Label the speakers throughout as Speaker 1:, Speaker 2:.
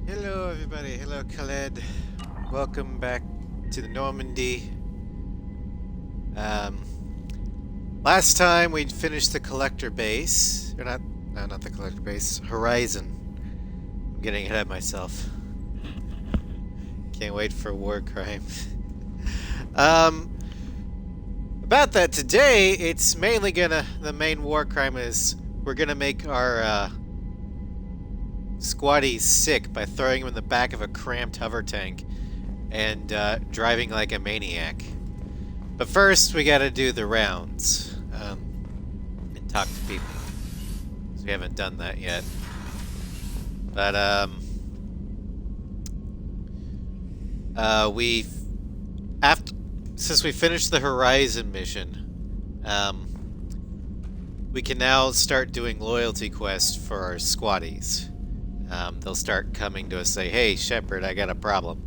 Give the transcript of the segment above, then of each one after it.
Speaker 1: Hello everybody, hello Khaled. Welcome back to the Normandy. Last time we finished the collector base. Or not the collector base. Horizon. I'm getting ahead of myself. Can't wait for war crime. About that today, it's mainly the main war crime is we're gonna make our, squatties sick by throwing them in the back of a cramped hover tank and driving like a maniac. But first, we gotta do the rounds and talk to people. 'Cause we haven't done that yet. But since we finished the Horizon mission, we can now start doing loyalty quests for our squatties. They'll start coming to us, say, "Hey, Shepard, I got a problem."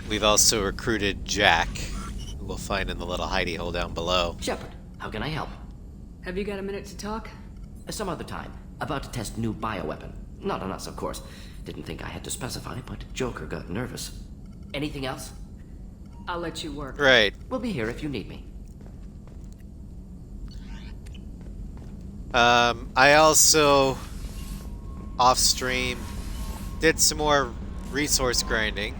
Speaker 1: We've also recruited Jack, who we'll find in the little hidey hole down below.
Speaker 2: Shepard, how can I help?
Speaker 3: Have you got a minute to talk?
Speaker 2: Some other time. About to test new bioweapon. Not on us, of course. Didn't think I had to specify, but Joker got nervous. Anything else?
Speaker 3: I'll let you work.
Speaker 1: Right.
Speaker 2: We'll be here if you need me.
Speaker 1: I also, off-stream, did some more resource grinding,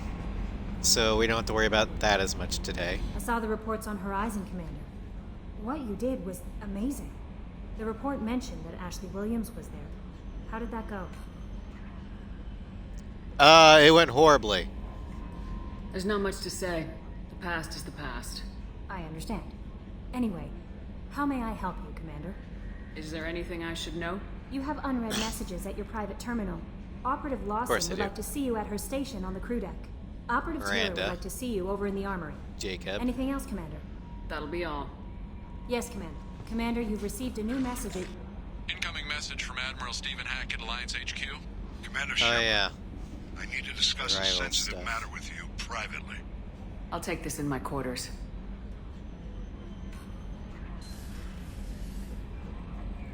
Speaker 1: so we don't have to worry about that as much today.
Speaker 4: I saw the reports on Horizon, Commander. What you did was amazing. The report mentioned that Ashley Williams was there. How did that go?
Speaker 1: It went horribly.
Speaker 3: There's not much to say. The past is the past.
Speaker 4: I understand. Anyway, how may I help you, Commander?
Speaker 3: Is there anything I should know?
Speaker 4: You have unread messages at your private terminal. Operative Lawson would like to see you at her station on the crew deck. Operative Taylor would like to see you over in the armory.
Speaker 1: Jacob.
Speaker 4: Anything else, Commander?
Speaker 3: That'll be all.
Speaker 4: Yes, Commander. Commander, you've received a new message.
Speaker 5: Incoming message from Admiral Stephen Hackett, Alliance HQ.
Speaker 6: Commander
Speaker 1: Oh,
Speaker 6: Shepard,
Speaker 1: yeah.
Speaker 6: I need to discuss a
Speaker 1: Rival
Speaker 6: sensitive
Speaker 1: stuff.
Speaker 6: matter with you privately.
Speaker 3: I'll take this in my quarters.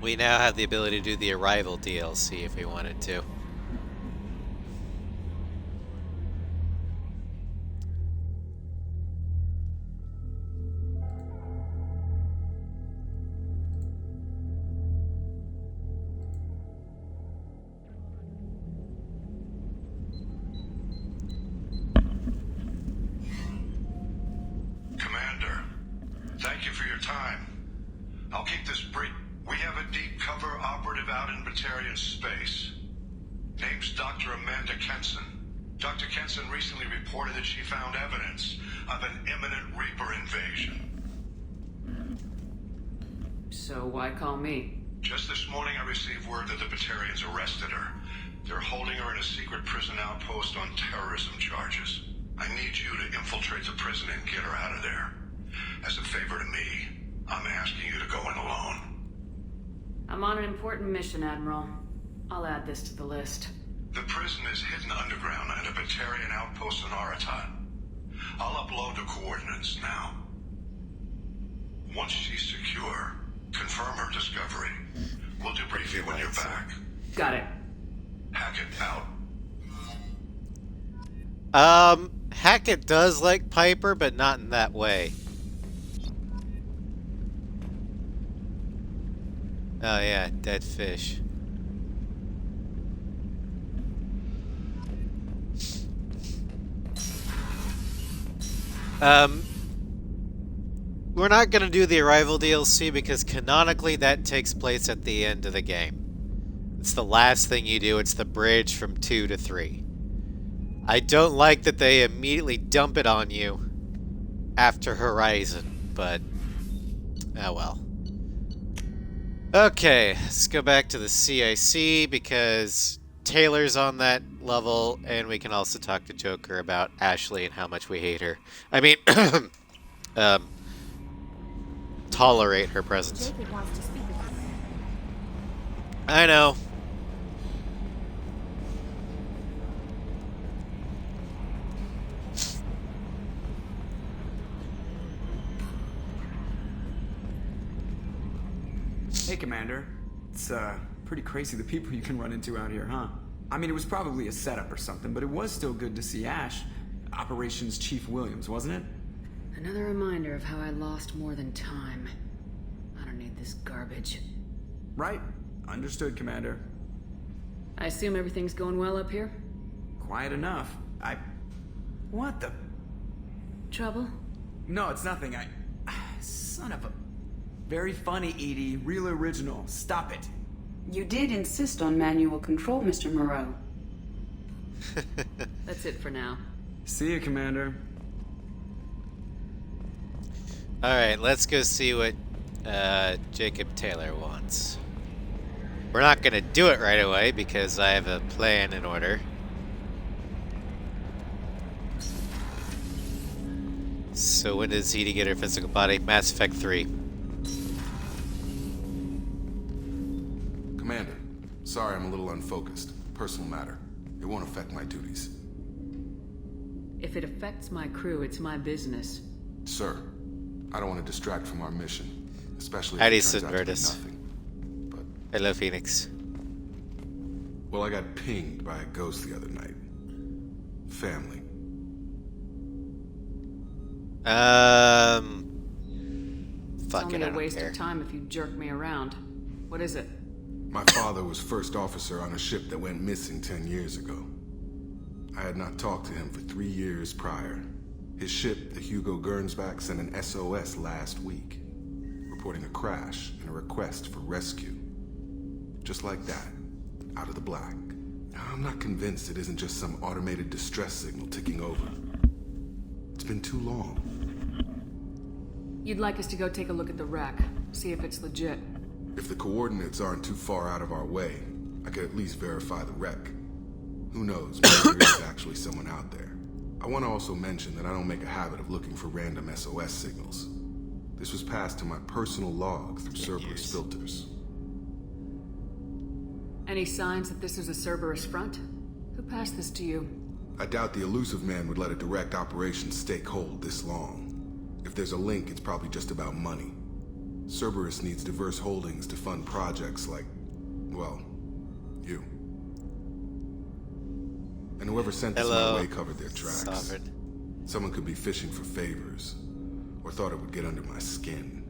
Speaker 1: We now have the ability to do the Arrival DLC if we wanted to.
Speaker 6: Commander, thank you for your time. I'll keep this brief. We have a deep cover operative out in Batarian space. Name's Dr. Amanda Kenson. Dr. Kenson recently reported that she found evidence of an imminent Reaper invasion.
Speaker 3: So why call me?
Speaker 6: Just this morning I received word that the Batarians arrested her. They're holding her in a secret prison outpost on terrorism charges. I need you to infiltrate the prison and get her out of there. As a favor to me, I'm asking you to go in alone.
Speaker 3: I'm on an important mission, Admiral. I'll add this to the list.
Speaker 6: The prison is hidden underground at a Batarian outpost in Aratat. I'll upload the coordinates now. Once she's secure, confirm her discovery. We'll debrief you when you're back.
Speaker 3: Got it.
Speaker 6: Hackett out.
Speaker 1: Hackett does like Piper, but not in that way. Oh yeah, dead fish. We're not gonna do the Arrival DLC because canonically that takes place at the end of the game. It's the last thing you do, it's the bridge from 2 to 3. I don't like that they immediately dump it on you after Horizon, but oh well. Okay, let's go back to the CIC because Taylor's on that level, and we can also talk to Joker about Ashley and how much we hate her. I mean, tolerate her presence.
Speaker 4: Jacob wants to speak with you.
Speaker 1: I know.
Speaker 7: Hey, Commander. It's, pretty crazy the people you can run into out here, huh? I mean, it was probably a setup or something, but it was still good to see Ash. Operations Chief Williams, wasn't it?
Speaker 3: Another reminder of how I lost more than time. I don't need this garbage.
Speaker 7: Right. Understood, Commander.
Speaker 3: I assume everything's going well up here?
Speaker 7: Quiet enough. What the...
Speaker 3: Trouble?
Speaker 7: No, it's nothing. Son of a... Very funny, Edie. Real original. Stop it.
Speaker 8: You did insist on manual control, Mr. Moreau.
Speaker 3: That's it for now.
Speaker 7: See you, Commander.
Speaker 1: Alright, let's go see what Jacob Taylor wants. We're not gonna do it right away because I have a plan in order. So when does Edie get her physical body? Mass Effect 3.
Speaker 9: Commander, sorry I'm a little unfocused. Personal matter. It won't affect my duties.
Speaker 3: If it affects my crew, it's my business.
Speaker 9: Sir, I don't want to distract from our mission, especially if
Speaker 1: Howdy,
Speaker 9: it turns out to be
Speaker 1: Sidvertus.
Speaker 9: nothing. But,
Speaker 1: Hello, Phoenix.
Speaker 9: well, I got pinged by a ghost the other night. Family.
Speaker 3: It's
Speaker 1: Fuck
Speaker 3: only
Speaker 1: it, I
Speaker 3: a
Speaker 1: don't
Speaker 3: waste
Speaker 1: care.
Speaker 3: of time if you jerk me around. What is it?
Speaker 9: My father was first officer on a ship that went missing 10 years ago. I had not talked to him for 3 years prior. His ship, the Hugo Gernsback, sent an SOS last week, reporting a crash and a request for rescue. Just like that, out of the black. I'm not convinced it isn't just some automated distress signal ticking over. It's been too long.
Speaker 3: You'd like us to go take a look at the wreck, see if it's legit.
Speaker 9: If the coordinates aren't too far out of our way, I could at least verify the wreck. Who knows, maybe there is actually someone out there. I want to also mention that I don't make a habit of looking for random SOS signals. This was passed to my personal log through Cerberus filters.
Speaker 3: Any signs that this is a Cerberus front? Who passed this to you?
Speaker 9: I doubt the elusive man would let a direct operation stake hold this long. If there's a link, it's probably just about money. Cerberus needs diverse holdings to fund projects like, well, you. And whoever sent this my way covered their tracks.
Speaker 1: Sovereign.
Speaker 9: Someone could be fishing for favors, or thought it would get under my skin.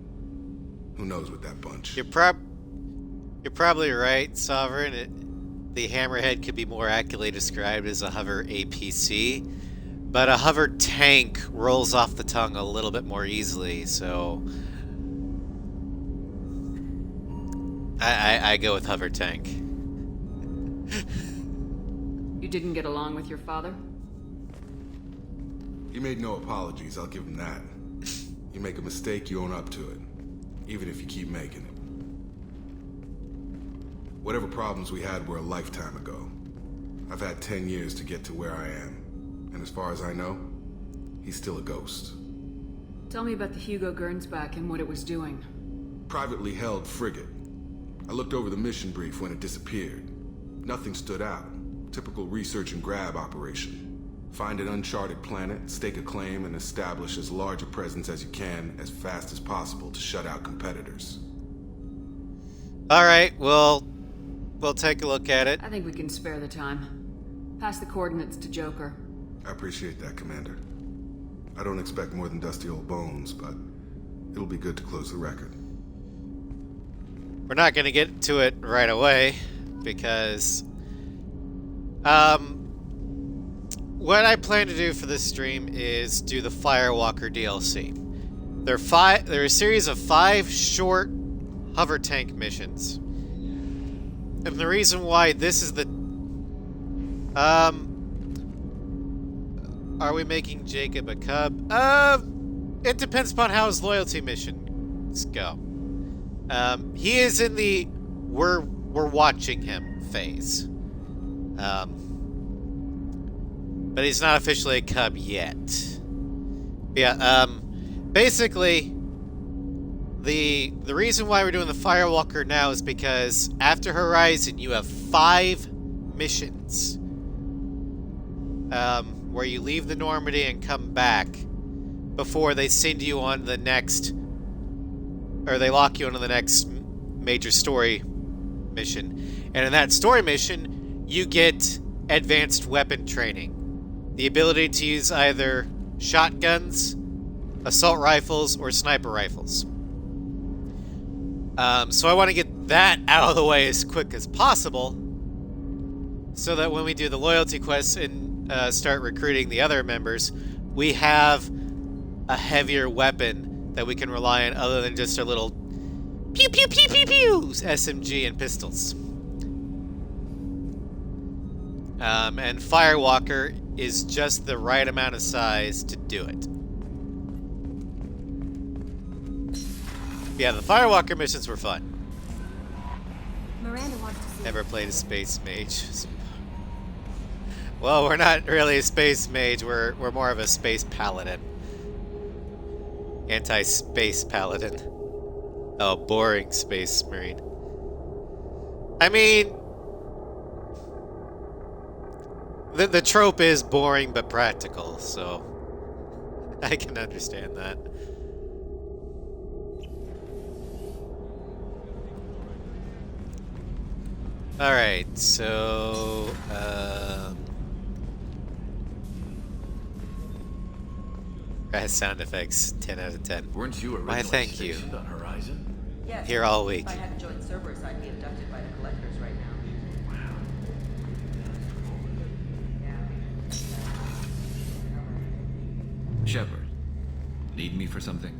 Speaker 9: Who knows with that bunch?
Speaker 1: You're probably right, Sovereign. The Hammerhead could be more accurately described as a hover APC, but a hover tank rolls off the tongue a little bit more easily, so I go with hover tank.
Speaker 3: You didn't get along with your father?
Speaker 9: He made no apologies, I'll give him that. You make a mistake, you own up to it, even if you keep making it. Whatever problems we had were a lifetime ago. I've had 10 years to get to where I am. And as far as I know, he's still a ghost.
Speaker 3: Tell me about the Hugo Gernsback and what it was doing.
Speaker 9: Privately held frigate. I looked over the mission brief when it disappeared. Nothing stood out. Typical research and grab operation. Find an uncharted planet, stake a claim, and establish as large a presence as you can as fast as possible to shut out competitors.
Speaker 1: Alright, we'll take a look at it.
Speaker 3: I think we can spare the time. Pass the coordinates to Joker.
Speaker 9: I appreciate that, Commander. I don't expect more than dusty old bones, but it'll be good to close the record.
Speaker 1: We're not going to get to it right away, because what I plan to do for this stream is do the Firewalker DLC. There are a series of 5 short hover tank missions. And the reason why this is the... Are we making Jacob a cub? It depends upon how his loyalty missions go. He is in the we're watching him phase. But he's not officially a cub yet. Yeah, basically, the reason why we're doing the Firewalker now is because after Horizon, you have 5 missions. Where you leave the Normandy and come back before they send you on the next, or they lock you onto the next major story mission. And in that story mission, you get advanced weapon training. The ability to use either shotguns, assault rifles, or sniper rifles. So I want to get that out of the way as quick as possible, so that when we do the loyalty quests and start recruiting the other members, we have a heavier weapon that we can rely on other than just our little pew pew pew pew pew SMG and pistols. And Firewalker is just the right amount of size to do it. Yeah, the Firewalker missions were fun.
Speaker 4: Miranda wants to see.
Speaker 1: Never played a space mage. Well, we're not really a space mage. We're more of a space paladin. Anti-space paladin. Oh, boring space marine. I mean, the trope is boring but practical, so I can understand that. Alright, so sound effects, 10 out of 10.
Speaker 10: Weren't you
Speaker 1: Why,
Speaker 10: originally
Speaker 1: thank you.
Speaker 10: stationed on Horizon?
Speaker 11: Yes.
Speaker 1: Here all week.
Speaker 11: If I hadn't joined Cerberus, I'd be abducted by the collectors right now.
Speaker 10: Wow. Shepard, need me for something?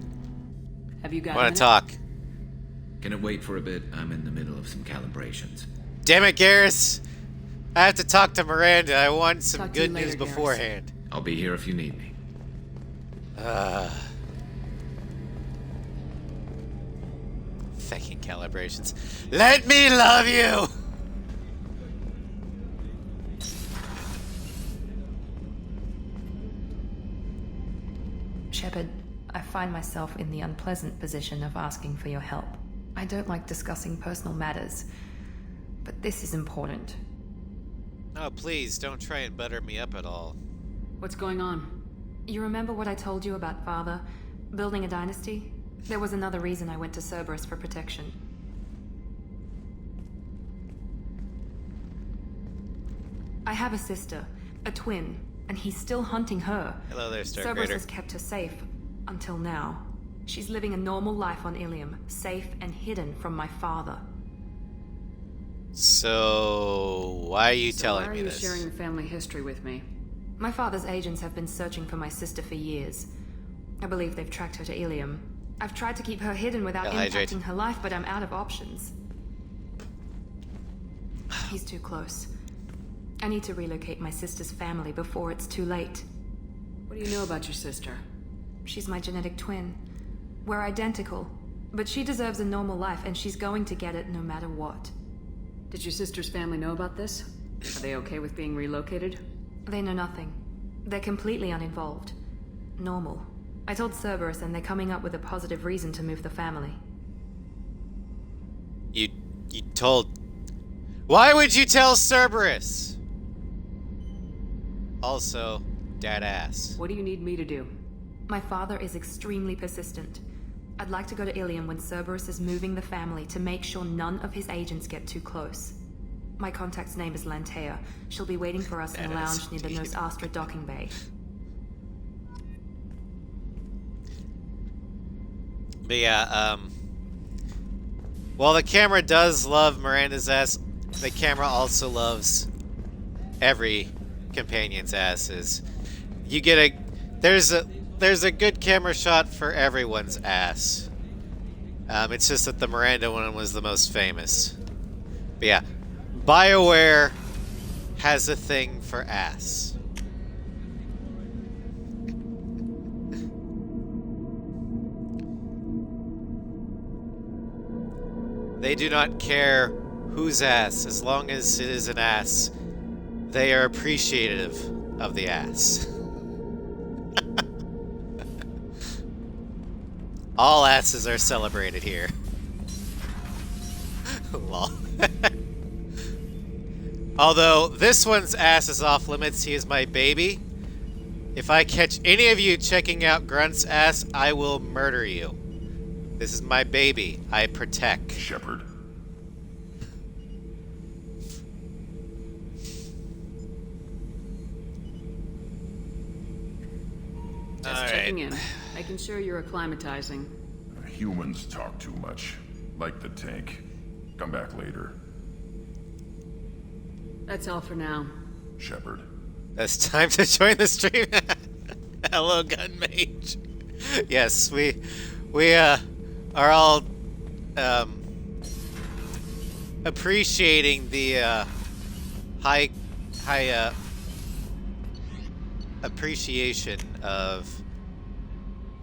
Speaker 3: Have you got
Speaker 1: Want
Speaker 3: it?
Speaker 1: to talk?
Speaker 10: Can it wait for a bit? I'm in the middle of some calibrations.
Speaker 1: Damn it, Garrus! I have to talk to Miranda. I want some
Speaker 3: Talk to you
Speaker 1: good news
Speaker 3: later, Garrus.
Speaker 1: beforehand.
Speaker 10: I'll be here if you need me.
Speaker 1: Fucking calibrations. Let me love you!
Speaker 12: Shepard, I find myself in the unpleasant position of asking for your help. I don't like discussing personal matters, but this is important.
Speaker 1: Oh, please, don't try and butter me up at all.
Speaker 3: What's going on?
Speaker 12: You remember what I told you about Father? Building a dynasty? There was another reason I went to Cerberus for protection. I have a sister, a twin, and he's still hunting her.
Speaker 1: Hello there, Stark
Speaker 12: Cerberus
Speaker 1: Raider.
Speaker 12: has kept her safe, until now. She's living a normal life on Ilium, safe and hidden from my father.
Speaker 1: So, why are you telling
Speaker 3: why are
Speaker 1: me
Speaker 3: you
Speaker 1: this?
Speaker 3: sharing the family history with me?
Speaker 12: My father's agents have been searching for my sister for years. I believe they've tracked her to Ilium. I've tried to keep her hidden without
Speaker 1: Yeah, hydrate.
Speaker 12: impacting her life, but I'm out of options. He's too close. I need to relocate my sister's family before it's too late.
Speaker 3: What do you know about your sister?
Speaker 12: She's my genetic twin. We're identical, but she deserves a normal life, and she's going to get it no matter what.
Speaker 3: Did your sister's family know about this? Are they okay with being relocated?
Speaker 12: They know nothing. They're completely uninvolved. Normal. I told Cerberus, and they're coming up with a positive reason to move the family.
Speaker 1: You told... Why would you tell Cerberus? Also, dad ass.
Speaker 3: What do you need me to do?
Speaker 12: My father is extremely persistent. I'd like to go to Ilium when Cerberus is moving the family to make sure none of his agents get too close. My contact's name is Lantea. She'll be waiting for us in a
Speaker 1: That is
Speaker 12: lounge near the
Speaker 1: indeed.
Speaker 12: Nos Astra docking bay.
Speaker 1: But yeah, while the camera does love Miranda's ass, the camera also loves every companion's asses. You get a... There's a good camera shot for everyone's ass. It's just that the Miranda one was the most famous. But yeah, BioWare has a thing for ass. They do not care whose ass, as long as it is an ass. They are appreciative of the ass. All asses are celebrated here. Lol. Although, this one's ass is off limits. He is my baby. If I catch any of you checking out Grunt's ass, I will murder you. This is my baby. I protect.
Speaker 6: Shepard.
Speaker 3: Just checking in. Making sure you're acclimatizing.
Speaker 13: Humans talk too much. Like the tank. Come back later.
Speaker 3: That's all for now.
Speaker 13: Shepard.
Speaker 1: It's time to join the stream. Hello, gun mage. Yes, we are all appreciating the high appreciation of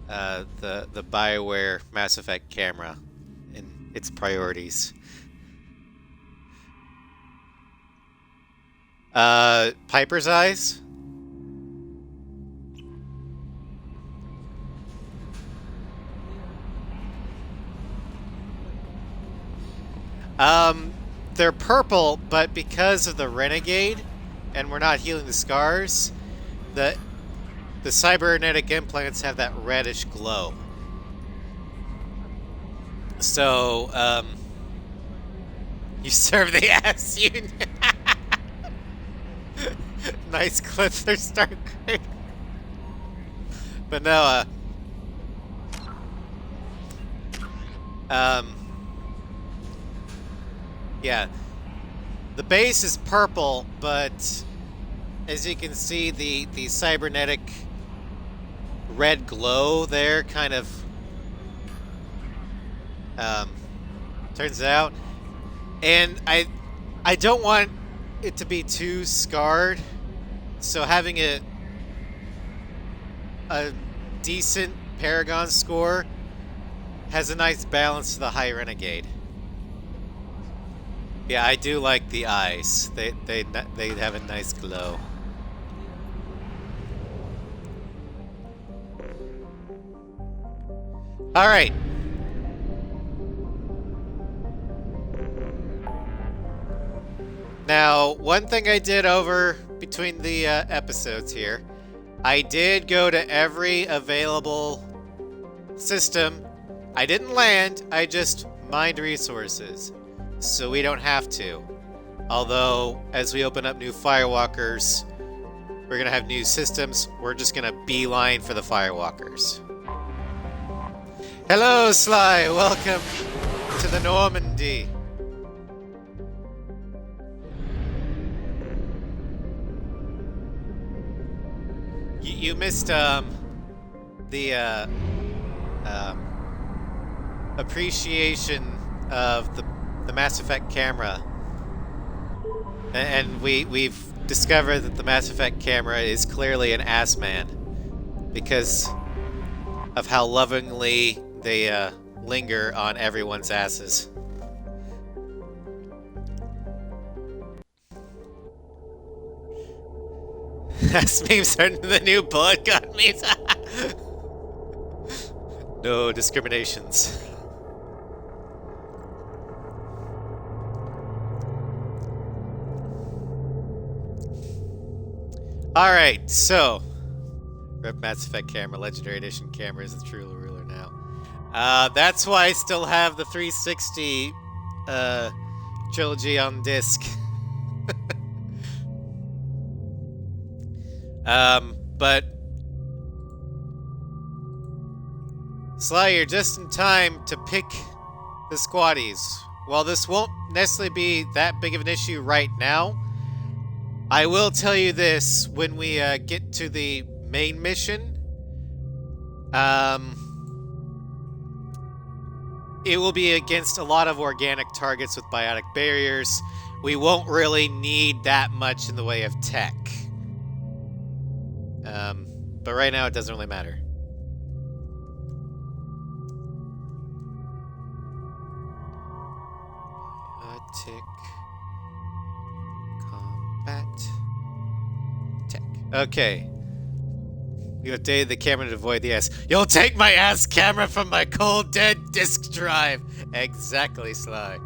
Speaker 1: the BioWare Mass Effect camera and its priorities. Piper's eyes. They're purple, but because of the Renegade, and we're not healing the scars, the cybernetic implants have that reddish glow. So, you serve the ass union. Nice clip there, Starcraft. But no, yeah. The base is purple, but as you can see, the cybernetic red glow there kind of turns out. And I don't want it to be too scarred, so having a decent Paragon score has a nice balance to the high Renegade. Yeah, I do like the eyes. They have a nice glow. All right. Now, one thing I did over between the episodes here, I did go to every available system. I didn't land, I just mined resources, so we don't have to. Although, as we open up new Firewalkers, we're going to have new systems. We're just going to beeline for the Firewalkers. Hello, Sly! Welcome to the Normandy. You missed the appreciation of the Mass Effect camera, and we've discovered that the Mass Effect camera is clearly an ass man because of how lovingly they linger on everyone's asses. Ass memes are the new bullet gun memes. No discriminations. Alright, so Rep Mass Effect camera, Legendary Edition camera is the true ruler now. That's why I still have the 360 trilogy on disc. But Sly, you're just in time to pick the squaddies. While this won't necessarily be that big of an issue right now, I will tell you this, when we get to the main mission, it will be against a lot of organic targets with biotic barriers. We won't really need that much in the way of tech. But right now it doesn't really matter. Tick. Combat. Tech. Okay. We updated the camera to avoid the ass. You'll take my ass camera from my cold dead disk drive. Exactly, Sly.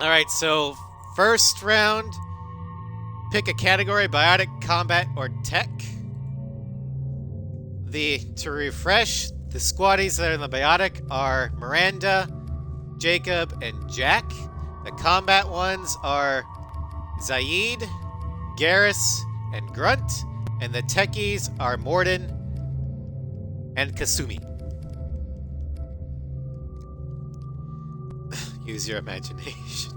Speaker 1: Alright, so first round, pick a category, biotic, combat, or tech. To refresh, the squaddies that are in the biotic are Miranda, Jacob, and Jack. The combat ones are Zaid, Garrus, and Grunt. And the techies are Morden, And Kasumi. Use your imagination.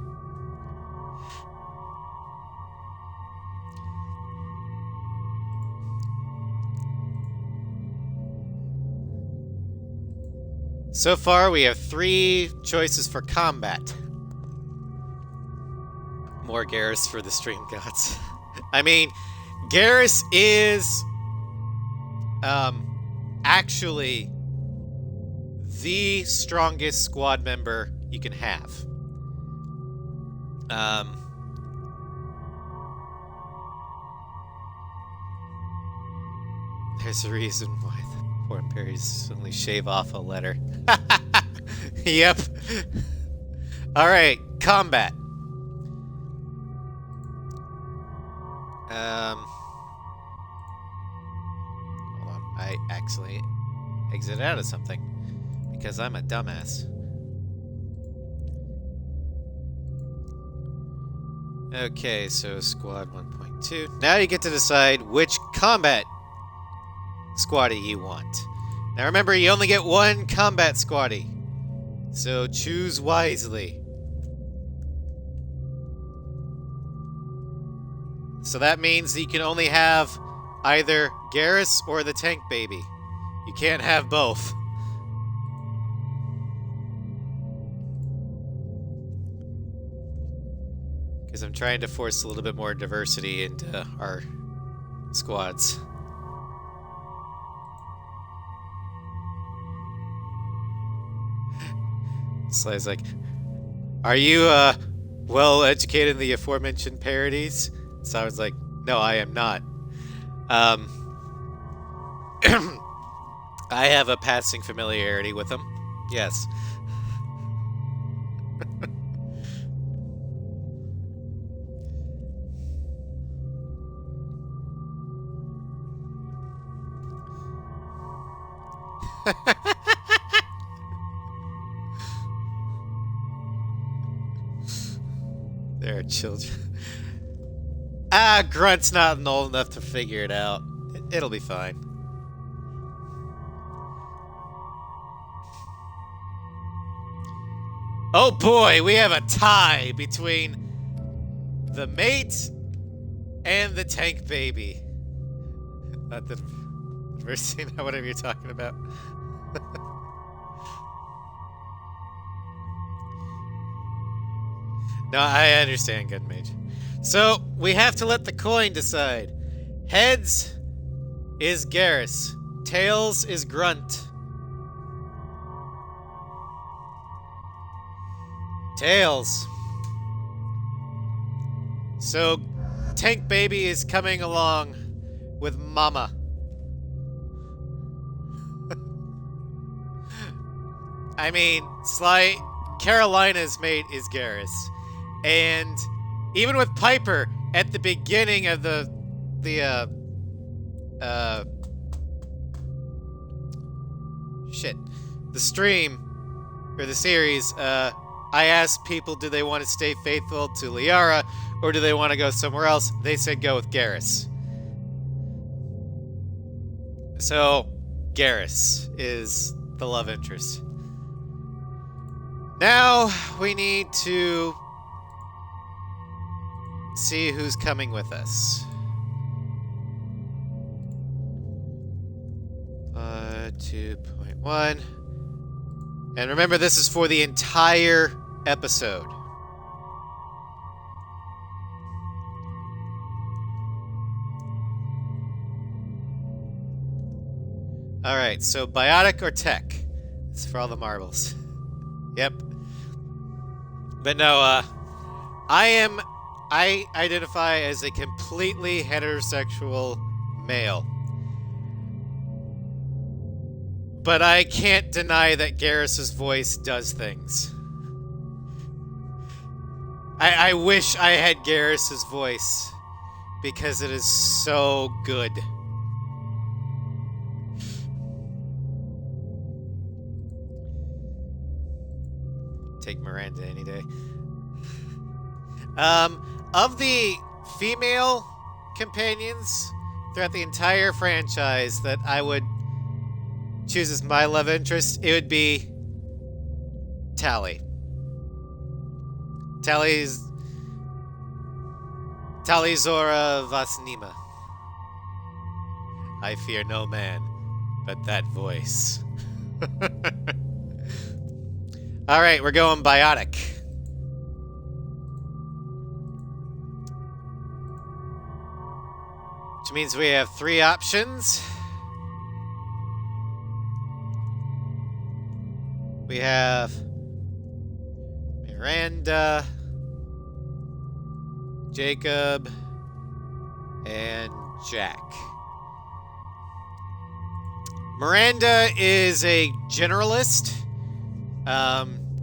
Speaker 1: So far, we have 3 choices for combat. More Garrus for the stream gods. I mean, Garrus is actually the strongest squad member you can have. There's a reason why the poor Imperials only shave off a letter. Yep. Alright, combat. Hold on. I actually exited out of something because I'm a dumbass. Okay, so squad 1.2. Now you get to decide which combat squaddy you want. Now remember, you only get 1 combat squaddy, so choose wisely. So that means that you can only have either Garrus or the tank baby. You can't have both. Because I'm trying to force a little bit more diversity into our squads. Sly's like, are you well educated in the aforementioned parodies? So I was like, no, I am not. I have a passing familiarity with them. Yes. There are children. Grunt's not old enough to figure it out. It'll be fine. Oh boy, we have a tie between the mate and the tank baby. Not the diversity, not whatever you're talking about. No, I understand, Gun Mage. So, we have to let the coin decide. Heads is Garrus. Tails is Grunt. Tails. So, Tank Baby is coming along with Mama. I mean, Carolina's mate is Garrus. And even with Piper at the beginning of the stream or the series, I asked people, do they want to stay faithful to Liara or do they want to go somewhere else? They said go with Garrus. So Garrus is the love interest. Now we need to see who's coming with us. 2.1. And remember, this is for the entire episode. Alright, so biotic or tech? It's for all the marbles. Yep. But no, I identify as a completely heterosexual male. But I can't deny that Garrus's voice does things. I wish I had Garrus's voice because it is so good. Take Miranda any day. Of the female companions throughout the entire franchise that I would chooses my love interest, it would be Tali. Talizora Vasnima. I fear no man but that voice. Alright, we're going biotic. Which means we have 3 options. We have Miranda, Jacob, and Jack. Miranda is a generalist.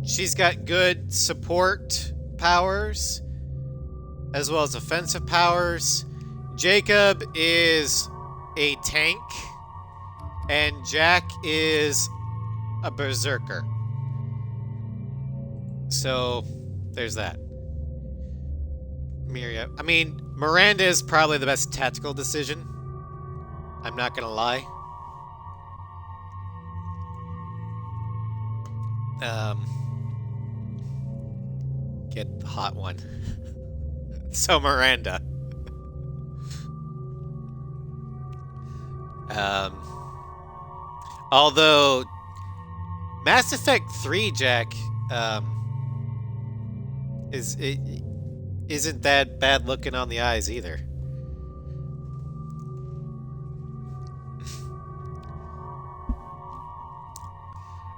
Speaker 1: She's got good support powers as well as offensive powers. Jacob is a tank, and Jack is a berserker. So, there's that. Miranda is probably the best tactical decision. I'm not gonna lie. Get the hot one. So Miranda. Although Mass Effect 3, Jack, isn't that bad looking on the eyes either.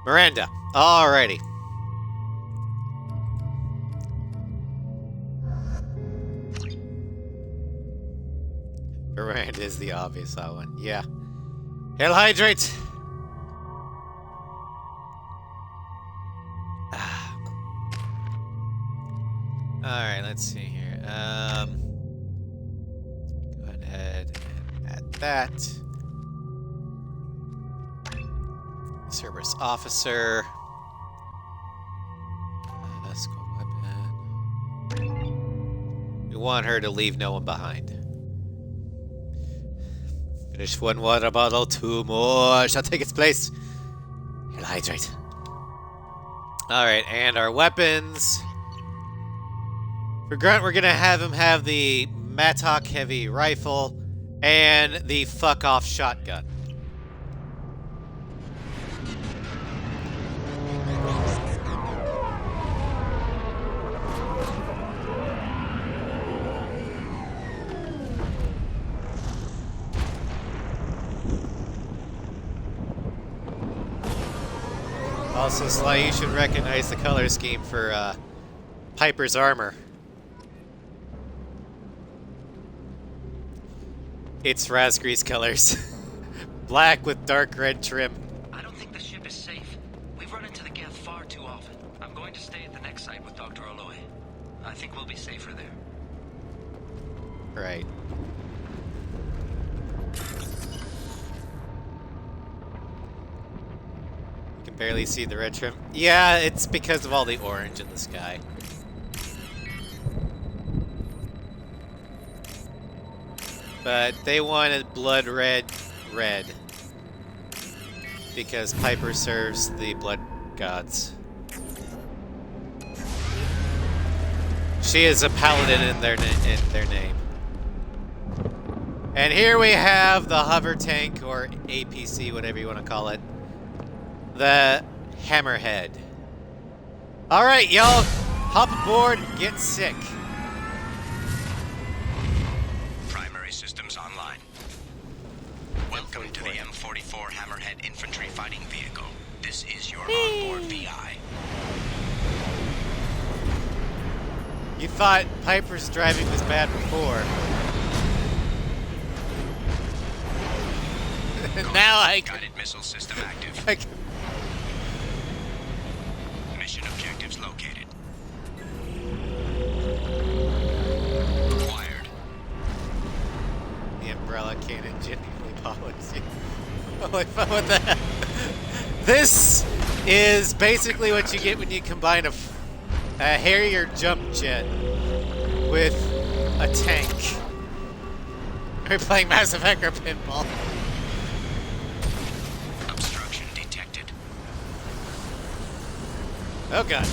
Speaker 1: Miranda. Alrighty. Miranda is the obvious one. Yeah. Hail hydrate. Alright, let's see here. Go ahead and add that. Cerberus officer. Squad weapon. We want her to leave no one behind. Finish 1 water bottle, 2 more shall take its place. He'll hydrate. Alright, and our weapons. For Grunt, we're gonna have him have the Mattock heavy rifle and the fuck off shotgun. Also, Sly, you should recognize the color scheme for Piper's armor. It's Razgree's colors. Black with dark red trim.
Speaker 2: I don't think the ship is safe. We've run into the Geth far too often. I'm going to stay at the next site with Dr. Aloy. I think we'll be safer there.
Speaker 1: Right. You can barely see the red trim. Yeah, it's because of all the orange in the sky. But they wanted blood red. Because Piper serves the blood gods. She is a paladin in their name. And here we have the hover tank, or APC, whatever you want to call it. The Hammerhead. Alright, y'all. Hop aboard, get sick.
Speaker 14: Systems online. Welcome to the M44 Hammerhead Infantry Fighting Vehicle. This is your onboard VI.
Speaker 1: You thought Piper's driving was bad before. Now I...
Speaker 14: Guided missile system active. Mission objectives located.
Speaker 1: Umbrella cannon genuinely policy. Holy fuck, what the hell? This is basically what you get when you combine a Harrier jump jet with a tank. We're playing Mass Effect or pinball.
Speaker 14: Obstruction
Speaker 1: Oh god.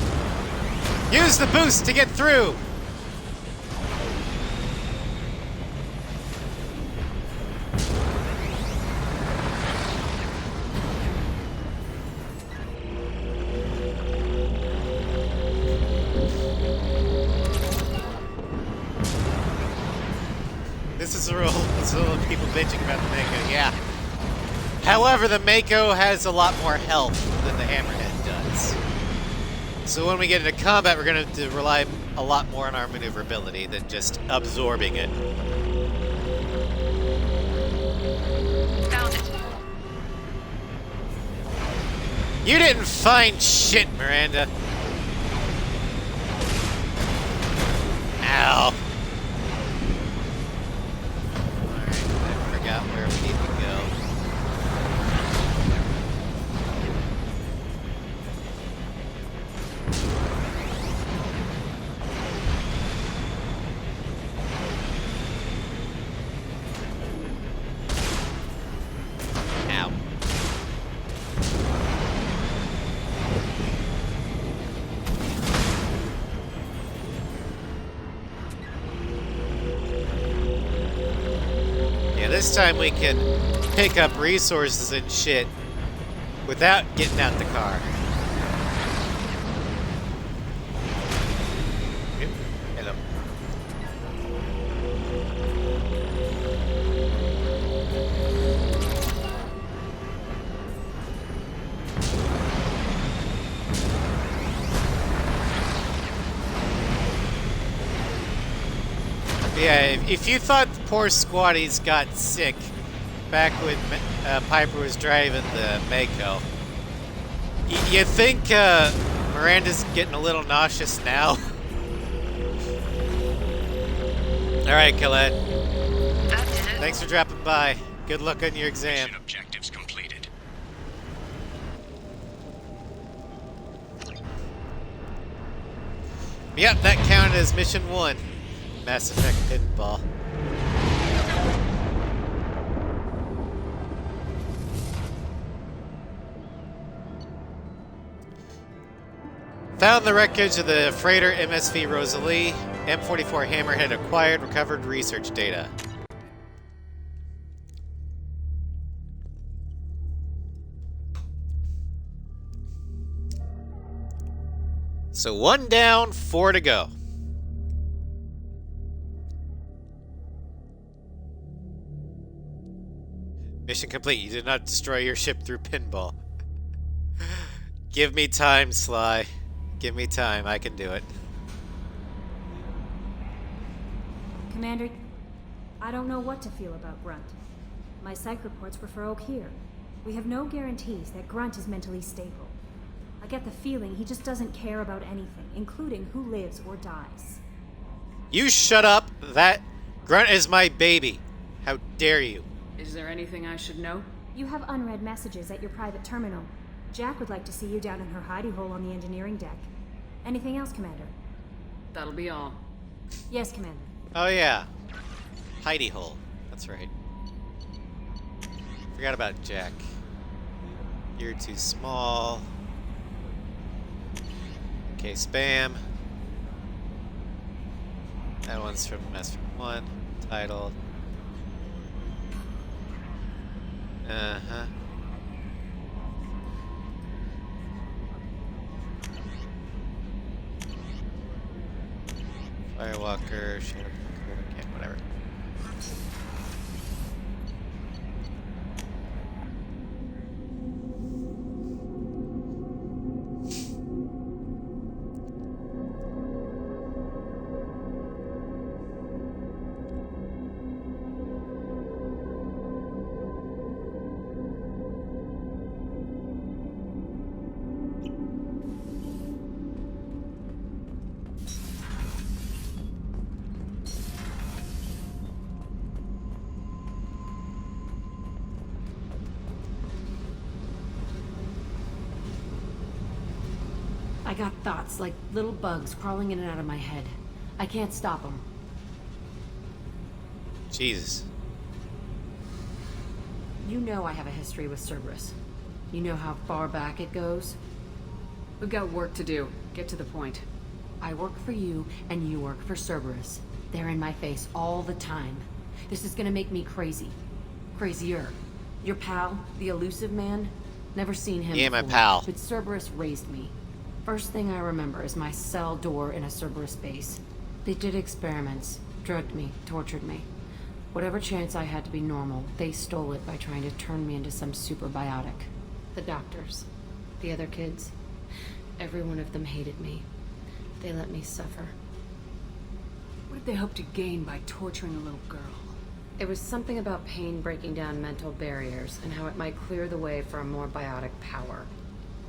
Speaker 1: Use the boost to get through! This is a real people bitching about the Mako, yeah. However, the Mako has a lot more health than the Hammerhead does. So when we get into combat, we're going to rely a lot more on our maneuverability than just absorbing it.
Speaker 12: Found it.
Speaker 1: You didn't find shit, Miranda. Ow. Alright, I forgot where we need to go. Ow. Yeah, this time we can pick up resources and shit without getting out the car. Yep. Hello. Yeah, if you thought the poor squatties got sick back when Piper was driving the Mako, you think Miranda's getting a little nauseous now? Alright, Colette.
Speaker 12: That did it.
Speaker 1: Thanks for dropping by. Good luck on your exam.
Speaker 14: Mission objectives completed.
Speaker 1: Yep, that counted as mission 1. Mass Effect Pinball. Found the wreckage of the freighter MSV Rosalie. M44 Hammerhead acquired recovered research data. So 1 down, 4 to go. Mission complete. You did not destroy your ship through pinball. Give me time, Sly. Give me time. I can do it.
Speaker 4: Commander, I don't know what to feel about Grunt. My psych reports refer Oak here. We have no guarantees that Grunt is mentally stable. I get the feeling he just doesn't care about anything, including who lives or dies.
Speaker 1: You shut up. That Grunt is my baby. How dare you?
Speaker 3: Is there anything I should know?
Speaker 4: You have unread messages at your private terminal. Jack would like to see you down in her hidey hole on the engineering deck. Anything else, Commander?
Speaker 3: That'll be all.
Speaker 4: Yes, Commander.
Speaker 1: Oh yeah. Hidey hole. That's right. Forgot about Jack. You're too small. Okay, spam. That one's from Master 1. Titled. Uh-huh. Firewalker, Shepard, okay, whatever.
Speaker 15: I got thoughts like little bugs crawling in and out of my head. I can't stop them.
Speaker 1: Jesus.
Speaker 15: You know I have a history with Cerberus. You know how far back it goes?
Speaker 3: We've got work to do. Get to the point.
Speaker 15: I work for you, and you work for Cerberus. They're in my face all the time. This is gonna make me crazy. Crazier. Your pal, the elusive man? Never seen him
Speaker 1: Yeah, my
Speaker 15: before,
Speaker 1: pal.
Speaker 15: but Cerberus raised me. First thing I remember is my cell door in a Cerberus base. They did experiments, drugged me, tortured me. Whatever chance I had to be normal, they stole it by trying to turn me into some super biotic. The doctors, the other kids, every one of them hated me. They let me suffer.
Speaker 3: What did they hope to gain by torturing a little girl?
Speaker 15: It was something about pain breaking down mental barriers and how it might clear the way for a more biotic power.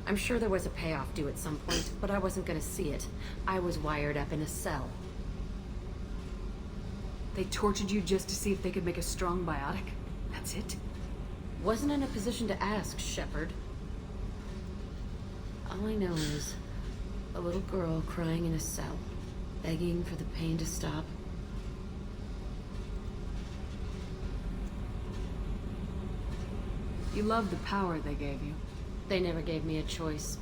Speaker 15: I'm sure there was a payoff due at some point, but I wasn't gonna see it. I was wired up in a cell.
Speaker 3: They tortured you just to see if they could make a strong biotic? That's it?
Speaker 15: Wasn't in a position to ask, Shepard. All I know is a little girl crying in a cell, begging for the pain to stop.
Speaker 3: You love the power they gave you.
Speaker 15: They never gave me a choice.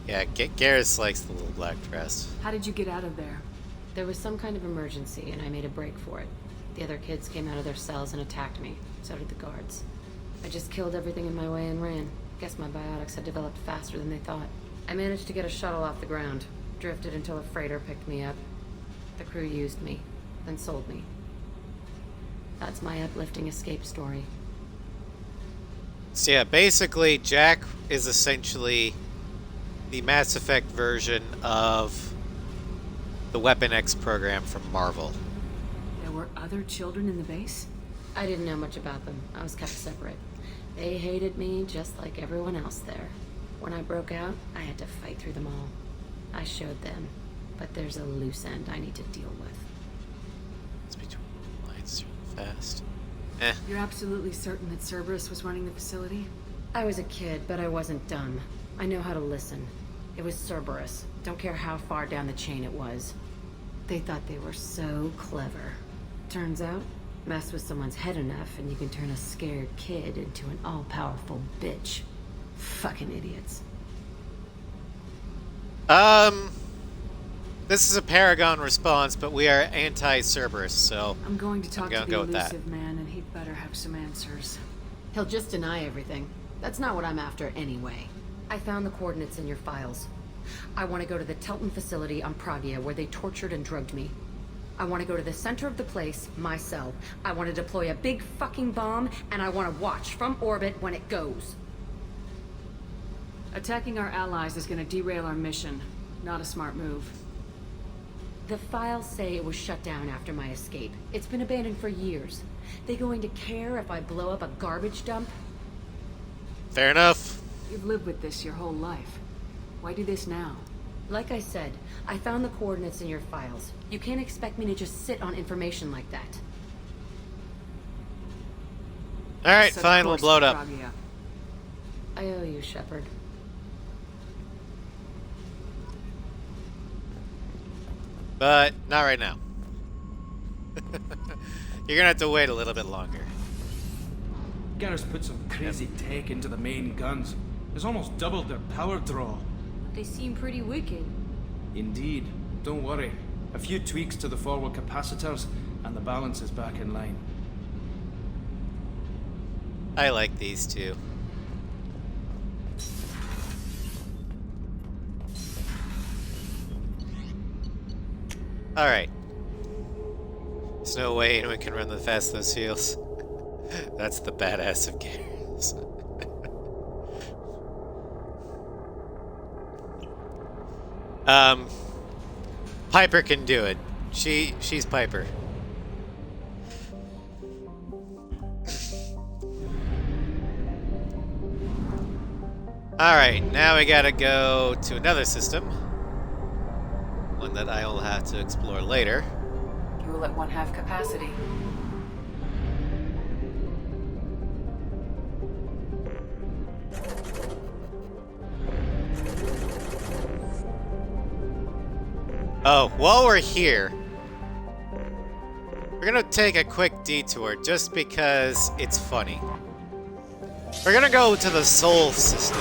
Speaker 1: Yeah, Garrus likes the little black dress.
Speaker 3: How did you get out of there?
Speaker 15: There was some kind of emergency, and I made a break for it. The other kids came out of their cells and attacked me. So did the guards. I just killed everything in my way and ran. Guess my biotics had developed faster than they thought. I managed to get a shuttle off the ground. Drifted until a freighter picked me up. The crew used me, then sold me. That's my uplifting escape story.
Speaker 1: So yeah, basically Jack is essentially the Mass Effect version of the Weapon X program from Marvel.
Speaker 3: There were other children in the base?
Speaker 15: I didn't know much about them. I was kept separate. They hated me just like everyone else there. When I broke out, I had to fight through them all. I showed them, but there's a loose end I need to deal with.
Speaker 1: It's between the lines really fast.
Speaker 3: You're absolutely certain that Cerberus was running the facility?
Speaker 15: I was a kid, but I wasn't dumb. I know how to listen. It was Cerberus. Don't care how far down the chain it was. They thought they were so clever. Turns out, mess with someone's head enough and you can turn a scared kid into an all-powerful bitch. Fucking idiots.
Speaker 1: This is a Paragon response, but we are anti-Cerberus, so
Speaker 3: I'm going to talk to the
Speaker 1: go with that.
Speaker 3: elusive man, and he'd better have some answers.
Speaker 15: He'll just deny everything. That's not what I'm after anyway. I found the coordinates in your files. I want to go to the Telton facility on Pragia where they tortured and drugged me. I want to go to the center of the place, my cell. I want to deploy a big fucking bomb, and I want to watch from orbit when it goes.
Speaker 3: Attacking our allies is going to derail our mission. Not a smart move.
Speaker 15: The files say it was shut down after my escape. It's been abandoned for years. They going to care if I blow up a garbage dump?
Speaker 1: Fair enough.
Speaker 3: You've lived with this your whole life. Why do this now?
Speaker 15: Like I said, I found the coordinates in your files. You can't expect me to just sit on information like that.
Speaker 1: Alright,
Speaker 3: Set a
Speaker 1: fine, we'll
Speaker 3: course
Speaker 1: blow it
Speaker 3: for
Speaker 1: up.
Speaker 3: Pragia.
Speaker 15: I owe you, Shepard.
Speaker 1: But not right now. You're gonna have to wait a little bit longer.
Speaker 16: Garrus put some crazy tech into the main guns. It's almost doubled their power draw.
Speaker 4: They seem pretty wicked.
Speaker 16: Indeed. Don't worry. A few tweaks to the forward capacitors, and the balance is back in line.
Speaker 1: I like these two. Alright. There's no way anyone can run the fast those heels. That's the badass of games. Piper can do it. She's Piper. Alright, now we gotta go to another system. One that I will have to explore later.
Speaker 3: Fuel at 1/2 capacity.
Speaker 1: Oh, while we're here, we're gonna take a quick detour just because it's funny. We're gonna go to the Soul System.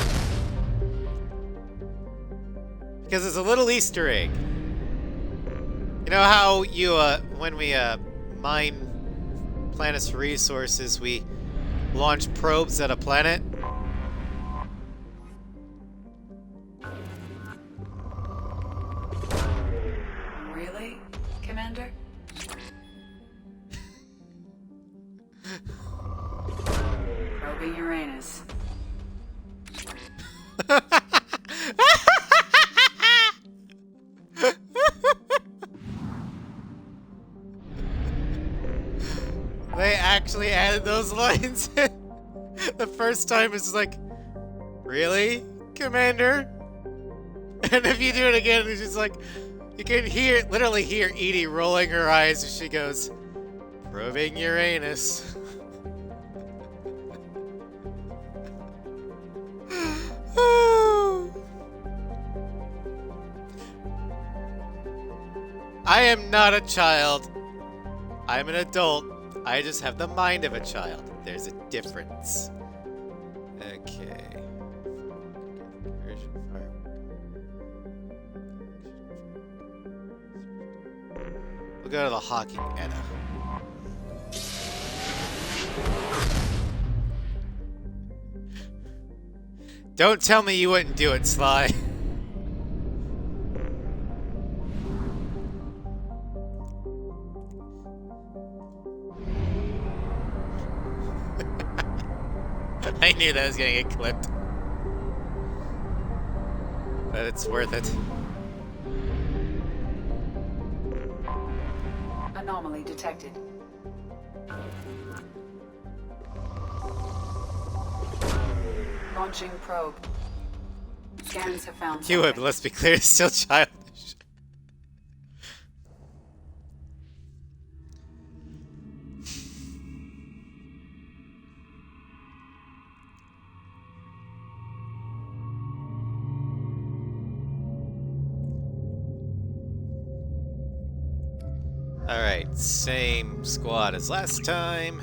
Speaker 1: Because it's a little Easter egg. You know how you, when we, mine planets for resources, we launch probes at a planet?
Speaker 8: Really, Commander? Probing Uranus.
Speaker 1: They actually added those lines in. The first time it's like, really, Commander? And if you do it again, it's just like, you can hear, literally hear Edie rolling her eyes as she goes, probing Uranus. I am not a child. I'm an adult. I just have the mind of a child. There's a difference. Okay. We'll go to the Hawking Edda. Don't tell me you wouldn't do it, Sly. I knew that was gonna get clipped. But it's worth it.
Speaker 8: Anomaly detected. Launching probe. Scans have found
Speaker 1: You would, but let's be clear, it's still childish. Alright, same squad as last time.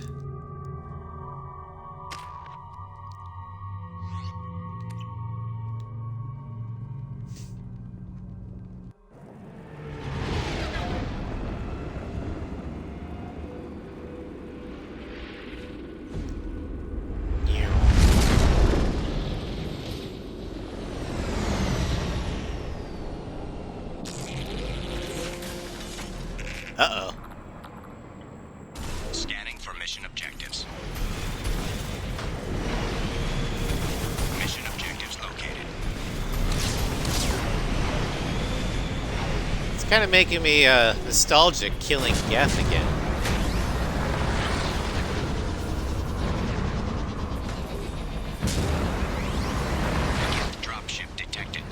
Speaker 1: Uh-oh.
Speaker 14: Scanning for mission objectives. Mission objectives located.
Speaker 1: It's kind of making me nostalgic killing Geth again.
Speaker 14: Dropship detected.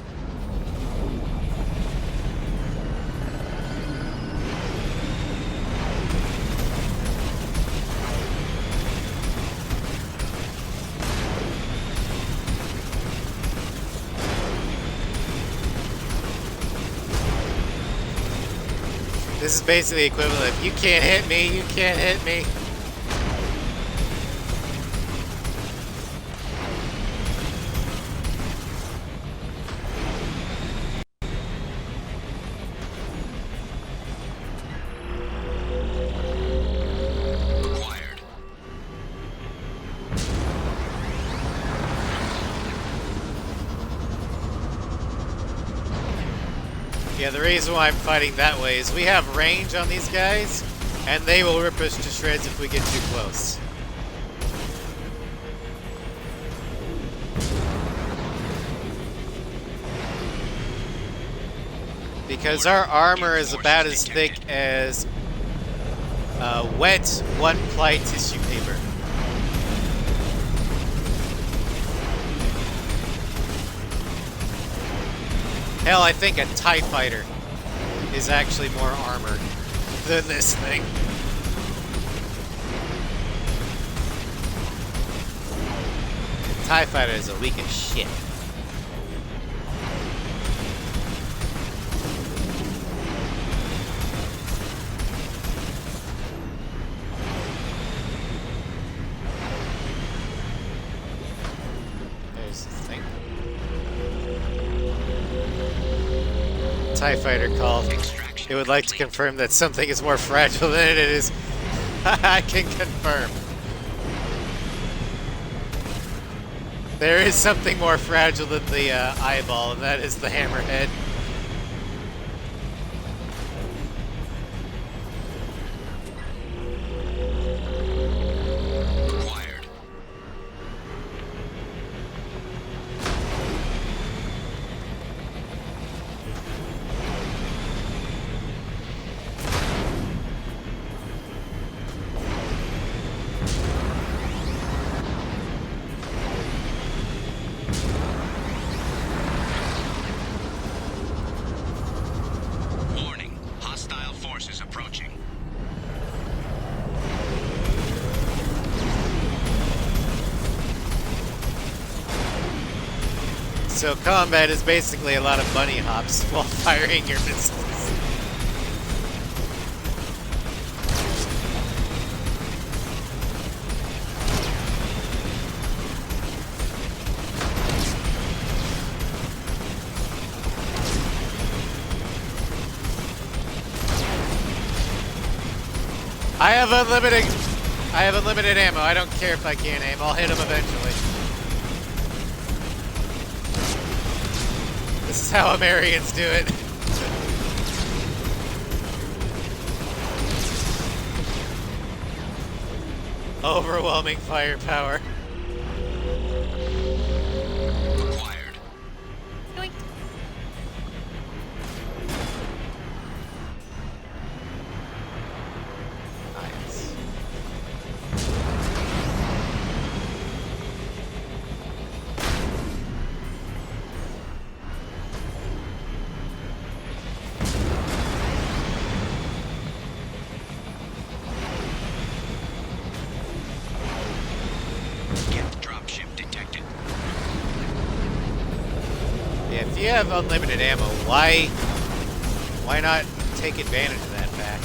Speaker 1: This is basically the equivalent of, you can't hit me, you can't hit me. Yeah, the reason why I'm fighting that way is we have range on these guys, and they will rip us to shreds if we get too close. Because our armor is about as thick as wet one-ply tissue paper. Hell, I think a TIE fighter is actually more armored than this thing. TIE fighter is a weak as shit. TIE fighter called. It would like to confirm that something is more fragile than it is. I can confirm. There is something more fragile than the eyeball, and that is the hammerhead. So combat is basically a lot of bunny hops while firing your missiles. I have unlimited ammo. I don't care if I can't aim. I'll hit him eventually. This is how Americans do it. Overwhelming firepower.
Speaker 14: Acquired.
Speaker 17: Yoink.
Speaker 1: Nice. If you have unlimited ammo, why not take advantage of that fact?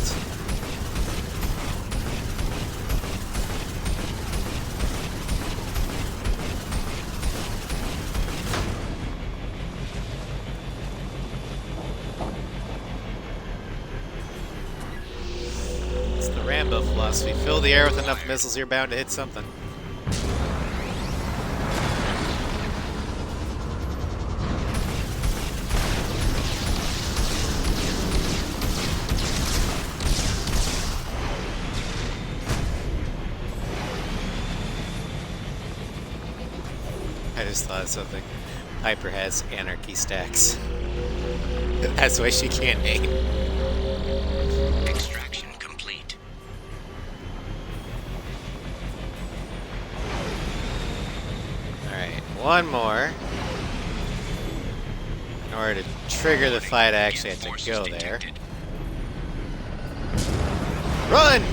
Speaker 1: It's the Rambo philosophy. Fill the air with enough missiles, you're bound to hit something. I just thought of something. Piper has anarchy stacks. That's why she can't aim.
Speaker 14: Extraction complete.
Speaker 1: Alright, one more. In order to trigger the fight, I actually have to go there. Run!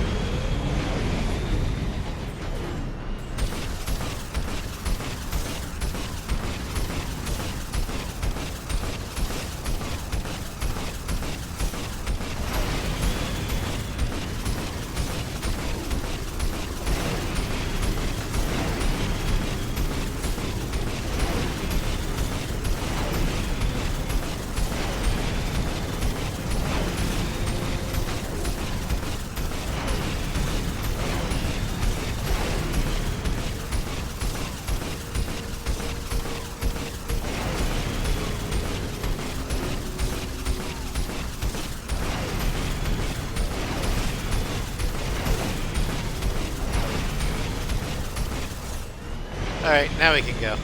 Speaker 1: Alright, now we can go.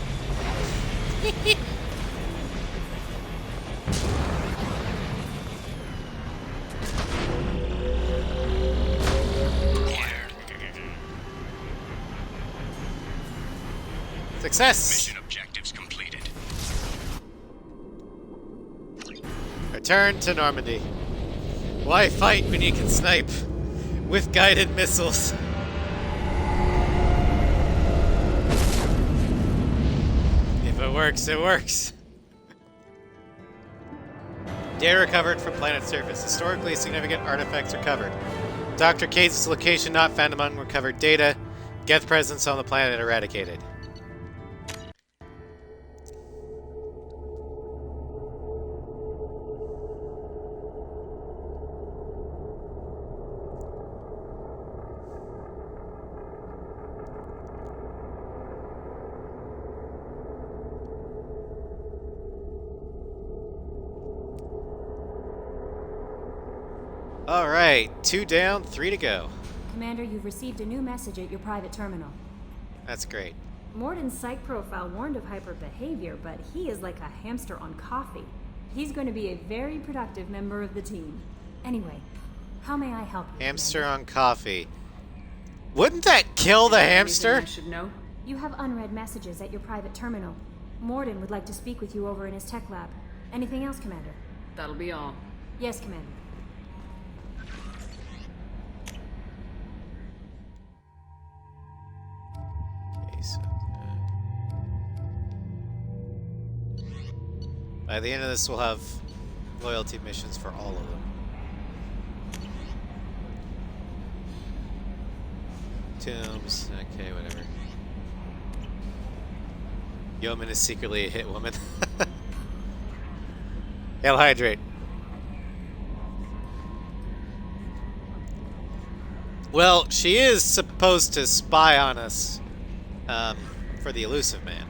Speaker 1: Success!
Speaker 14: Mission objectives completed.
Speaker 1: Return to Normandy. Why fight when you can snipe with guided missiles? If it works, it works. Data recovered from planet surface. Historically significant artifacts recovered. Dr. Case's location not found among recovered data. Geth presence on the planet eradicated. Alright, 2 down, 3 to go.
Speaker 4: Commander, you've received a new message at your private terminal.
Speaker 1: That's great.
Speaker 4: Morden's psych profile warned of hyper behavior, but he is like a hamster on coffee. He's going to be a very productive member of the team. Anyway, how may I help you?
Speaker 1: Hamster on coffee. Wouldn't that kill the hamster?
Speaker 3: I should know.
Speaker 4: You have unread messages at your private terminal. Morden would like to speak with you over in his tech lab. Anything else, Commander?
Speaker 3: That'll be all.
Speaker 4: Yes, Commander.
Speaker 1: Okay, so, by the end of this, we'll have loyalty missions for all of them. Tombs, okay, whatever. Yeoman is secretly a hit woman. Hail Hydrate. Well, she is supposed to spy on us for the elusive man.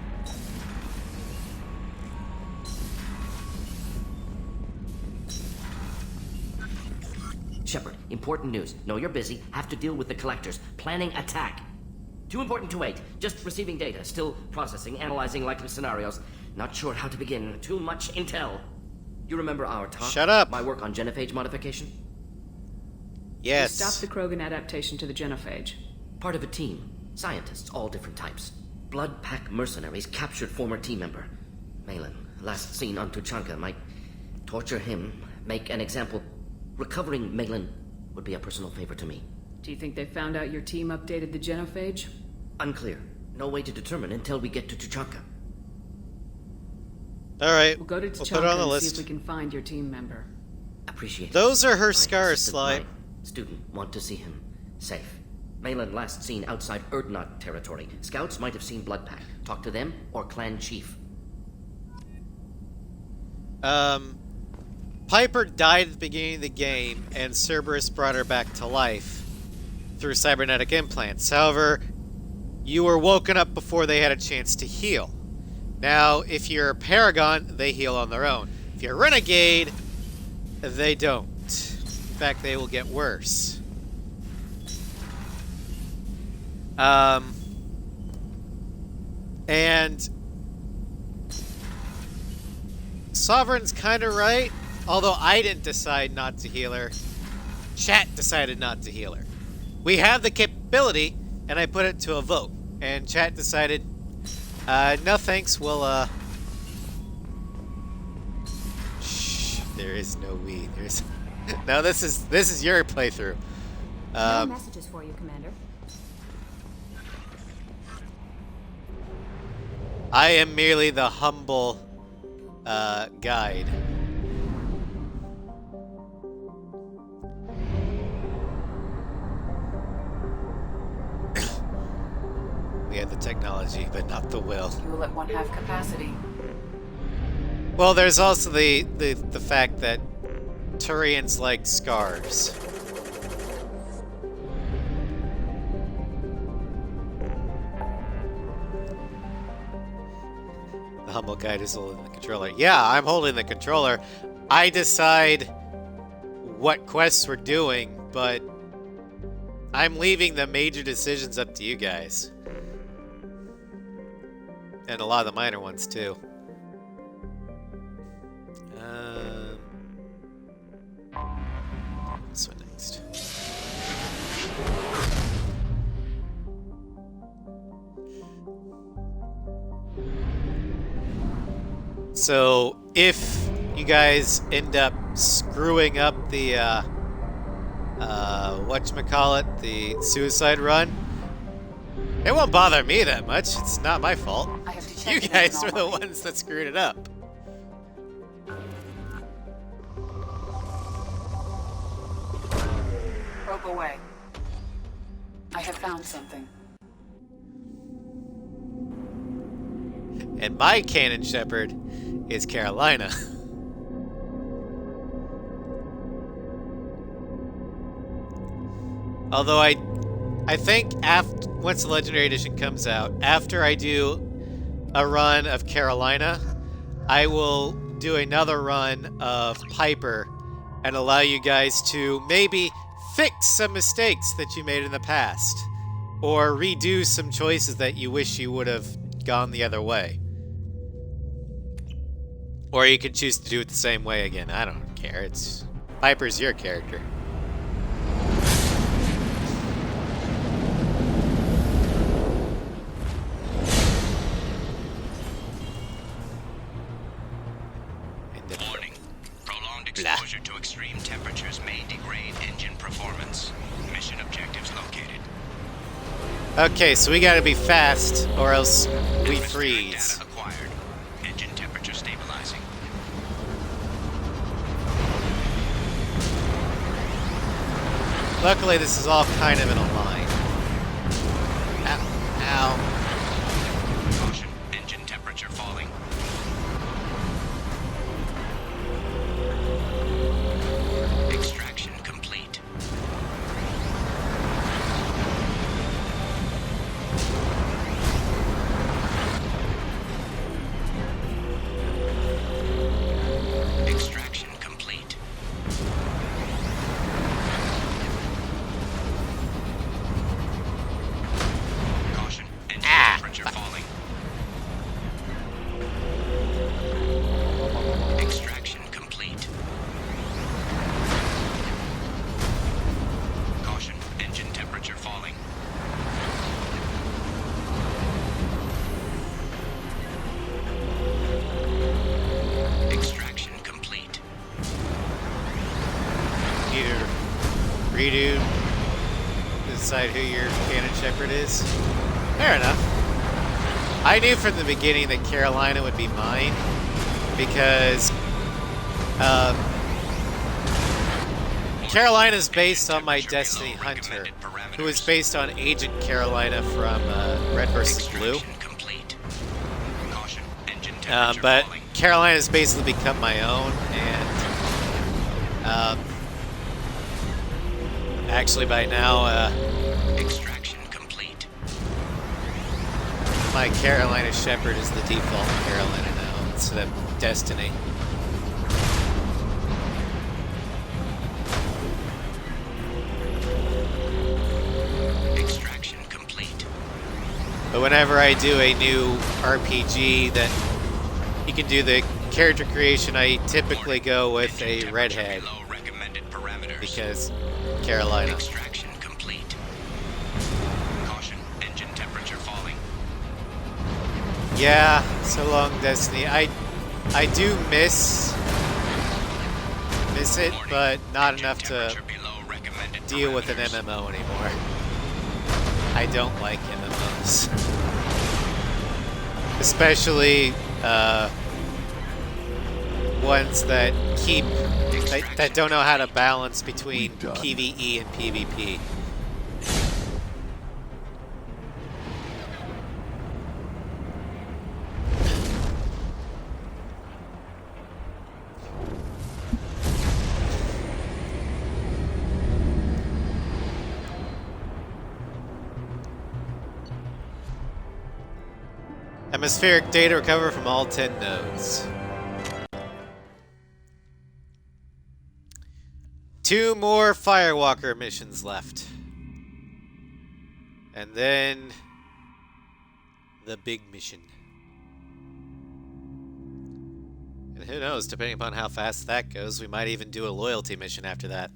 Speaker 2: Shepard, important news. Know you're busy. Have to deal with the collectors. Planning attack. Too important to wait. Just receiving data. Still processing, analyzing likely scenarios. Not sure how to begin. Too much intel. You remember our talk?
Speaker 1: Shut up.
Speaker 2: My work on genophage modification?
Speaker 1: Yes.
Speaker 3: You stopped the Krogan adaptation to the genophage.
Speaker 2: Part of a team. Scientists, all different types. Blood Pack mercenaries captured former team member. Malin, last seen on Tuchanka, might torture him, make an example. Recovering Malin would be a personal favor to me.
Speaker 3: Do you think they found out your team updated the genophage?
Speaker 2: Unclear. No way to determine until we get to Tuchanka.
Speaker 1: Alright,
Speaker 3: We'll go to
Speaker 1: we'll put
Speaker 3: Tuchanka
Speaker 1: it on the
Speaker 3: and
Speaker 1: list.
Speaker 3: see if we can find your team member.
Speaker 2: Appreciate it.
Speaker 1: Those are her
Speaker 2: My
Speaker 1: scars,
Speaker 2: assistant,
Speaker 1: Sly.
Speaker 2: my student, want to see him. Safe. Malin last seen outside Erdnot territory. Scouts might have seen Blood Pack. Talk to them or clan chief.
Speaker 1: Piper died at the beginning of the game, and Cerberus brought her back to life through cybernetic implants. However, you were woken up before they had a chance to heal. Now, if you're a Paragon, they heal on their own. If you're a Renegade, they don't. In fact, they will get worse. And Sovereign's kind of right, although I didn't decide not to heal her. Chat decided not to heal her. We have the capability, and I put it to a vote. And chat decided, no thanks, we'll, Shh, there is no we. There's... No, this is your playthrough.
Speaker 4: No messages for you, Commander.
Speaker 1: I am merely the humble guide. We have the technology, but not the will.
Speaker 8: You will at 1/2 capacity.
Speaker 1: Well, there's also the fact that Turians like scars. The humble guide is holding the controller. Yeah, I'm holding the controller. I decide what quests we're doing, but I'm leaving the major decisions up to you guys. And a lot of the minor ones, too. This one next. So, if you guys end up screwing up the, whatchamacallit, the suicide run, it won't bother me that much. It's not my fault. You guys were the ones that screwed it up.
Speaker 8: Probe away. I have found something.
Speaker 1: And my canon Shepard is Carolina. Although I think once the Legendary Edition comes out, after I do a run of Carolina, I will do another run of Piper and allow you guys to maybe fix some mistakes that you made in the past, or redo some choices that you wish you would have gone the other way. Or you could choose to do it the same way again. I don't care. It's Piper's your character.
Speaker 14: Warning. Prolonged exposure to extreme temperatures may degrade engine performance. Mission objectives located.
Speaker 1: Okay, so we gotta be fast, or else we freeze.
Speaker 14: Data acquired. Engine temperature stabilizing.
Speaker 1: Luckily, this is all kind of in a line. Ow. Ow.
Speaker 14: Caution. Engine temperature falling. Extraction complete. Extraction complete. Caution. Engine temperature falling. Extraction complete. Caution. Engine temperature falling. Extraction complete.
Speaker 1: Either redo, decide who your canon Shepard is. Fair enough. I knew from the beginning that Carolina would be mine, because Carolina's based on my Destiny Hunter, who is based on Agent Carolina from Red vs. Blue. But Carolina's basically become my own, and actually by now,
Speaker 14: Extraction complete.
Speaker 1: my Carolina Shepard is the default Carolina now, instead of Destiny.
Speaker 14: Extraction complete.
Speaker 1: But whenever I do a new RPG that you can do the character creation, I typically go with a redhead, because Carolina.
Speaker 14: Extraction complete. Caution. Engine temperature falling.
Speaker 1: Yeah, so long, Destiny. I do miss it, but not enough to deal with an MMO anymore. I don't like MMOs, especially ones that that don't know how to balance between PvE and PvP. Atmospheric data recovered from all 10 nodes. 2 more Firewalker missions left. And then the big mission. And who knows, depending upon how fast that goes, we might even do a loyalty mission after that.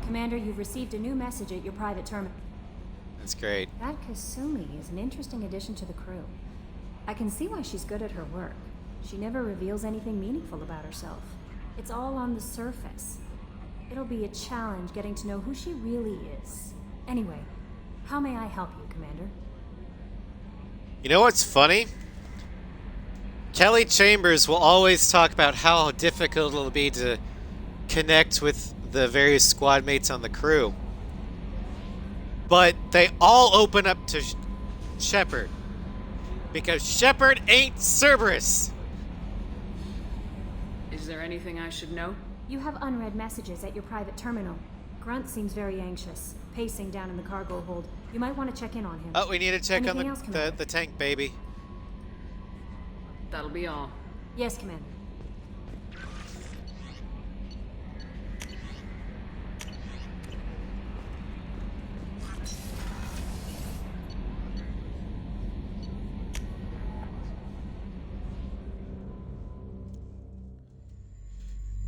Speaker 4: Commander, you've received a new message at your private terminal.
Speaker 1: That's great.
Speaker 4: That Kasumi is an interesting addition to the crew. I can see why she's good at her work. She never reveals anything meaningful about herself. It's all on the surface. It'll be a challenge getting to know who she really is. Anyway, how may I help you, Commander?
Speaker 1: You know what's funny? Kelly Chambers will always talk about how difficult it'll be to connect with the various squad mates on the crew. But they all open up to Shepard. Because Shepard ain't Cerberus!
Speaker 3: Is there anything I should know?
Speaker 4: You have unread messages at your private terminal. Grunt seems very anxious, pacing down in the cargo hold. You might want to check in on him.
Speaker 1: Oh, we need to check
Speaker 4: Anything
Speaker 1: on
Speaker 4: else,
Speaker 1: the tank, baby.
Speaker 3: That'll be all.
Speaker 4: Yes, Commander.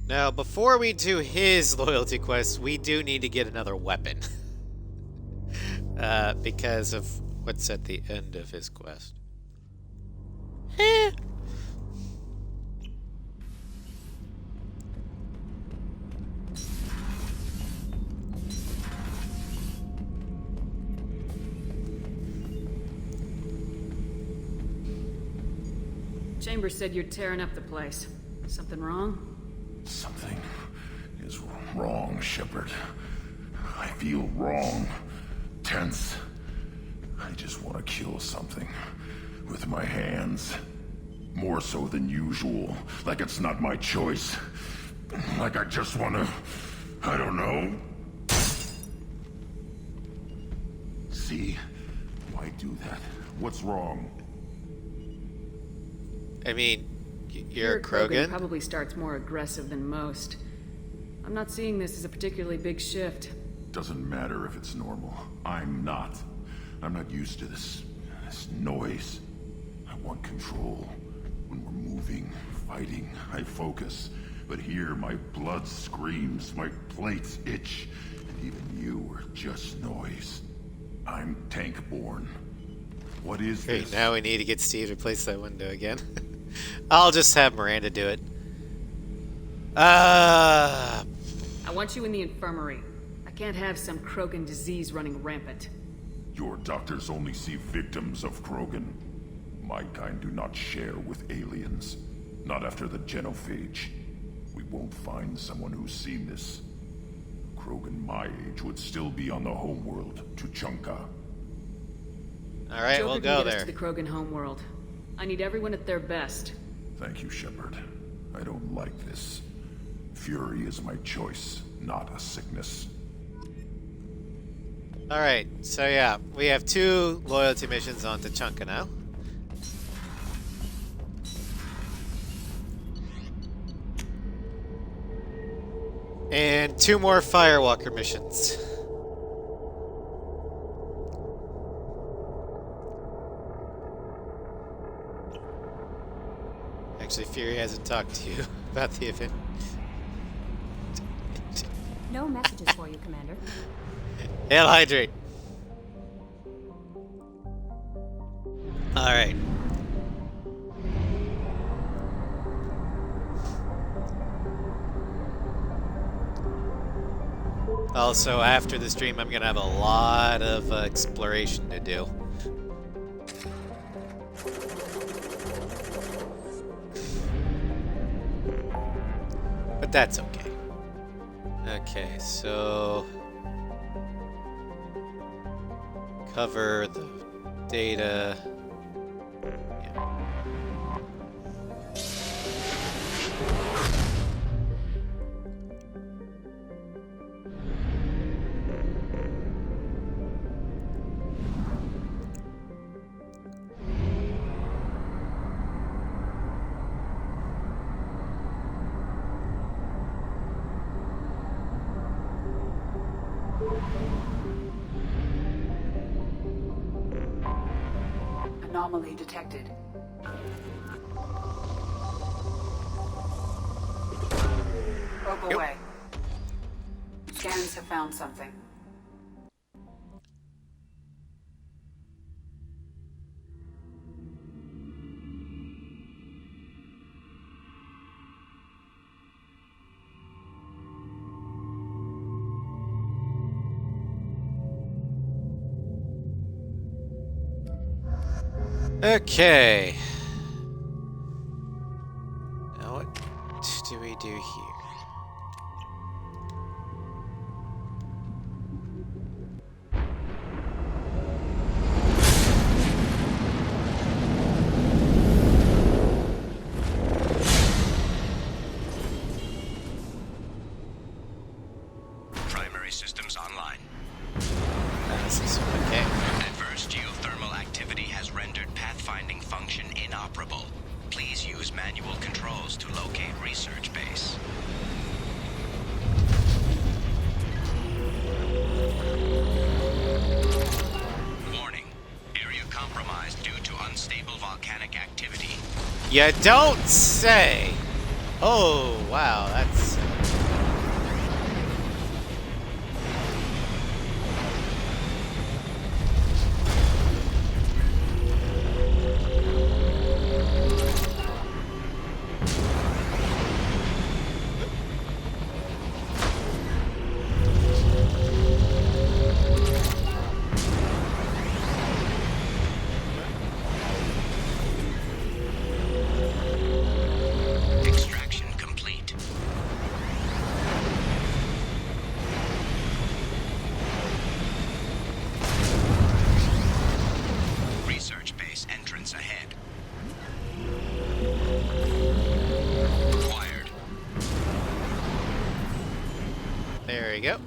Speaker 1: Now, before we do his loyalty quest, we do need to get another weapon. Because of what's at the end of his quest.
Speaker 3: Chambers said you're tearing up the place. Something wrong?
Speaker 13: Something is wrong, Shepard. I feel wrong. Tense. I just want to kill something. With my hands. More so than usual. Like it's not my choice. Like I just want to... I don't know. See? Why do that? What's wrong?
Speaker 1: I mean, you're a
Speaker 3: Krogan
Speaker 1: Krogan?
Speaker 3: probably starts more aggressive than most. I'm not seeing this as a particularly big shift.
Speaker 13: Doesn't matter if it's normal. I'm not. I'm not used to this noise. I want control. When we're moving, fighting, I focus. But here, my blood screams, my plates itch, and even you are just noise. I'm tank-born. What is
Speaker 1: Great,
Speaker 13: this?
Speaker 1: now we need to get Steve to place that window again. I'll just have Miranda do it.
Speaker 3: I want you in the infirmary. I can't have some Krogan disease running rampant.
Speaker 13: Your doctors only see victims of Krogan. My kind do not share with aliens. Not after the genophage. We won't find someone who's seen this. Krogan my age would still be on the homeworld, Tuchanka.
Speaker 1: Alright,
Speaker 3: Joker
Speaker 1: we'll
Speaker 3: can
Speaker 1: go
Speaker 3: get us
Speaker 1: there.
Speaker 3: to the Krogan homeworld. I need everyone at their best.
Speaker 13: Thank you, Shepard. I don't like this. Fury is my choice, not a sickness.
Speaker 1: Alright, so yeah, we have 2 loyalty missions on Tuchanka now. And 2 more Firewalker missions. Actually, Fury hasn't talked to you about the event.
Speaker 4: No messages for you, Commander.
Speaker 1: Hail Hydrate. Alright. Also, after the stream, I'm gonna have a lot of exploration to do. But that's okay. Okay, so... cover the data.
Speaker 8: Anomaly detected. Probe away. Scans have found something.
Speaker 1: Okay. Now what do we do here?
Speaker 14: Primary systems online.
Speaker 1: Okay.
Speaker 14: Adverse geothermal activity has rendered pathfinding function inoperable. Please manual controls to locate research base. Warning. Area compromised due to unstable volcanic activity.
Speaker 1: You don't say! Oh, wow, that's...
Speaker 14: Extraction complete. Research base entrance ahead. Acquired.
Speaker 1: There we go.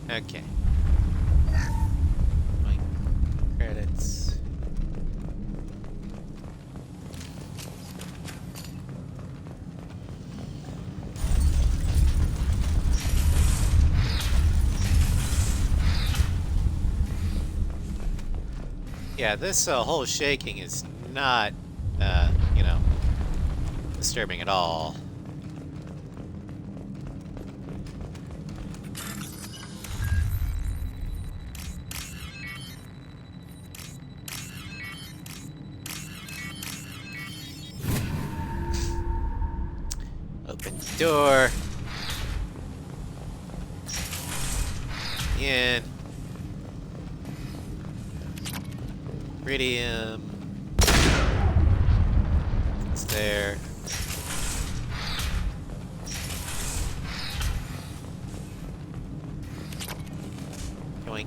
Speaker 1: Okay. My credits. Yeah, this whole shaking is not, you know, disturbing at all. Open the door. In. Iridium. It's there. Yoink.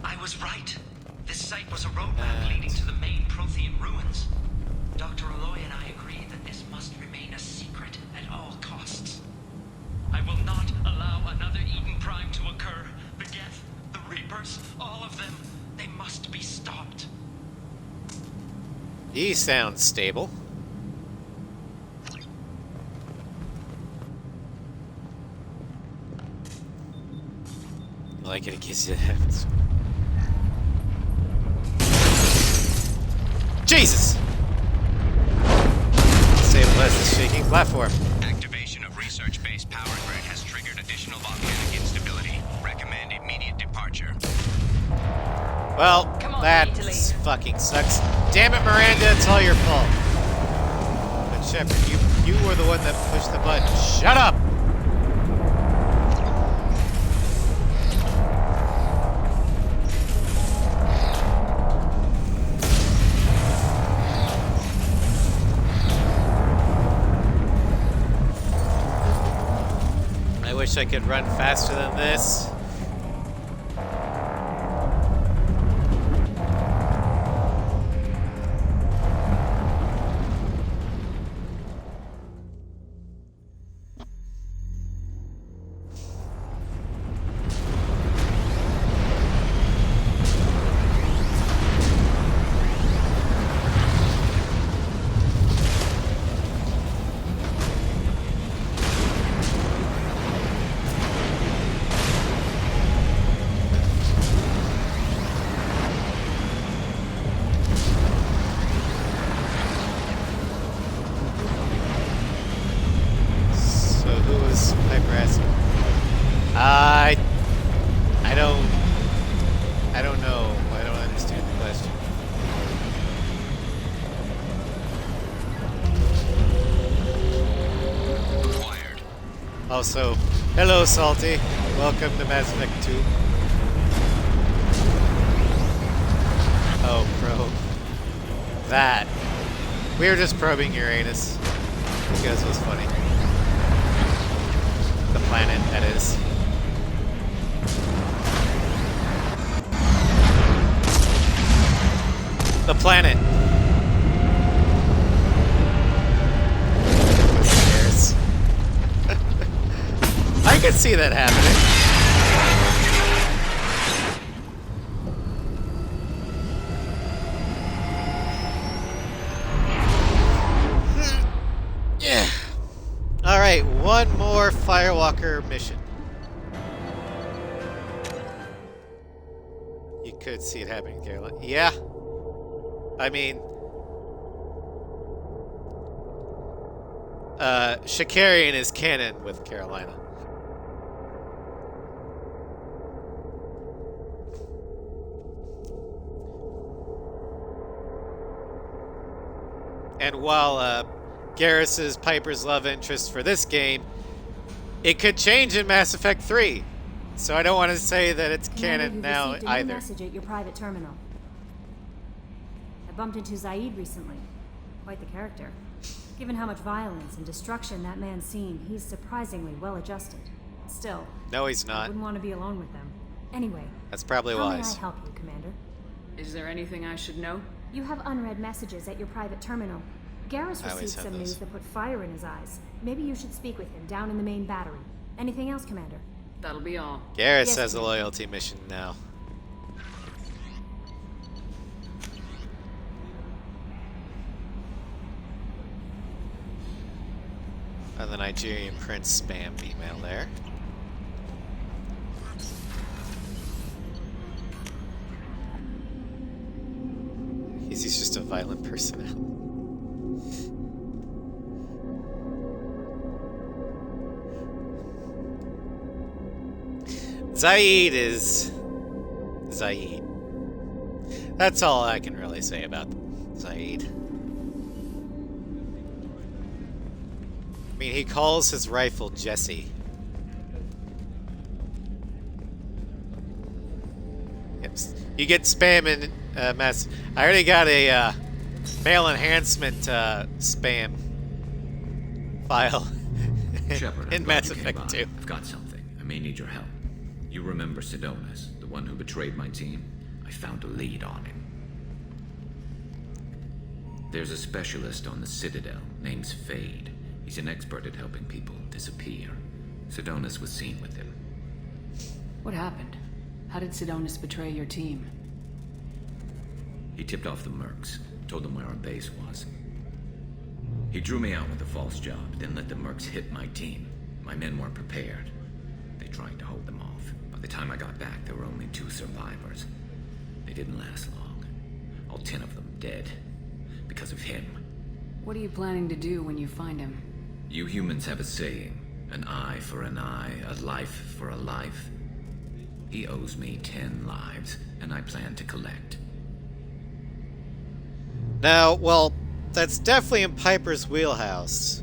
Speaker 17: I was right. This site was a roadmap leading to the main Prothean ruins. Dr. Aloy and I agreed that this must remain a secret at all costs. I will not allow another Eden Prime to occur. The Geth, the Reapers, all of them, they must be stopped.
Speaker 1: He sounds stable. I like it in case it happens. Jesus! Stabilize the shaking platform.
Speaker 14: Activation of research base power grid has triggered additional volcanic instability. Recommend immediate departure.
Speaker 1: Well, that fucking sucks. Damn it, Miranda, it's all your fault. But Shepard, you were the one that pushed the button. Shut up! I wish I could run faster than this. I don't know. I don't understand the question.
Speaker 14: Acquired.
Speaker 1: Also, hello, Salty. Welcome to Mass Effect 2. Oh, probe. That. We were just probing Uranus. Because it was funny. The planet, that is. the planet. Who cares? I could see that happening. Yeah. Alright, one more Firewalker mission. You could see it happening, Caroline. Yeah. I mean... Shakarian is canon with Carolina. And while, Garrus is Piper's love interest for this game, it could change in Mass Effect 3. So I don't want to say that it's canon now
Speaker 4: received a
Speaker 1: either.
Speaker 4: New message at your private terminal. I bumped into Zaid recently. Quite the character. Given how much violence and destruction that man's seen, he's surprisingly well adjusted. Still,
Speaker 1: No, he's
Speaker 4: I
Speaker 1: not.
Speaker 4: wouldn't want to be alone with them. Anyway,
Speaker 1: That's probably
Speaker 4: how
Speaker 1: wise.
Speaker 4: may I help you, Commander?
Speaker 3: Is there anything I should know?
Speaker 4: You have unread messages at your private terminal. Garrus
Speaker 1: I always
Speaker 4: received
Speaker 1: have
Speaker 4: some
Speaker 1: those.
Speaker 4: news that put fire in his eyes. Maybe you should speak with him down in the main battery. Anything else, Commander?
Speaker 3: That'll be all.
Speaker 1: Garrus
Speaker 4: Yes,
Speaker 1: has a
Speaker 4: ma'am.
Speaker 1: loyalty mission now. And the Nigerian Prince spam email there. He's just a violent personality. Zaid is Zaid. That's all I can really say about Zaid. I mean, he calls his rifle Jesse. Yep. You get spam in mass. I already got a mail enhancement spam file
Speaker 10: Shepard,
Speaker 1: in
Speaker 10: I'm glad
Speaker 1: Mass
Speaker 10: you came
Speaker 1: Effect
Speaker 10: by.
Speaker 1: 2.
Speaker 10: I've got something. I may need your help. You remember Sidonis, the one who betrayed my team? I found a lead on him. There's a specialist on the Citadel, name's Fade. He's an expert at helping people disappear. Sidonis was seen with him.
Speaker 3: What happened? How did Sidonis betray your team?
Speaker 10: He tipped off the mercs, told them where our base was. He drew me out with a false job, then let the mercs hit my team. My men weren't prepared. They tried to hold them off. By the time I got back, there were only 2 survivors. They didn't last long. All 10 of them dead. Because of him.
Speaker 3: What are you planning to do when you find him?
Speaker 10: You humans have a saying, an eye for an eye, a life for a life. He owes me 10 lives, and I plan to collect.
Speaker 1: Now, well, that's definitely in Piper's wheelhouse.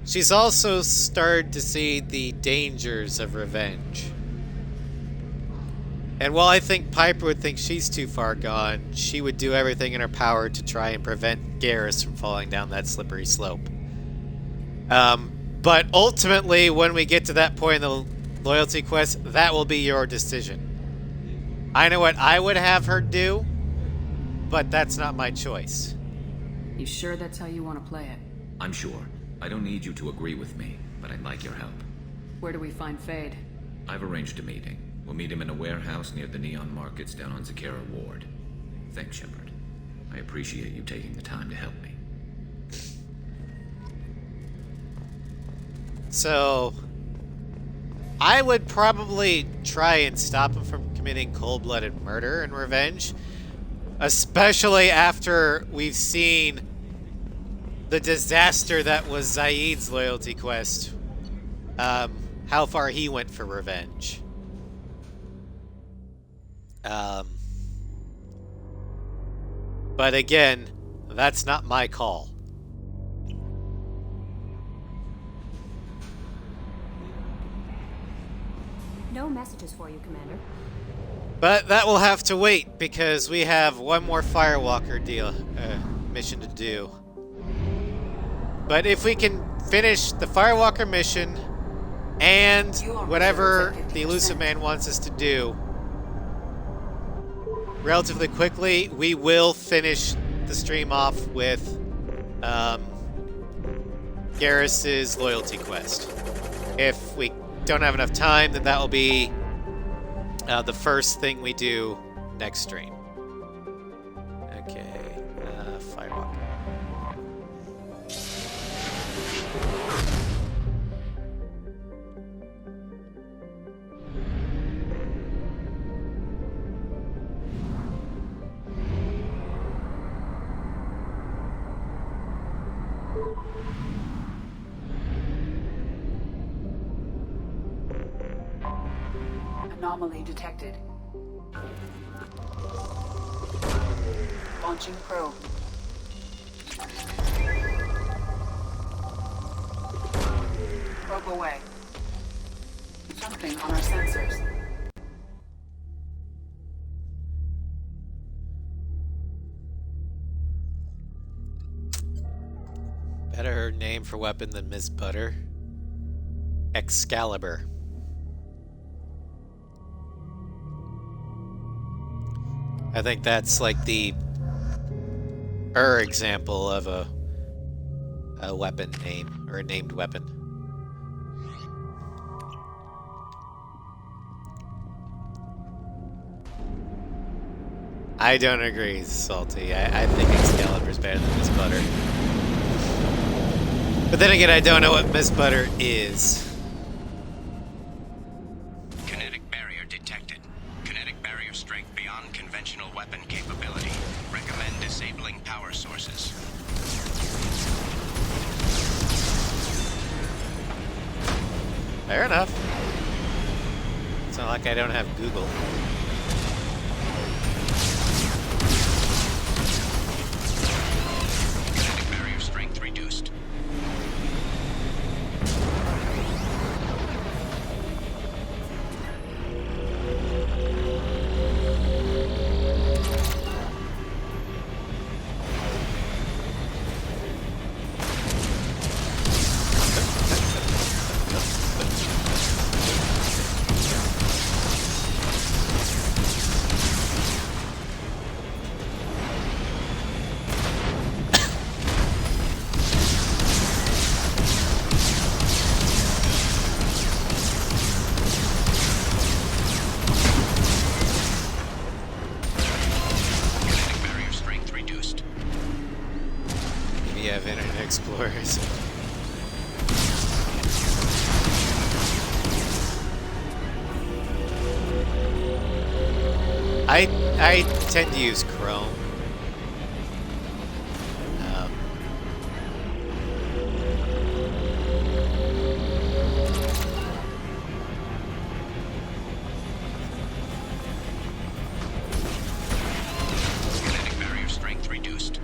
Speaker 1: She's also started to see the dangers of revenge. And while I think Piper would think she's too far gone, she would do everything in her power to try and prevent Garrus from falling down that slippery slope. But ultimately, when we get to that point in the loyalty quest, that will be your decision. I know what I would have her do, but that's not my choice.
Speaker 3: You sure that's how you want to play it?
Speaker 10: I'm sure. I don't need you to agree with me, but I'd like your help.
Speaker 3: Where do we find Fade?
Speaker 10: I've arranged a meeting. We'll meet him in a warehouse near the Neon Markets down on Zakera Ward. Thanks, Shepard. I appreciate you taking the time to help me.
Speaker 1: So, I would probably try and stop him from committing cold-blooded murder and revenge, especially after we've seen the disaster that was Zaid's loyalty quest. How far he went for revenge. But again, that's not my call.
Speaker 4: No messages for you, Commander.
Speaker 1: But that will have to wait, because we have one more Firewalker mission to do. But if we can finish the Firewalker mission and whatever the Elusive Man wants us to do, relatively quickly. We will finish the stream off with Garrus's loyalty quest. If we don't have enough time, then that will be the first thing we do next stream. Okay, Firewalk.
Speaker 8: Anomaly detected. Launching probe. Probe away. Something on our sensors.
Speaker 1: Better name for weapon than Miss Butter. Excalibur. I think that's like the example of a weapon name, or a named weapon. I don't agree, Salty. I think Excalibur's better than Miss Butter. But then again, I don't know what Miss Butter is.
Speaker 14: Kinetic barrier detected. Kinetic barrier strength beyond conventional weapon capability. Recommend disabling power sources.
Speaker 1: Fair enough. It's not like I don't have Google.
Speaker 14: Kinetic barrier strength reduced.
Speaker 1: Explorers. I tend to use Chrome.
Speaker 14: Kinetic barrier strength reduced.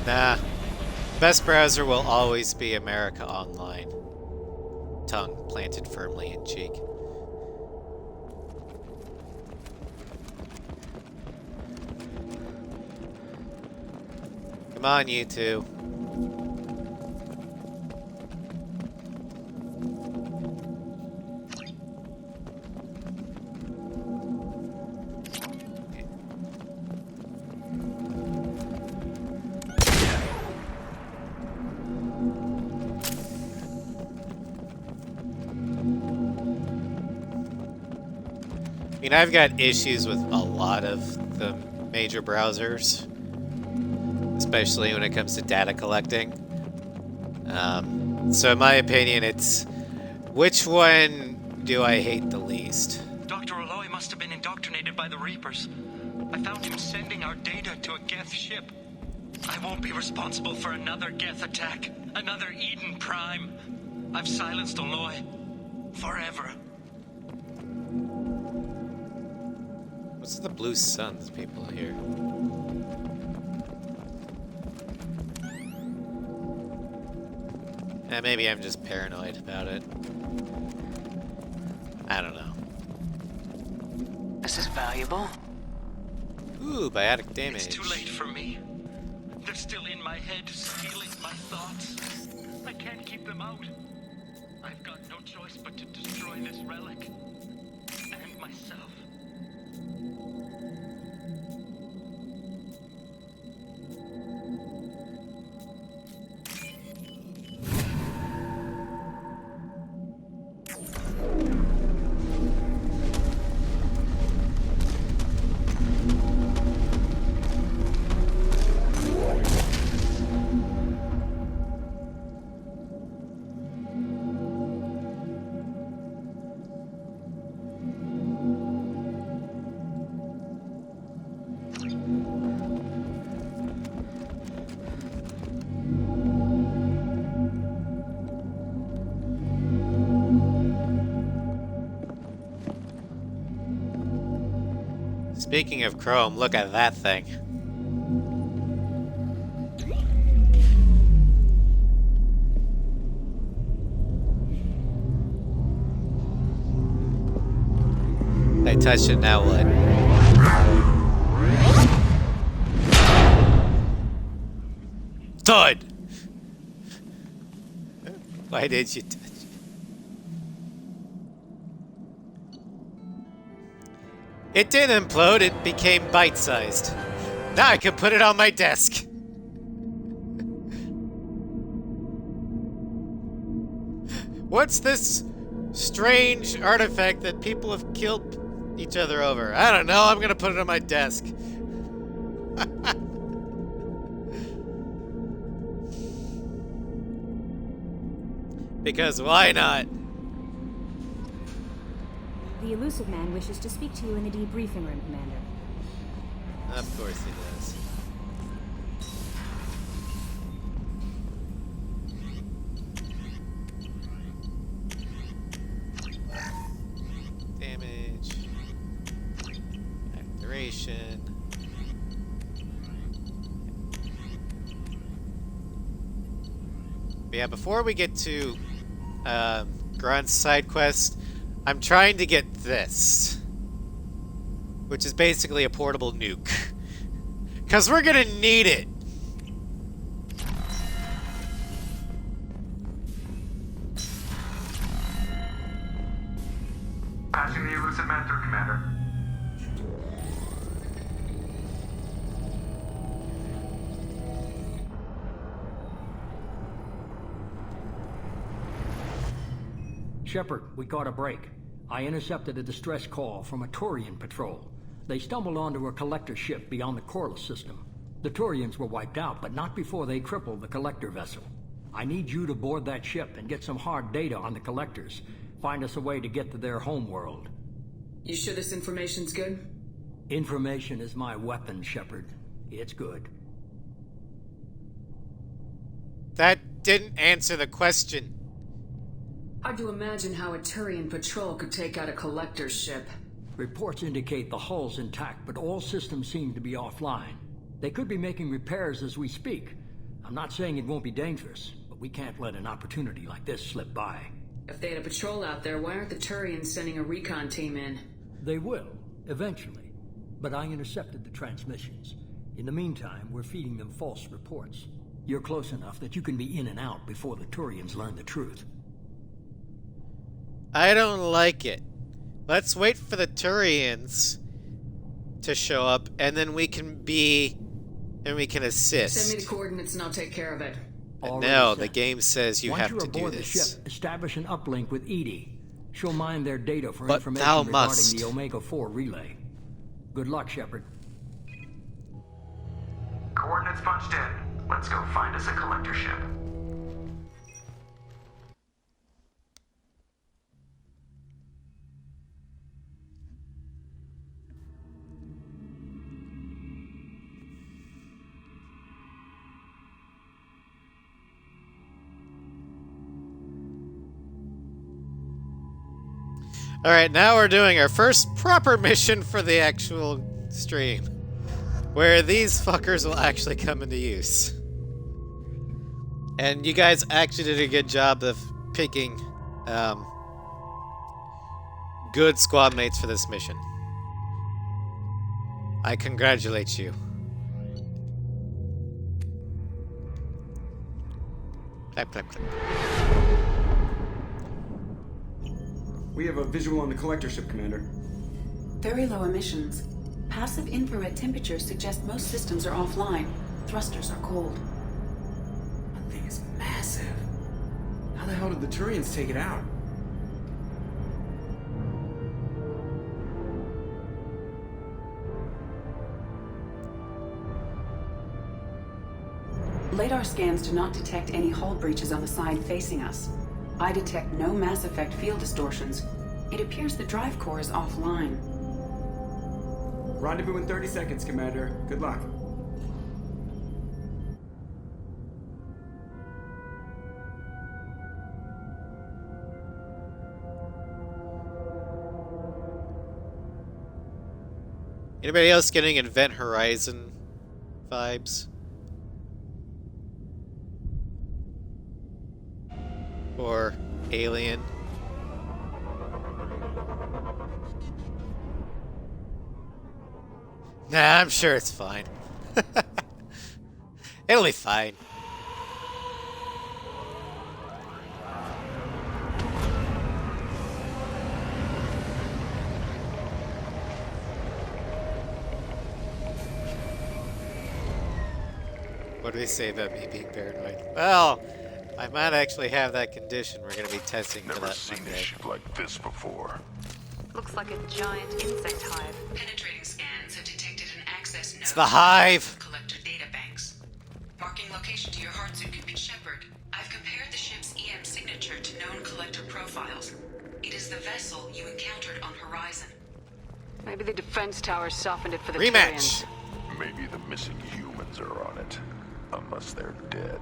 Speaker 1: Nah. Best browser will always be America Online. Tongue planted firmly in cheek. Come on, you two. I mean, I've got issues with a lot of the major browsers, especially when it comes to data collecting. So in my opinion, it's which one do I hate the least?
Speaker 17: Dr. Aloy must have been indoctrinated by the Reapers. I found him sending our data to a Geth ship. I won't be responsible for another Geth attack, another Eden Prime. I've silenced Aloy. Forever.
Speaker 1: What's the Blue Suns people here? Maybe I'm just paranoid about it. I don't know.
Speaker 11: This is valuable.
Speaker 1: Ooh, biotic damage.
Speaker 17: It's too late for me. They're still in my head, stealing my thoughts. I can't keep them out. I've got no choice but to destroy this relic. And myself.
Speaker 1: Speaking of Chrome, look at that thing. I touched it, now what? Thud! Why did you touch it? It didn't implode, it became bite-sized. Now I can put it on my desk. What's this strange artifact that people have killed each other over? I don't know, I'm gonna put it on my desk. Because why not?
Speaker 4: The elusive man wishes to speak to you in the debriefing room, Commander.
Speaker 1: Of course he does. Damage. Activation. But yeah, before we get to Grunt's side quest, I'm trying to get this, which is basically a portable nuke. Because we're gonna need it.
Speaker 18: Passing the elusive man through, Commander.
Speaker 19: Shepard, we caught a break. I intercepted a distress call from a Turian patrol. They stumbled onto a collector ship beyond the Corliss system. The Turians were wiped out, but not before they crippled the collector vessel. I need you to board that ship and get some hard data on the collectors. Find us a way to get to their homeworld.
Speaker 3: You sure this information's good?
Speaker 19: Information is my weapon, Shepard. It's good.
Speaker 1: That didn't answer the question.
Speaker 3: Hard to imagine how a Turian patrol could take out a collector's ship.
Speaker 19: Reports indicate the hull's intact, but all systems seem to be offline. They could be making repairs as we speak. I'm not saying it won't be dangerous, but we can't let an opportunity like this slip by.
Speaker 3: If they had a patrol out there, why aren't the Turians sending a recon team in?
Speaker 19: They will, eventually. But I intercepted the transmissions. In the meantime, we're feeding them false reports. You're close enough that you can be in and out before the Turians learn the truth.
Speaker 1: I don't like it. Let's wait for the Turians to show up, and then we can assist.
Speaker 3: Send me the coordinates and I'll take care of it.
Speaker 1: No, the game says you have to do
Speaker 19: Once you're aboard the
Speaker 1: this.
Speaker 19: ship, establish an uplink with Edie. She'll mine their data for
Speaker 1: But
Speaker 19: information
Speaker 1: thou
Speaker 19: regarding
Speaker 1: must.
Speaker 19: the Omega-4 relay. Good luck, Shepard.
Speaker 18: Coordinates punched in. Let's go find us a collector ship.
Speaker 1: Alright, now we're doing our first proper mission for the actual stream. Where these fuckers will actually come into use. And you guys actually did a good job of picking good squad mates for this mission. I congratulate you. Clap, clap, clap.
Speaker 7: We have a visual on the collector ship, Commander.
Speaker 8: Very low emissions. Passive infrared temperatures suggest most systems are offline. Thrusters are cold.
Speaker 7: That thing is massive. How the hell did the Turians take it out?
Speaker 8: Radar scans do not detect any hull breaches on the side facing us. I detect no Mass Effect field distortions. It appears the drive core is offline.
Speaker 7: Rendezvous in 30 seconds, Commander. Good luck.
Speaker 1: Anybody else getting Event Horizon vibes? Or Alien? Nah, I'm sure it's fine. It'll be fine. What do they say about me being paranoid? Well, I might actually have that condition. We're going to be testing for that
Speaker 13: Never seen a ship like this before.
Speaker 12: Looks like a giant insect hive.
Speaker 3: Penetrating scans have detected an access node.
Speaker 1: It's the hive.
Speaker 3: Collector data banks. Marking location to your heart suit could be Shepard. I've compared the ship's EM signature to known collector profiles. It is the vessel you encountered on Horizon.
Speaker 15: Maybe the defense tower softened it for the
Speaker 1: rematch.
Speaker 15: Turians.
Speaker 13: Maybe the missing humans are on it. Unless they're dead.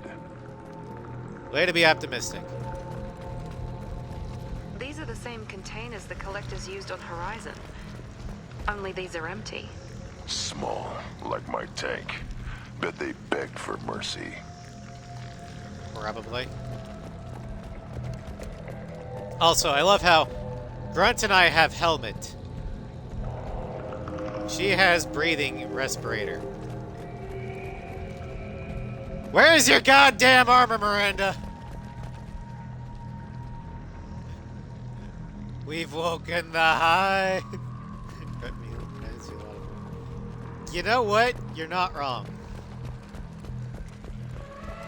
Speaker 1: Way to be optimistic.
Speaker 12: These are the same containers the collectors used on Horizon. Only these are empty.
Speaker 13: Small, like my tank. Bet they begged for mercy.
Speaker 1: Probably. Also, I love how Grunt and I have helmet. She has breathing respirator. Where is your goddamn armor, Miranda? We've woken the hive. You know what? You're not wrong.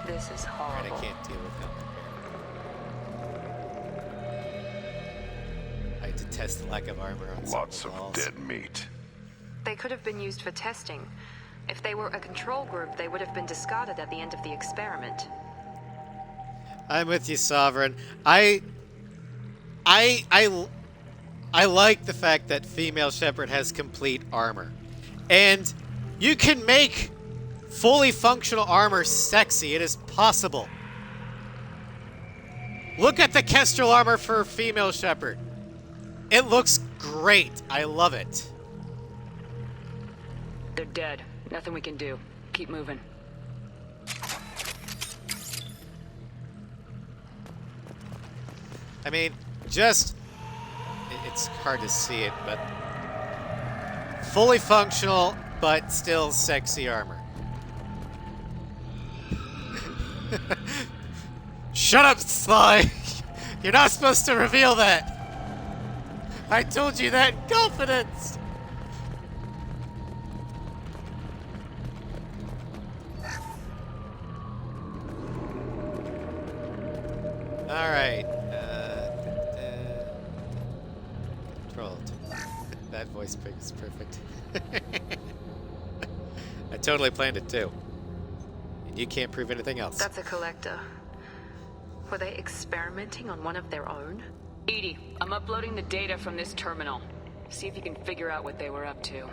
Speaker 12: This is horrible.
Speaker 1: Alright, I can't deal with that. I detest the lack of armor on
Speaker 13: Lots of
Speaker 1: walls.
Speaker 13: dead meat.
Speaker 12: They could have been used for testing. If they were a control group, they would have been discarded at the end of the experiment.
Speaker 1: I'm with you, Sovereign. I like the fact that female Shepard has complete armor. And you can make fully functional armor sexy. It is possible. Look at the Kestrel armor for female Shepard. It looks great. I love it.
Speaker 15: They're dead. Nothing we can do. Keep moving.
Speaker 1: I mean, just... It's hard to see it, but... Fully functional, but still sexy armor. Shut up, Sly! You're not supposed to reveal that! I told you that in confidence! Alright. Controlled. That voice pick is perfect. I totally planned it too. And you can't prove anything else.
Speaker 12: That's a collector. Were they experimenting on one of their own?
Speaker 15: Edie, I'm uploading the data from this terminal. See if you can figure out what they were up to.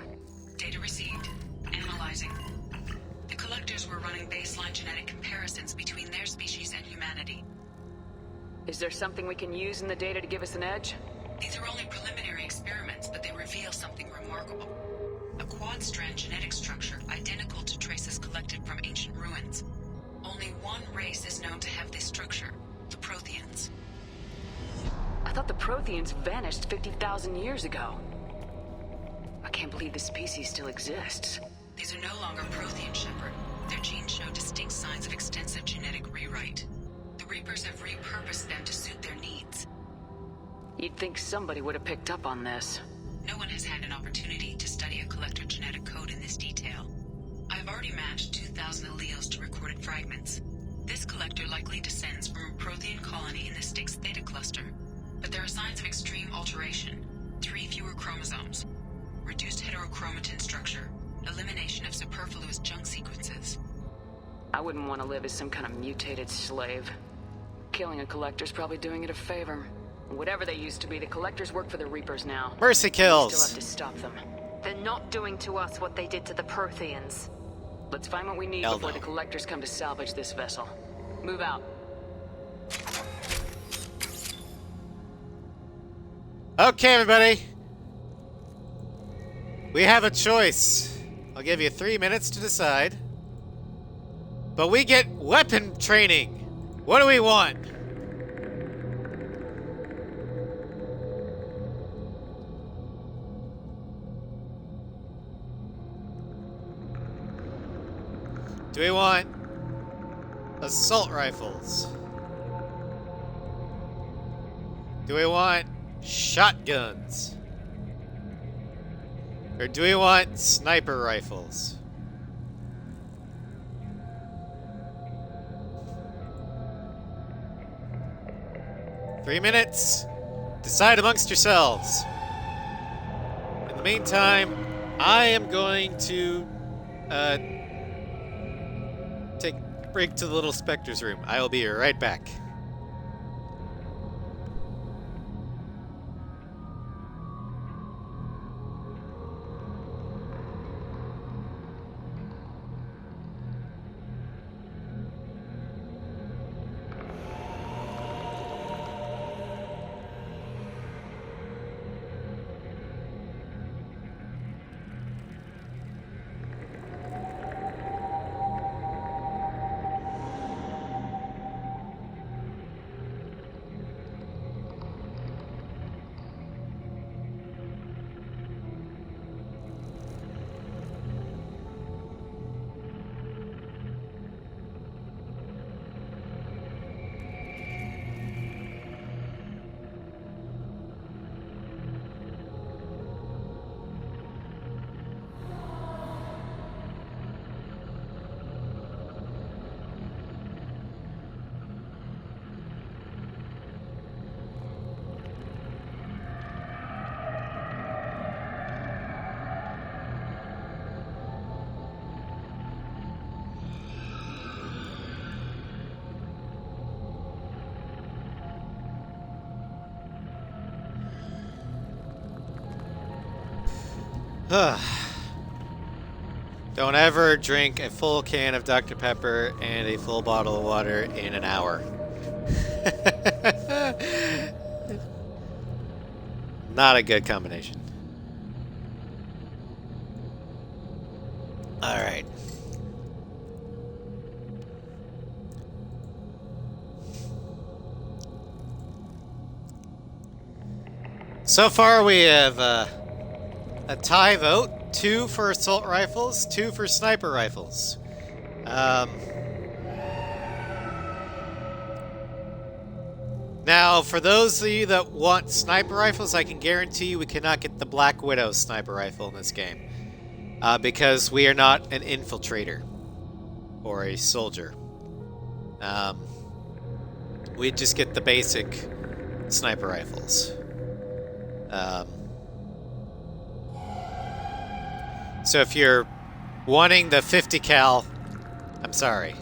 Speaker 3: Data received. Analyzing. The collectors were running baseline genetic comparisons between their species and humanity.
Speaker 15: Is there something we can use in the data to give us an edge?
Speaker 3: These are only preliminary reveal something remarkable. A quad-strand genetic structure identical to traces collected from ancient ruins. Only one race is known to have this structure, the Protheans.
Speaker 8: I thought the Protheans vanished 50,000 years ago. I can't believe this species still exists.
Speaker 3: These are no longer Prothean, Shepard. Their genes show distinct signs of extensive genetic rewrite. The Reapers have repurposed them to suit their needs.
Speaker 8: You'd think somebody would have picked up on this.
Speaker 3: No one has had an opportunity to study a collector genetic code in this detail. I've already matched 2,000 alleles to recorded fragments. This collector likely descends from a Prothean colony in the Styx Theta cluster. But there are signs of extreme alteration. 3 fewer chromosomes. Reduced heterochromatin structure. Elimination of superfluous junk sequences.
Speaker 8: I wouldn't want to live as some kind of mutated slave. Killing a collector's probably doing it a favor. Whatever they used to be, the collectors work for the Reapers now.
Speaker 1: Mercy kills.
Speaker 8: We still have to stop them.
Speaker 12: They're not doing to us what they did to the Protheans.
Speaker 8: Let's find what we need before the collectors come to salvage this vessel. Move out.
Speaker 1: Okay, everybody. We have a choice. I'll give you 3 minutes to decide. But we get weapon training. What do we want? Do we want assault rifles? Do we want shotguns? Or do we want sniper rifles? Three minutes. Decide amongst yourselves. In the meantime, I am going to take a break to the little Spectre's room. I will be right back. Don't ever drink a full can of Dr. Pepper and a full bottle of water in an hour. Not a good combination. All right. So far we have a tie vote. 2 for assault rifles, 2 for sniper rifles. Now, for those of you that want sniper rifles, I can guarantee you we cannot get the Black Widow sniper rifle in this game. Because we are not an infiltrator. Or a soldier. We just get the basic sniper rifles. So if you're wanting the 50 cal, I'm sorry.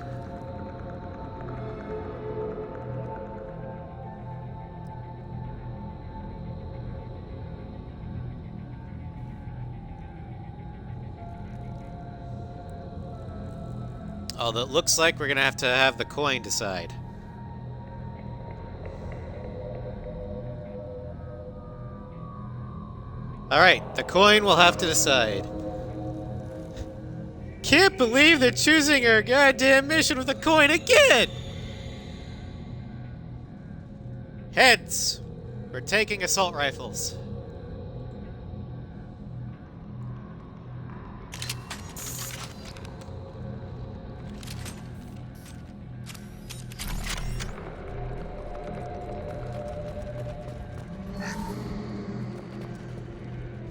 Speaker 1: Although it looks like we're gonna have to have the coin decide. Alright, the coin will have to decide. Can't believe they're choosing our goddamn mission with a coin again! Heads! We're taking assault rifles.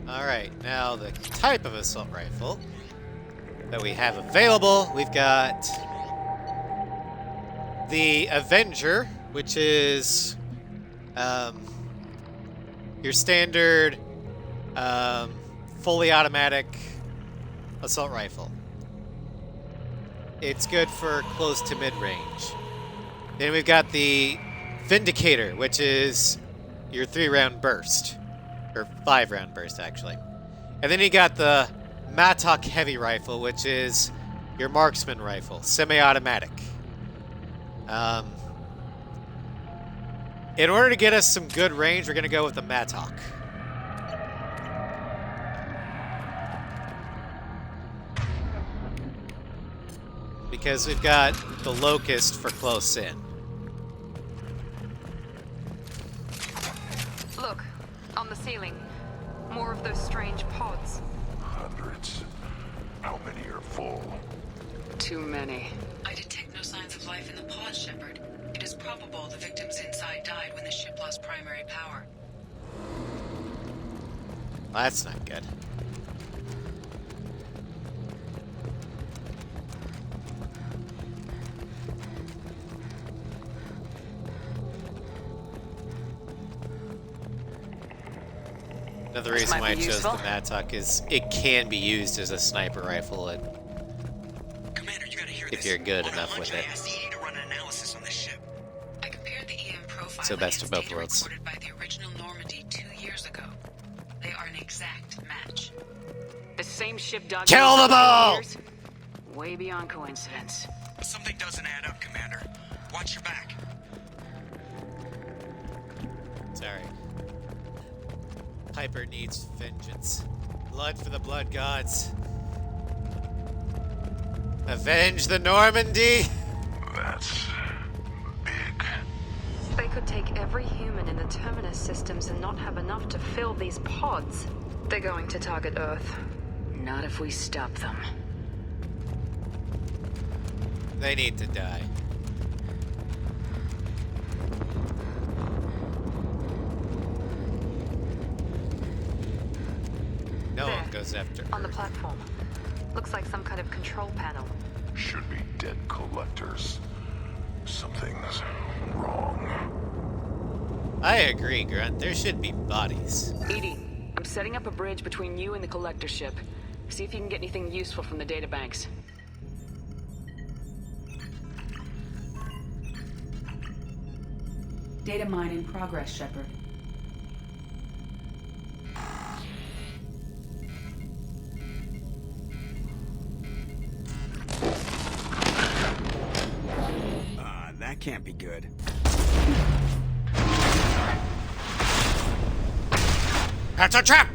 Speaker 1: Alright, now the type of assault rifle that we have available, we've got the Avenger, which is your standard fully automatic assault rifle. It's good for close to mid-range. Then we've got the Vindicator, which is your 3-round burst. Or 5-round burst, actually. And then you got the Mattock Heavy Rifle, which is your marksman rifle, semi-automatic. In order to get us some good range, we're going to go with the Mattock. Because we've got the Locust for close in.
Speaker 12: Look, on the ceiling. More of those strange pods.
Speaker 13: Hundreds. How many are full?
Speaker 15: Too many.
Speaker 3: I detect no signs of life in the pods, Shepard. It is probable the victims inside died when the ship lost primary power.
Speaker 1: Well, that's not good. Another reason why I chose the Mattock is it can be used as a sniper rifle
Speaker 14: Commander, you gotta hear
Speaker 1: if
Speaker 14: this.
Speaker 1: you're good
Speaker 14: On a
Speaker 1: enough
Speaker 14: hunch,
Speaker 1: with
Speaker 14: I
Speaker 1: it.
Speaker 14: asked ED to run an analysis on this ship.
Speaker 3: I compared the EM profile
Speaker 1: So best of both
Speaker 3: data
Speaker 1: worlds.
Speaker 3: recorded by the original Normandy 2 years ago. They are an exact match.
Speaker 11: The same ship dug
Speaker 1: Kill them all!
Speaker 11: years? Way beyond coincidence.
Speaker 14: Something doesn't add up, Commander. Watch your back.
Speaker 1: Sorry. Piper needs vengeance. Blood for the blood gods. Avenge the Normandy!
Speaker 13: That's big.
Speaker 12: They could take every human in the Terminus systems and not have enough to fill these pods. They're going to target Earth.
Speaker 11: Not if we stop them.
Speaker 1: They need to die. No one goes after
Speaker 12: On the
Speaker 1: Earth.
Speaker 12: platform. Looks like some kind of control panel.
Speaker 13: Should be dead collectors. Something's wrong.
Speaker 1: I agree, Grunt. There should be bodies.
Speaker 11: ED, I'm setting up a bridge between you and the collector ship. See if you can get anything useful from the databanks.
Speaker 8: Data mine in progress, Shepard.
Speaker 7: That can't be good.
Speaker 1: That's a trap!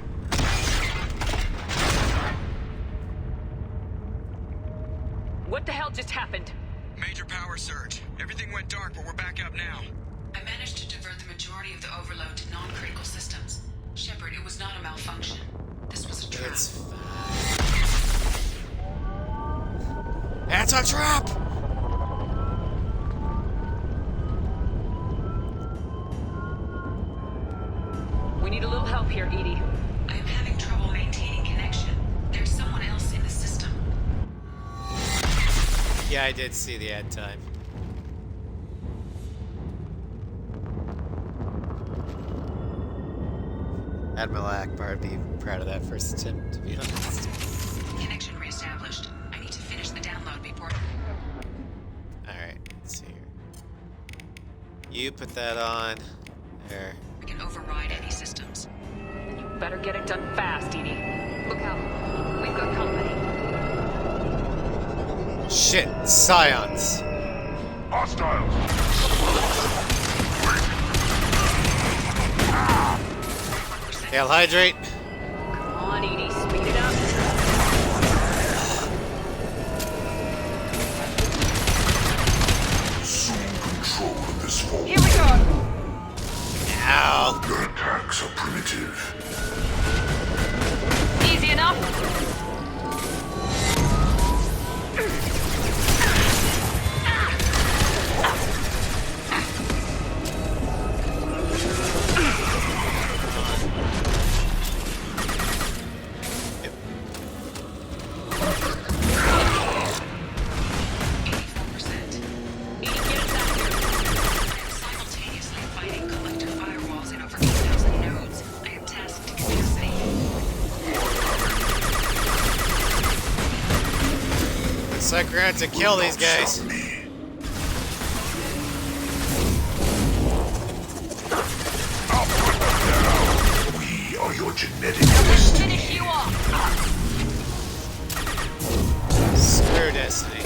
Speaker 11: What the hell just happened?
Speaker 14: Major power surge. Everything went dark, but we're back up now.
Speaker 3: I managed to divert the majority of the overload to non-critical systems. Shepard, it was not a malfunction. This was a trap.
Speaker 1: It's a trap!
Speaker 11: We need a little help here, ED.
Speaker 3: I am having trouble maintaining connection. There's someone else in the system.
Speaker 1: Yeah, I did see the ad time. Admiral Akbar would be proud of that first attempt, to be honest.
Speaker 3: Connection reestablished. I need to finish the download before...
Speaker 1: Alright, let's see here. You put that on. There.
Speaker 3: I can override any systems.
Speaker 11: You better get it done fast, ED.
Speaker 12: Look out. We've got company.
Speaker 1: Shit, Scions.
Speaker 13: Hostiles!
Speaker 1: Hail hydrate.
Speaker 11: on, Edie. Speed it up.
Speaker 13: Assume control of this vault.
Speaker 11: Here we go.
Speaker 1: Ow.
Speaker 13: Your attacks are primitive.
Speaker 11: Easy enough.
Speaker 1: Looks like we're gonna have to kill these guys.
Speaker 13: We are your genetic destiny.
Speaker 11: Finish you off.
Speaker 1: Screw Destiny.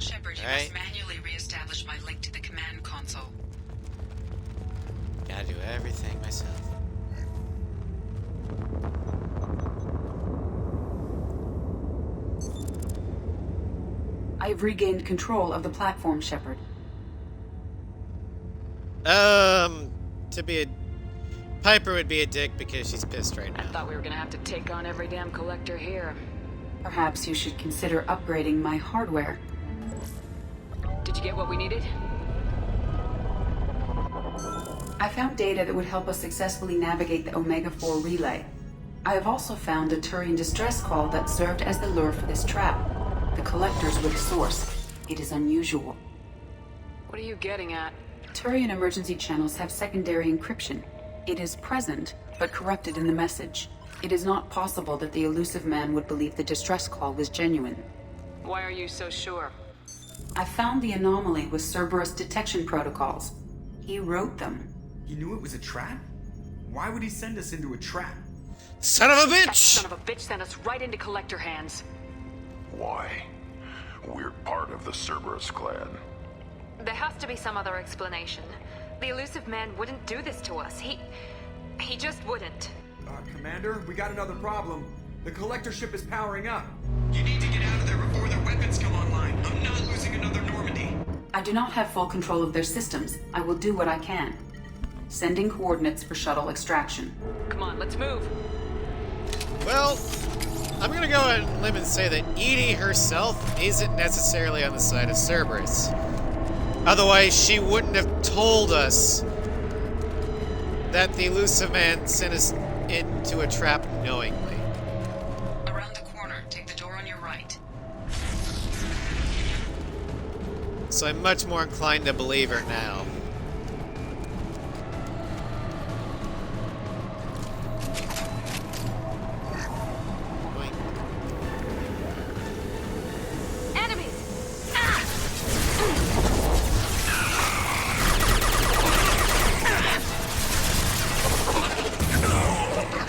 Speaker 3: Shepard, you must manually re-establish my link to the command console.
Speaker 1: Gotta do everything myself.
Speaker 8: I've regained control of the platform, Shepard.
Speaker 1: To be a... Piper would be a dick because she's pissed right
Speaker 11: I
Speaker 1: now.
Speaker 11: thought we were gonna have to take on every damn collector here.
Speaker 8: Perhaps you should consider upgrading my hardware.
Speaker 11: Did you get what we needed?
Speaker 8: I found data that would help us successfully navigate the Omega-4 relay. I have also found a Turian distress call that served as the lure for this trap. The collectors were the source. It is unusual.
Speaker 11: What are you getting at?
Speaker 8: Turian emergency channels have secondary encryption. It is present, but corrupted in the message. It is not possible that the elusive man would believe the distress call was genuine.
Speaker 11: Why are you so sure?
Speaker 8: I found the anomaly with Cerberus detection protocols. He wrote them.
Speaker 7: He knew it was a trap? Why would he send us into a trap?
Speaker 1: Son of a bitch!
Speaker 11: That son of a bitch sent us right into collector hands.
Speaker 13: Why? We're part of the Cerberus clan.
Speaker 12: There has to be some other explanation. The elusive man wouldn't do this to us. He just wouldn't.
Speaker 7: Commander, we got another problem. The collector ship is powering up.
Speaker 17: You need to get out of there before their weapons come online. I'm not losing another Normandy.
Speaker 8: I do not have full control of their systems. I will do what I can. Sending coordinates for shuttle extraction.
Speaker 11: Come on, let's move.
Speaker 1: Well, I'm gonna go on a limb and say that Edie herself isn't necessarily on the side of Cerberus. Otherwise, she wouldn't have told us that the elusive man sent us into a trap knowingly.
Speaker 3: Around the corner, take the door on your right.
Speaker 1: So I'm much more inclined to believe her now.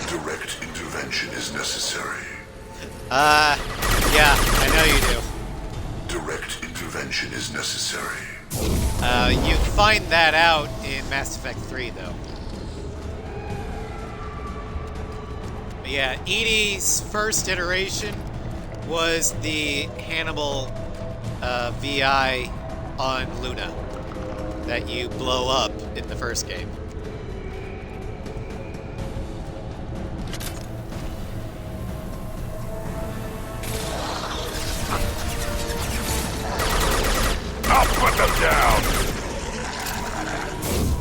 Speaker 13: Direct intervention is necessary.
Speaker 1: Yeah, I know you do.
Speaker 13: Direct intervention is necessary.
Speaker 1: You find that out in Mass Effect 3, though. But yeah, Edie's first iteration was the Hannibal VI on Luna that you blow up in the first game.
Speaker 13: I'll put them down!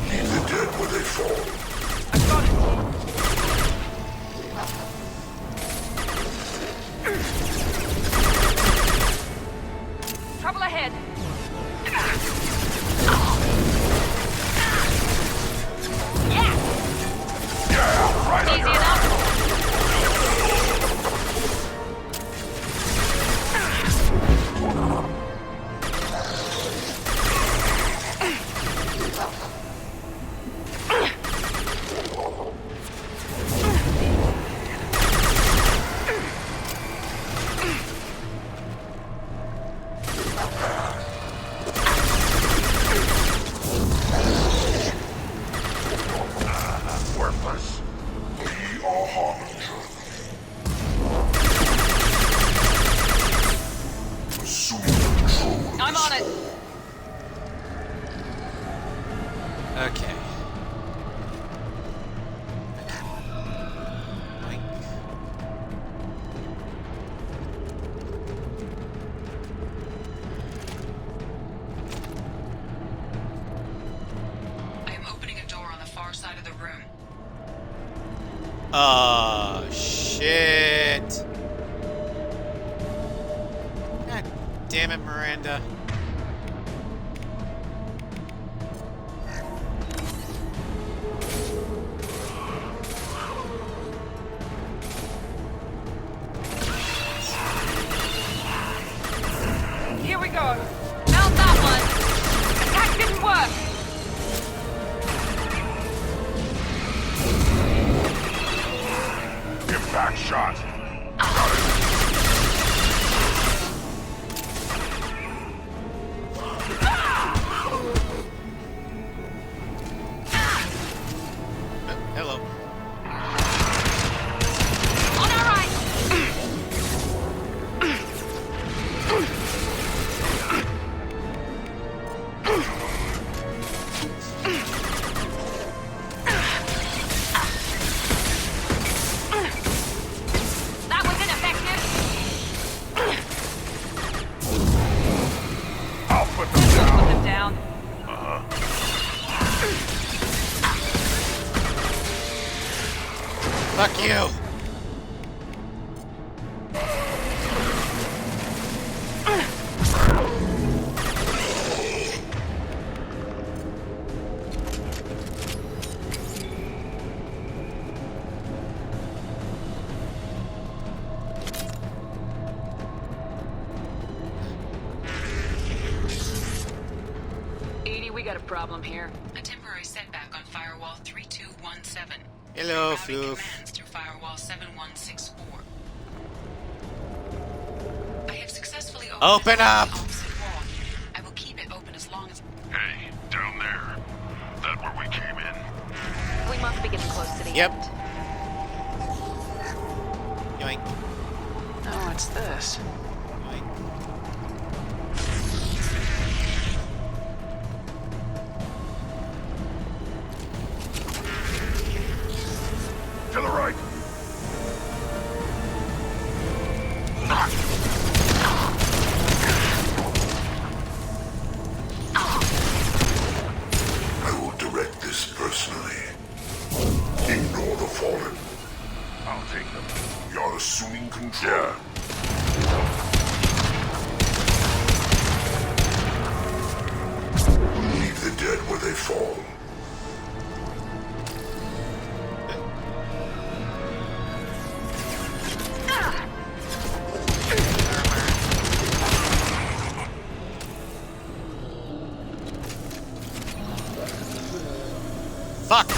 Speaker 13: Leave the dead where they fall.
Speaker 11: Trouble ahead.
Speaker 1: Okay. Boink.
Speaker 3: I am opening a door on the far side of the room.
Speaker 1: Oh, shit. God damn it, Miranda.
Speaker 11: Here we go. Found that one. Attack didn't work.
Speaker 13: Impact shot.
Speaker 1: Hello.
Speaker 11: On our right. That was ineffective.
Speaker 13: I'll put them
Speaker 11: Put
Speaker 13: down.
Speaker 11: them down.
Speaker 1: Fuck you.
Speaker 11: Edie, we got a problem here.
Speaker 3: A temporary setback on firewall 3217.
Speaker 1: Hello,
Speaker 3: Routing
Speaker 1: Floof.
Speaker 3: commands through firewall 7164. I have successfully
Speaker 1: Open
Speaker 3: the
Speaker 1: up!
Speaker 3: opposite wall. I will keep it open as long as...
Speaker 13: Hey, down there. That where we came in?
Speaker 11: We must be getting close to the
Speaker 1: Yep.
Speaker 11: end.
Speaker 1: Yoink.
Speaker 11: Oh, what's this?
Speaker 1: Yoink.
Speaker 13: To the right.
Speaker 6: I will direct this personally. Ignore the fallen.
Speaker 13: I'll take them.
Speaker 6: You're assuming control. Leave the dead where they fall.
Speaker 1: Fuck!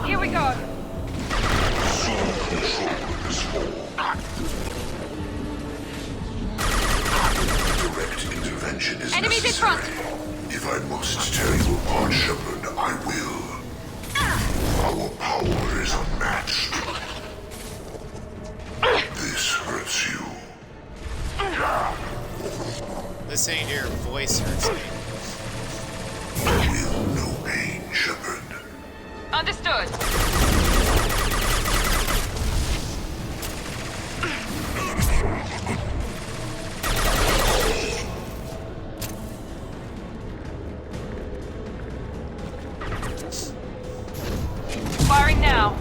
Speaker 11: Here we go.
Speaker 6: Direct intervention is
Speaker 11: Enemies in
Speaker 6: necessary.
Speaker 11: front.
Speaker 6: If I must tear you apart, Shepard, I will. Our power is unmatched. This hurts you.
Speaker 1: Listening to your voice hurts me.
Speaker 6: Feel no pain, Shepard.
Speaker 11: Understood. Firing now.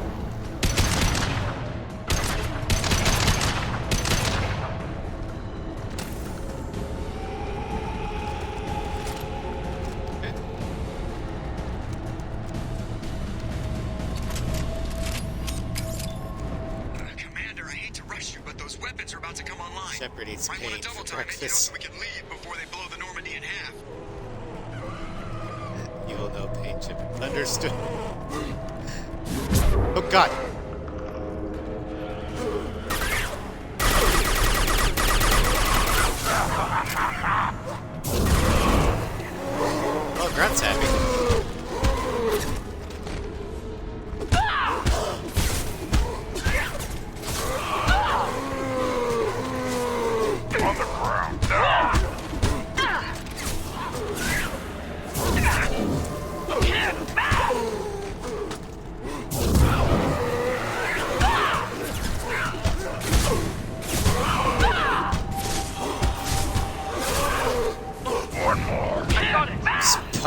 Speaker 14: Commander, I hate to rush you, but those weapons are about to come online.
Speaker 1: Shepard eats
Speaker 14: Might want
Speaker 1: pain
Speaker 14: to
Speaker 1: for
Speaker 14: double time it,
Speaker 1: breakfast.
Speaker 14: so we can leave before they blow the Normandy in half.
Speaker 1: You will know pain, Shepard. Understood. Oh god. Oh, Grunt's happy.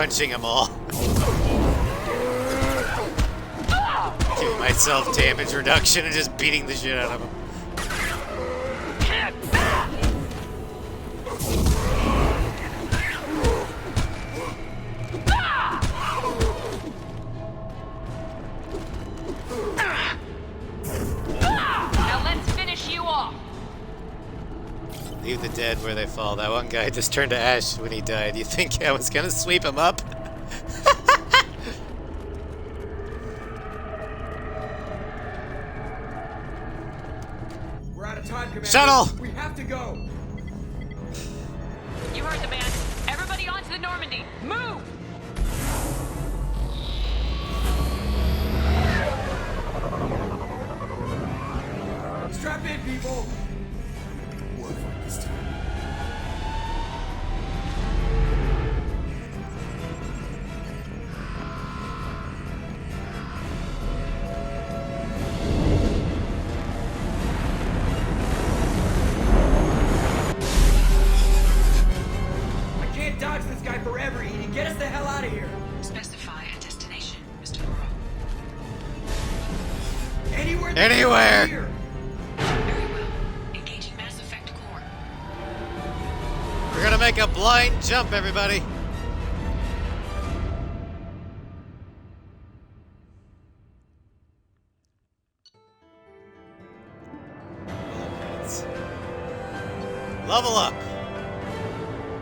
Speaker 1: punching them all. Giving myself damage reduction and just beating the shit out of them.
Speaker 11: Now let's finish you off.
Speaker 1: Leave the dead where they fall. That one guy just turned to ash when he died. You think I was gonna sweep him up?
Speaker 7: We're out of time, Commander.
Speaker 1: Shuttle!
Speaker 7: We have to go.
Speaker 11: You heard the man. Everybody onto the Normandy. Move!
Speaker 7: Strap in, people. We'll fight this time. I can't dodge this guy forever, Edie. Get us the hell out of here.
Speaker 3: Specify a destination, Mr. Burrow.
Speaker 7: Anywhere.
Speaker 1: Anywhere.
Speaker 7: Here.
Speaker 3: Very well. Engaging mass effect core.
Speaker 1: We're gonna make a blind jump, everybody. Level up.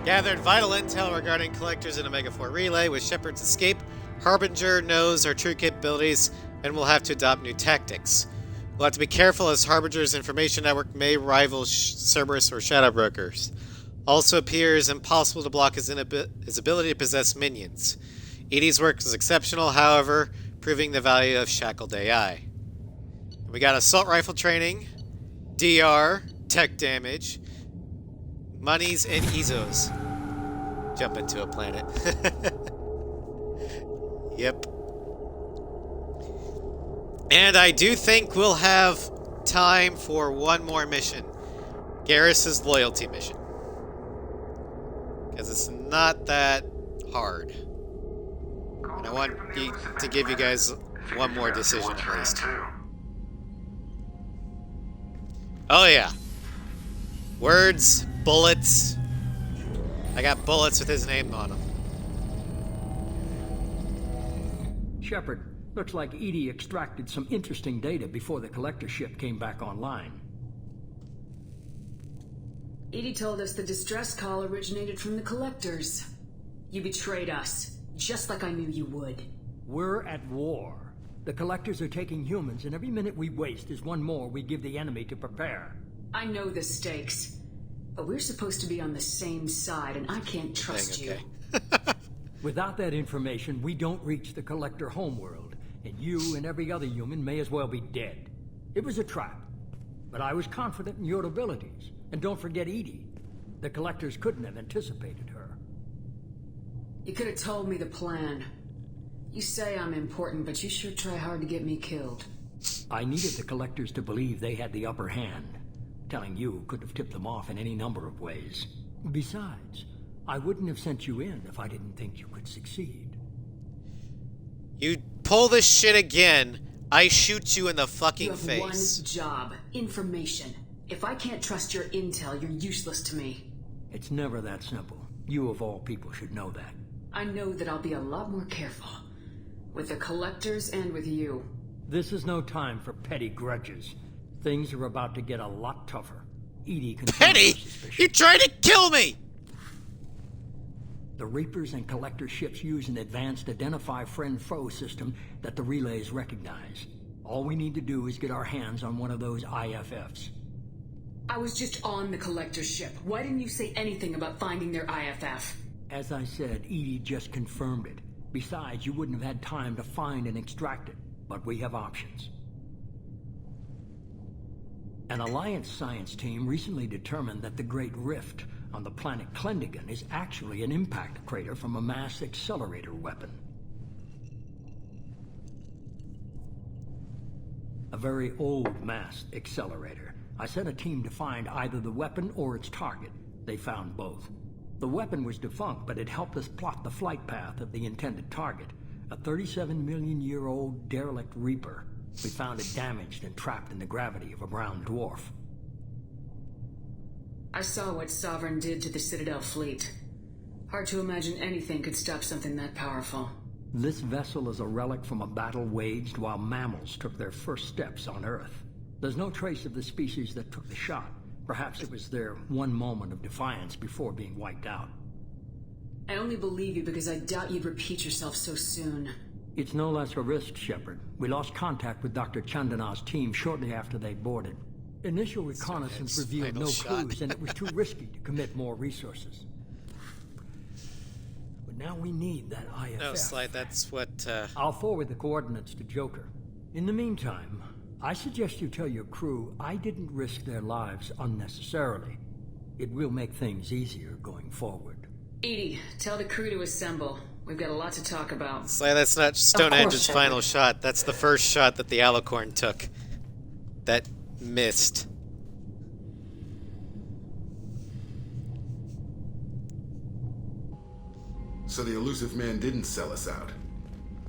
Speaker 1: Gathered vital intel regarding collectors in Omega 4 Relay. With Shepard's escape, Harbinger knows our true capabilities and will have to adopt new tactics. We'll have to be careful as Harbinger's information network may rival Cerberus or Shadow Brokers. Also appears impossible to block his ability to possess minions. Edie's work is exceptional, however, proving the value of shackled AI. We got assault rifle training, DR, tech damage, monies, and EZOs. Jump into a planet. Yep. And I do think we'll have time for one more mission. Garrus's loyalty mission. Because it's not that hard. And I want to give you guys one more decision at least. Oh yeah. Words, bullets. I got bullets with his name on them.
Speaker 19: Shepard, looks like Edie extracted some interesting data before the collector ship came back online.
Speaker 20: Edie told us the distress call originated from the collectors. You betrayed us, just like I knew you would.
Speaker 19: We're at war. The collectors are taking humans, and every minute we waste is one more we give the enemy to prepare.
Speaker 20: I know the stakes, but we're supposed to be on the same side, and I can't trust you.
Speaker 19: Without that information, we don't reach the collector homeworld, and you and every other human may as well be dead. It was a trap, but I was confident in your abilities. And don't forget Edie. The collectors couldn't have anticipated her.
Speaker 20: You could have told me the plan. You say I'm important, but you sure try hard to get me killed.
Speaker 19: I needed the collectors to believe they had the upper hand. Telling you could have tipped them off in any number of ways. Besides, I wouldn't have sent you in if I didn't think you could succeed.
Speaker 1: You pull this shit again, I shoot you in the fucking
Speaker 20: You have
Speaker 1: face.
Speaker 20: one job. Information. If I can't trust your intel, you're useless to me.
Speaker 19: It's never that simple. You of all people should know that.
Speaker 20: I know that I'll be a lot more careful. With the collectors and with you.
Speaker 19: This is no time for petty grudges. Things are about to get a lot tougher. Edie can...
Speaker 1: Petty? You tried to kill me!
Speaker 19: The Reapers and Collector ships use an advanced identify friend-foe system that the relays recognize. All we need to do is get our hands on one of those IFFs.
Speaker 20: I was just on the collector's ship. Why didn't you say anything about finding their IFF?
Speaker 19: As I said, Edie just confirmed it. Besides, you wouldn't have had time to find and extract it. But we have options. An Alliance science team recently determined that the Great Rift on the planet Klendigan is actually an impact crater from a mass accelerator weapon. A very old mass accelerator. I sent a team to find either the weapon or its target. They found both. The weapon was defunct, but it helped us plot the flight path of the intended target, a 37-million-year-old derelict Reaper. We found it damaged and trapped in the gravity of a brown dwarf.
Speaker 20: I saw what Sovereign did to the Citadel fleet. Hard to imagine anything could stop something that powerful.
Speaker 19: This vessel is a relic from a battle waged while mammals took their first steps on Earth. There's no trace of the species that took the shot. Perhaps it was their one moment of defiance before being wiped out.
Speaker 20: I only believe you because I doubt you'd repeat yourself so soon.
Speaker 19: It's no less a risk, Shepard. We lost contact with Dr. Chandana's team shortly after they boarded. Initial reconnaissance revealed no clues, and it was too risky to commit more resources. But now we need that IFF.
Speaker 1: No, Slide, that's what,
Speaker 19: I'll forward the coordinates to Joker. In the meantime, I suggest you tell your crew I didn't risk their lives unnecessarily. It will make things easier going forward.
Speaker 20: Edie, tell the crew to assemble. We've got a lot to talk about.
Speaker 1: Slide, that's not Stonehenge's final shot. That's the first shot that the Alicorn took. That missed.
Speaker 9: So the elusive man didn't sell us out.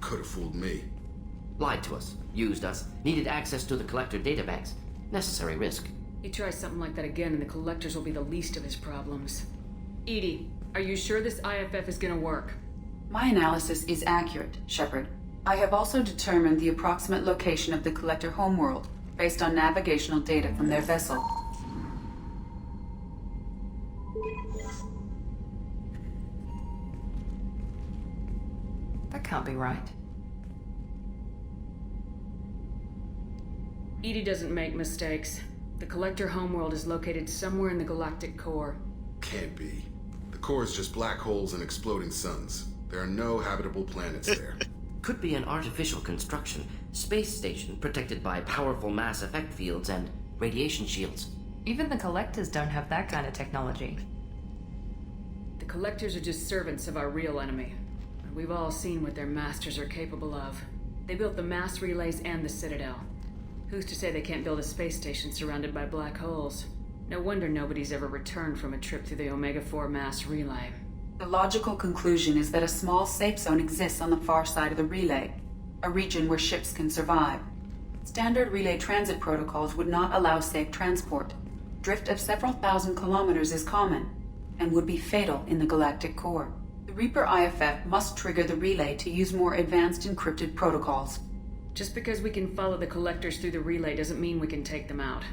Speaker 9: Could have fooled me.
Speaker 2: Lied to us, used us, needed access to the Collector databanks. Necessary risk.
Speaker 20: You try something like that again and the Collectors will be the least of his problems. Edie, are you sure this IFF is gonna work?
Speaker 8: My analysis is accurate, Shepard. I have also determined the approximate location of the Collector homeworld based on navigational data from their vessel.
Speaker 12: That can't be right.
Speaker 20: Edie doesn't make mistakes. The Collector homeworld is located somewhere in the galactic core.
Speaker 9: Can't be. The core is just black holes and exploding suns. There are no habitable planets there.
Speaker 2: Could be an artificial construction, space station protected by powerful mass effect fields and radiation shields.
Speaker 12: Even the Collectors don't have that kind of technology.
Speaker 20: The Collectors are just servants of our real enemy. We've all seen what their masters are capable of. They built the mass relays and the Citadel. Who's to say they can't build a space station surrounded by black holes? No wonder nobody's ever returned from a trip through the Omega-4 mass relay.
Speaker 8: The logical conclusion is that a small safe zone exists on the far side of the relay, a region where ships can survive. Standard relay transit protocols would not allow safe transport. Drift of several thousand kilometers is common, and would be fatal in the galactic core. The Reaper IFF must trigger the relay to use more advanced encrypted protocols.
Speaker 20: Just because we can follow the Collectors through the relay doesn't mean we can take them out.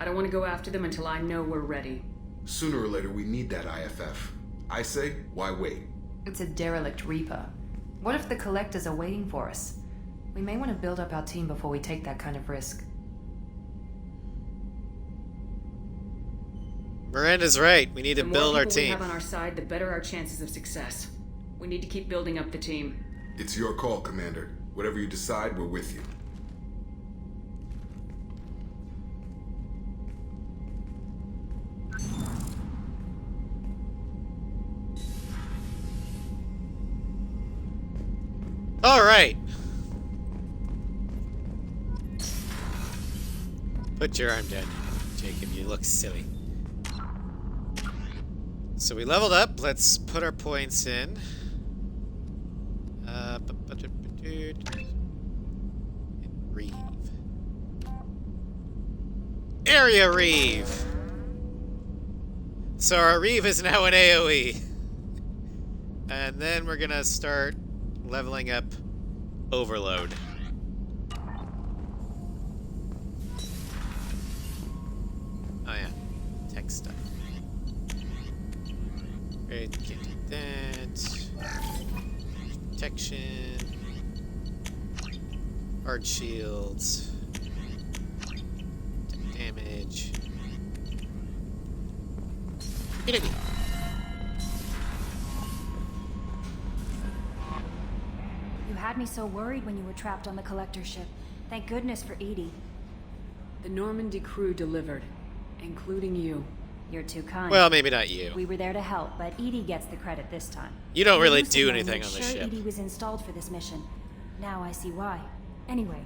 Speaker 20: I don't want to go after them until I know we're ready.
Speaker 9: Sooner or later, we need that IFF. I say, why wait?
Speaker 12: It's a derelict Reaper. What if the Collectors are waiting for us? We may want to build up our team before we take that kind of risk.
Speaker 1: Miranda's right. We need to build our
Speaker 20: The more people
Speaker 1: team.
Speaker 20: we have on our side, the better our chances of success. We need to keep building up the team.
Speaker 9: It's your call, Commander. Whatever you decide, we're with you.
Speaker 1: All right. Put your arm down, Jacob. You look silly. So we leveled up. Let's put our points in. Reeve. Area Reeve. So our Reeve is now an AoE. And then we're gonna start leveling up Overload. Oh yeah, tech stuff. Great, can't do that. Protection. Hard shields. Damage.
Speaker 4: You had me so worried when you were trapped on the Collector ship. Thank goodness for Edie.
Speaker 20: The Normandy crew delivered, including you.
Speaker 4: You're too kind.
Speaker 1: Well, maybe not you.
Speaker 4: We were there to help, but Edie gets the credit this time.
Speaker 1: You don't really
Speaker 4: The
Speaker 1: do
Speaker 4: Elusive
Speaker 1: anything
Speaker 4: Man
Speaker 1: on the
Speaker 4: made sure
Speaker 1: ship.
Speaker 4: Edie was installed for this mission. Now I see why. Anyway,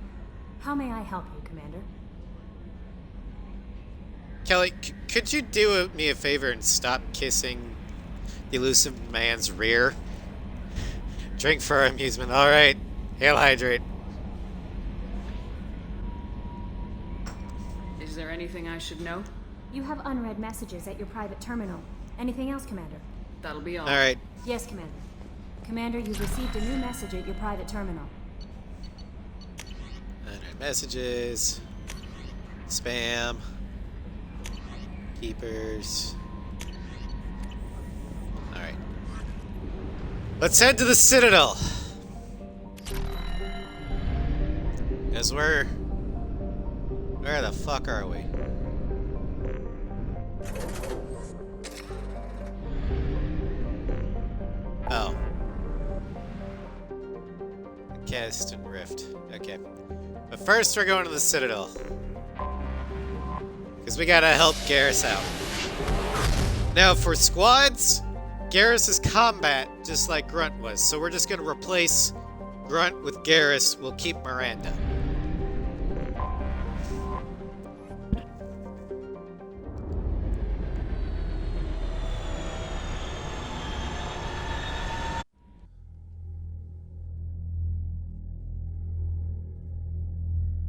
Speaker 4: how may I help you, Commander?
Speaker 1: Kelly, could you do me a favor and stop kissing the elusive man's rear. Drink for our amusement. Alright. Hail hydrate.
Speaker 20: Is there anything I should know?
Speaker 4: You have unread messages at your private terminal. Anything else, Commander?
Speaker 20: That'll be all.
Speaker 1: Alright.
Speaker 4: Yes, Commander. Commander, you've received a new message at your private terminal.
Speaker 1: Unread messages. Spam. Keepers. Alright. Let's head to the Citadel. Because where the fuck are we? Oh. Cast and Rift. Okay. But first we're going to the Citadel. Because we gotta help Garrus out. Now for squads, Garrus is combat just like Grunt was. So we're just gonna replace Grunt with Garrus. We'll keep Miranda.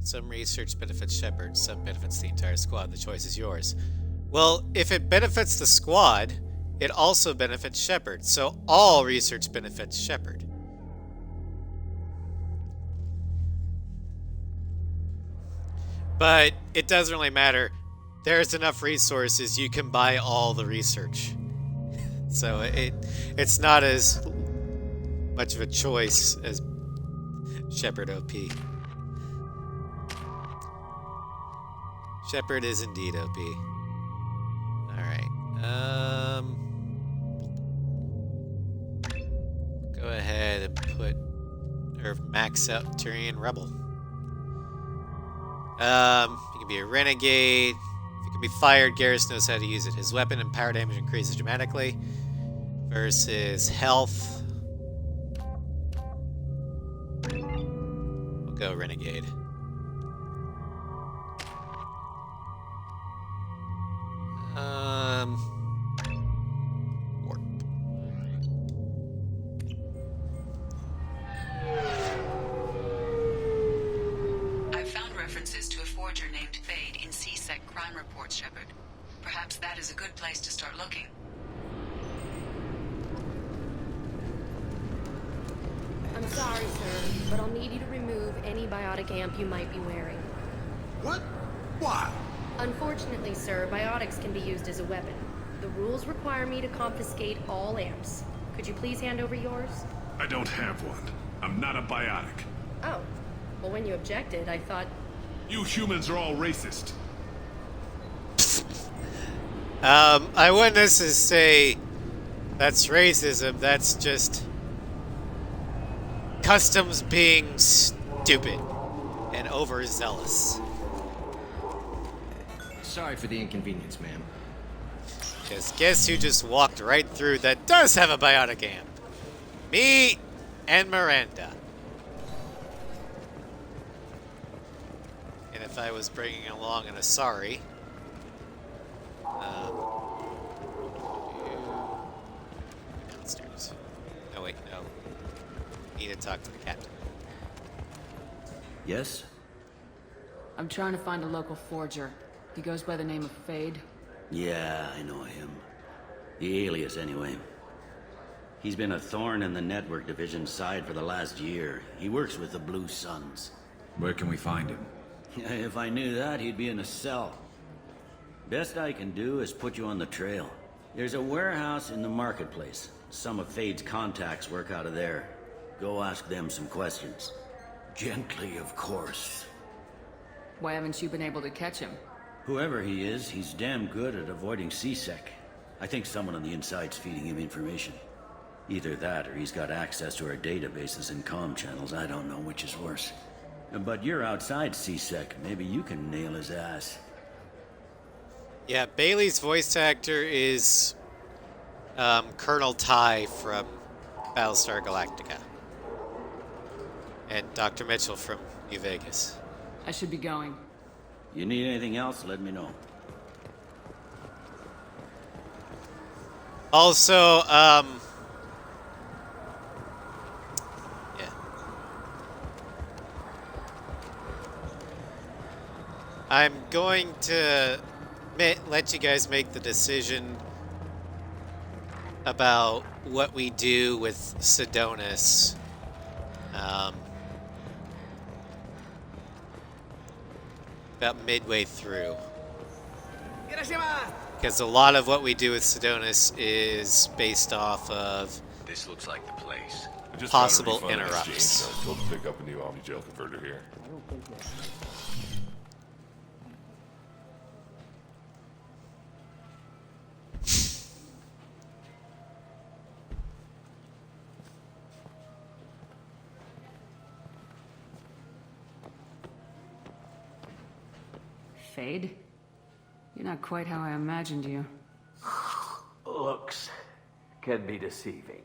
Speaker 1: Some research benefits Shepard, some benefits the entire squad. The choice is yours. Well, if it benefits the squad, it also benefits Shepard. So all research benefits Shepard. But it doesn't really matter. There's enough resources, you can buy all the research. So it's not as much of a choice as Shepard OP. Shepard is indeed OP. Alright. Go ahead and put or max out Turian Rebel. You can be a renegade. If it can be fired, Garrus knows how to use it. His weapon and power damage increases dramatically. Versus health. We'll go renegade. Warp.
Speaker 3: I've found references to a forger named Fade in C-Sec crime reports, Shepard. Perhaps that is a good place to start looking.
Speaker 21: I'm sorry, sir, but I'll need you to remove any biotic amp you might be wearing.
Speaker 13: What? Why?
Speaker 21: Unfortunately, sir, biotics can be used as a weapon. The rules require me to confiscate all amps. Could you please hand over yours?
Speaker 13: I don't have one. I'm not a biotic.
Speaker 21: Oh. Well, when you objected, I thought...
Speaker 13: You humans are all racist.
Speaker 1: I wouldn't necessarily say that's racism. That's just customs being stupid and overzealous.
Speaker 2: Sorry for the inconvenience, ma'am.
Speaker 1: Just guess who just walked right through that does have a biotic amp? Me and Miranda. And if I was bringing along an Asari, downstairs. No, wait, no. Need to talk to the captain.
Speaker 10: Yes?
Speaker 20: I'm trying to find a local forger. He goes by the name of Fade.
Speaker 22: Yeah, I know him. The alias, anyway. He's been a thorn in the network division's side for the last year. He works with the Blue Suns.
Speaker 10: Where can we find him?
Speaker 22: If I knew that, he'd be in a cell. Best I can do is put you on the trail. There's a warehouse in the marketplace. Some of Fade's contacts work out of there. Go ask them some questions. Gently, of course.
Speaker 20: Why haven't you been able to catch him?
Speaker 22: Whoever he is, he's damn good at avoiding C-Sec. I think someone on the inside's feeding him information. Either that, or he's got access to our databases and comm channels. I don't know which is worse. But you're outside C-Sec. Maybe you can nail his ass.
Speaker 1: Yeah, Bailey's voice actor is Colonel Ty from Battlestar Galactica. And Dr. Mitchell from New Vegas.
Speaker 20: I should be going.
Speaker 22: You need anything else, let me know.
Speaker 1: Also, yeah. I'm going to let you guys make the decision about what we do with Sidonis. About midway through. Because a lot of what we do with Sidonis is based off of
Speaker 10: This looks like the place.
Speaker 1: possible interrupts.
Speaker 13: I told to pick up a new Omni Jail converter here.
Speaker 20: Fade? You're not quite how I imagined you.
Speaker 5: Looks can be deceiving.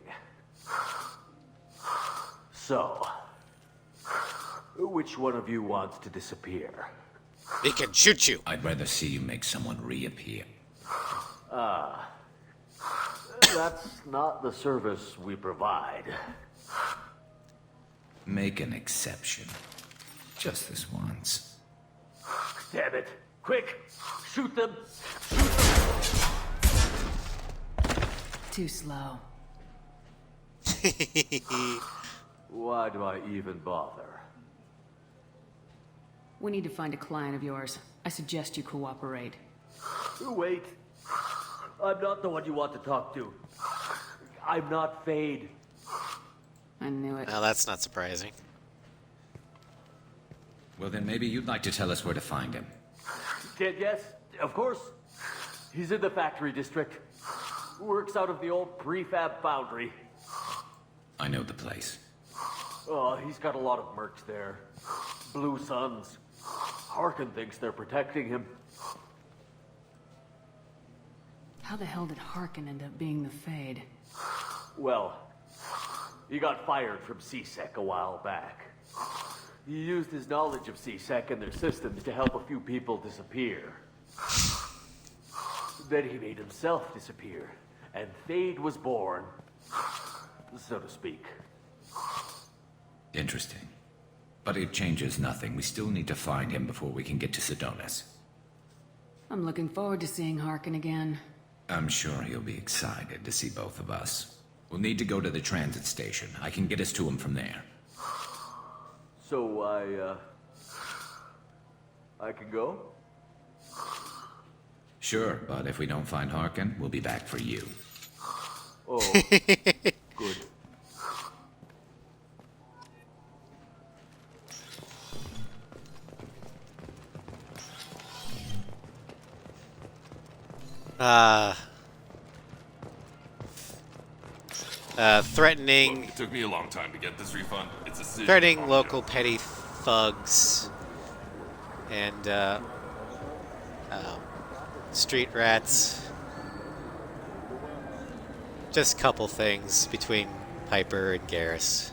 Speaker 5: So, which one of you wants to disappear?
Speaker 1: He can shoot you.
Speaker 10: I'd rather see you make someone reappear.
Speaker 5: That's not the service we provide.
Speaker 10: Make an exception. Just this once.
Speaker 5: Damn it! Quick! Shoot them!
Speaker 20: Too slow.
Speaker 5: Why do I even bother?
Speaker 20: We need to find a client of yours. I suggest you cooperate.
Speaker 5: Wait. I'm not the one you want to talk to. I'm not Fade.
Speaker 20: I knew it.
Speaker 1: Now that's not surprising.
Speaker 10: Well, then maybe you'd like to tell us where to find him.
Speaker 5: Yes, of course. He's in the factory district. Works out of the old prefab foundry.
Speaker 10: I know the place.
Speaker 5: Oh, he's got a lot of mercs there. Blue Suns. Harkin thinks they're protecting him.
Speaker 20: How the hell did Harkin end up being the Fade?
Speaker 5: Well, he got fired from CSEC a while back. He used his knowledge of CSEC and their systems to help a few people disappear. Then he made himself disappear, and Fade was born, so to speak.
Speaker 10: Interesting. But it changes nothing. We still need to find him before we can get to Sidonis.
Speaker 20: I'm looking forward to seeing Harkin again.
Speaker 10: I'm sure he'll be excited to see both of us. We'll need to go to the transit station. I can get us to him from there.
Speaker 5: So I can go?
Speaker 10: Sure, but if we don't find Harkin, we'll be back for you.
Speaker 5: Oh, good.
Speaker 1: Threatening.
Speaker 13: Look, it took me a long time to get this refund. It's a
Speaker 1: Threatening local petty thugs and street rats. Just a couple things between Piper and Garrus.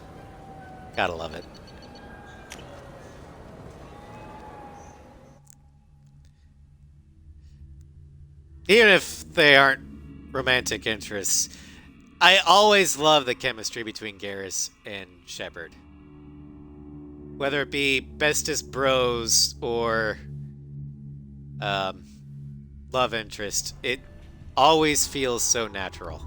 Speaker 1: Gotta love it. Even if they aren't romantic interests, I always love the chemistry between Garrus and Shepard. Whether it be bestest bros or love interest, it always feels so natural.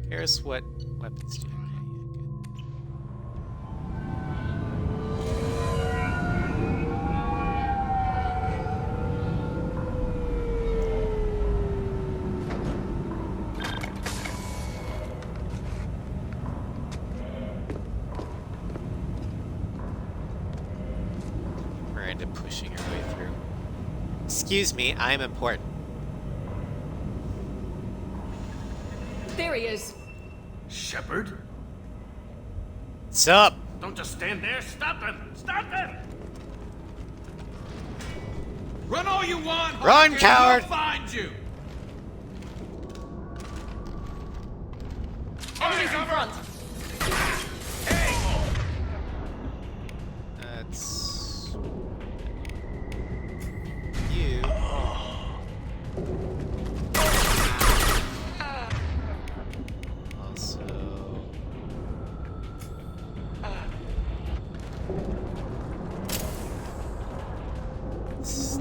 Speaker 1: Garrus, what weapons do you have? Pushing her way through. Excuse me, I'm important.
Speaker 20: There he is.
Speaker 5: Shepard?
Speaker 1: What's up?
Speaker 5: Don't just stand there. Stop him! Stop him!
Speaker 16: Run all you want!
Speaker 1: Run,
Speaker 16: Hawkins,
Speaker 1: coward!
Speaker 16: We'll find you!
Speaker 20: Enemies in front!
Speaker 1: That's...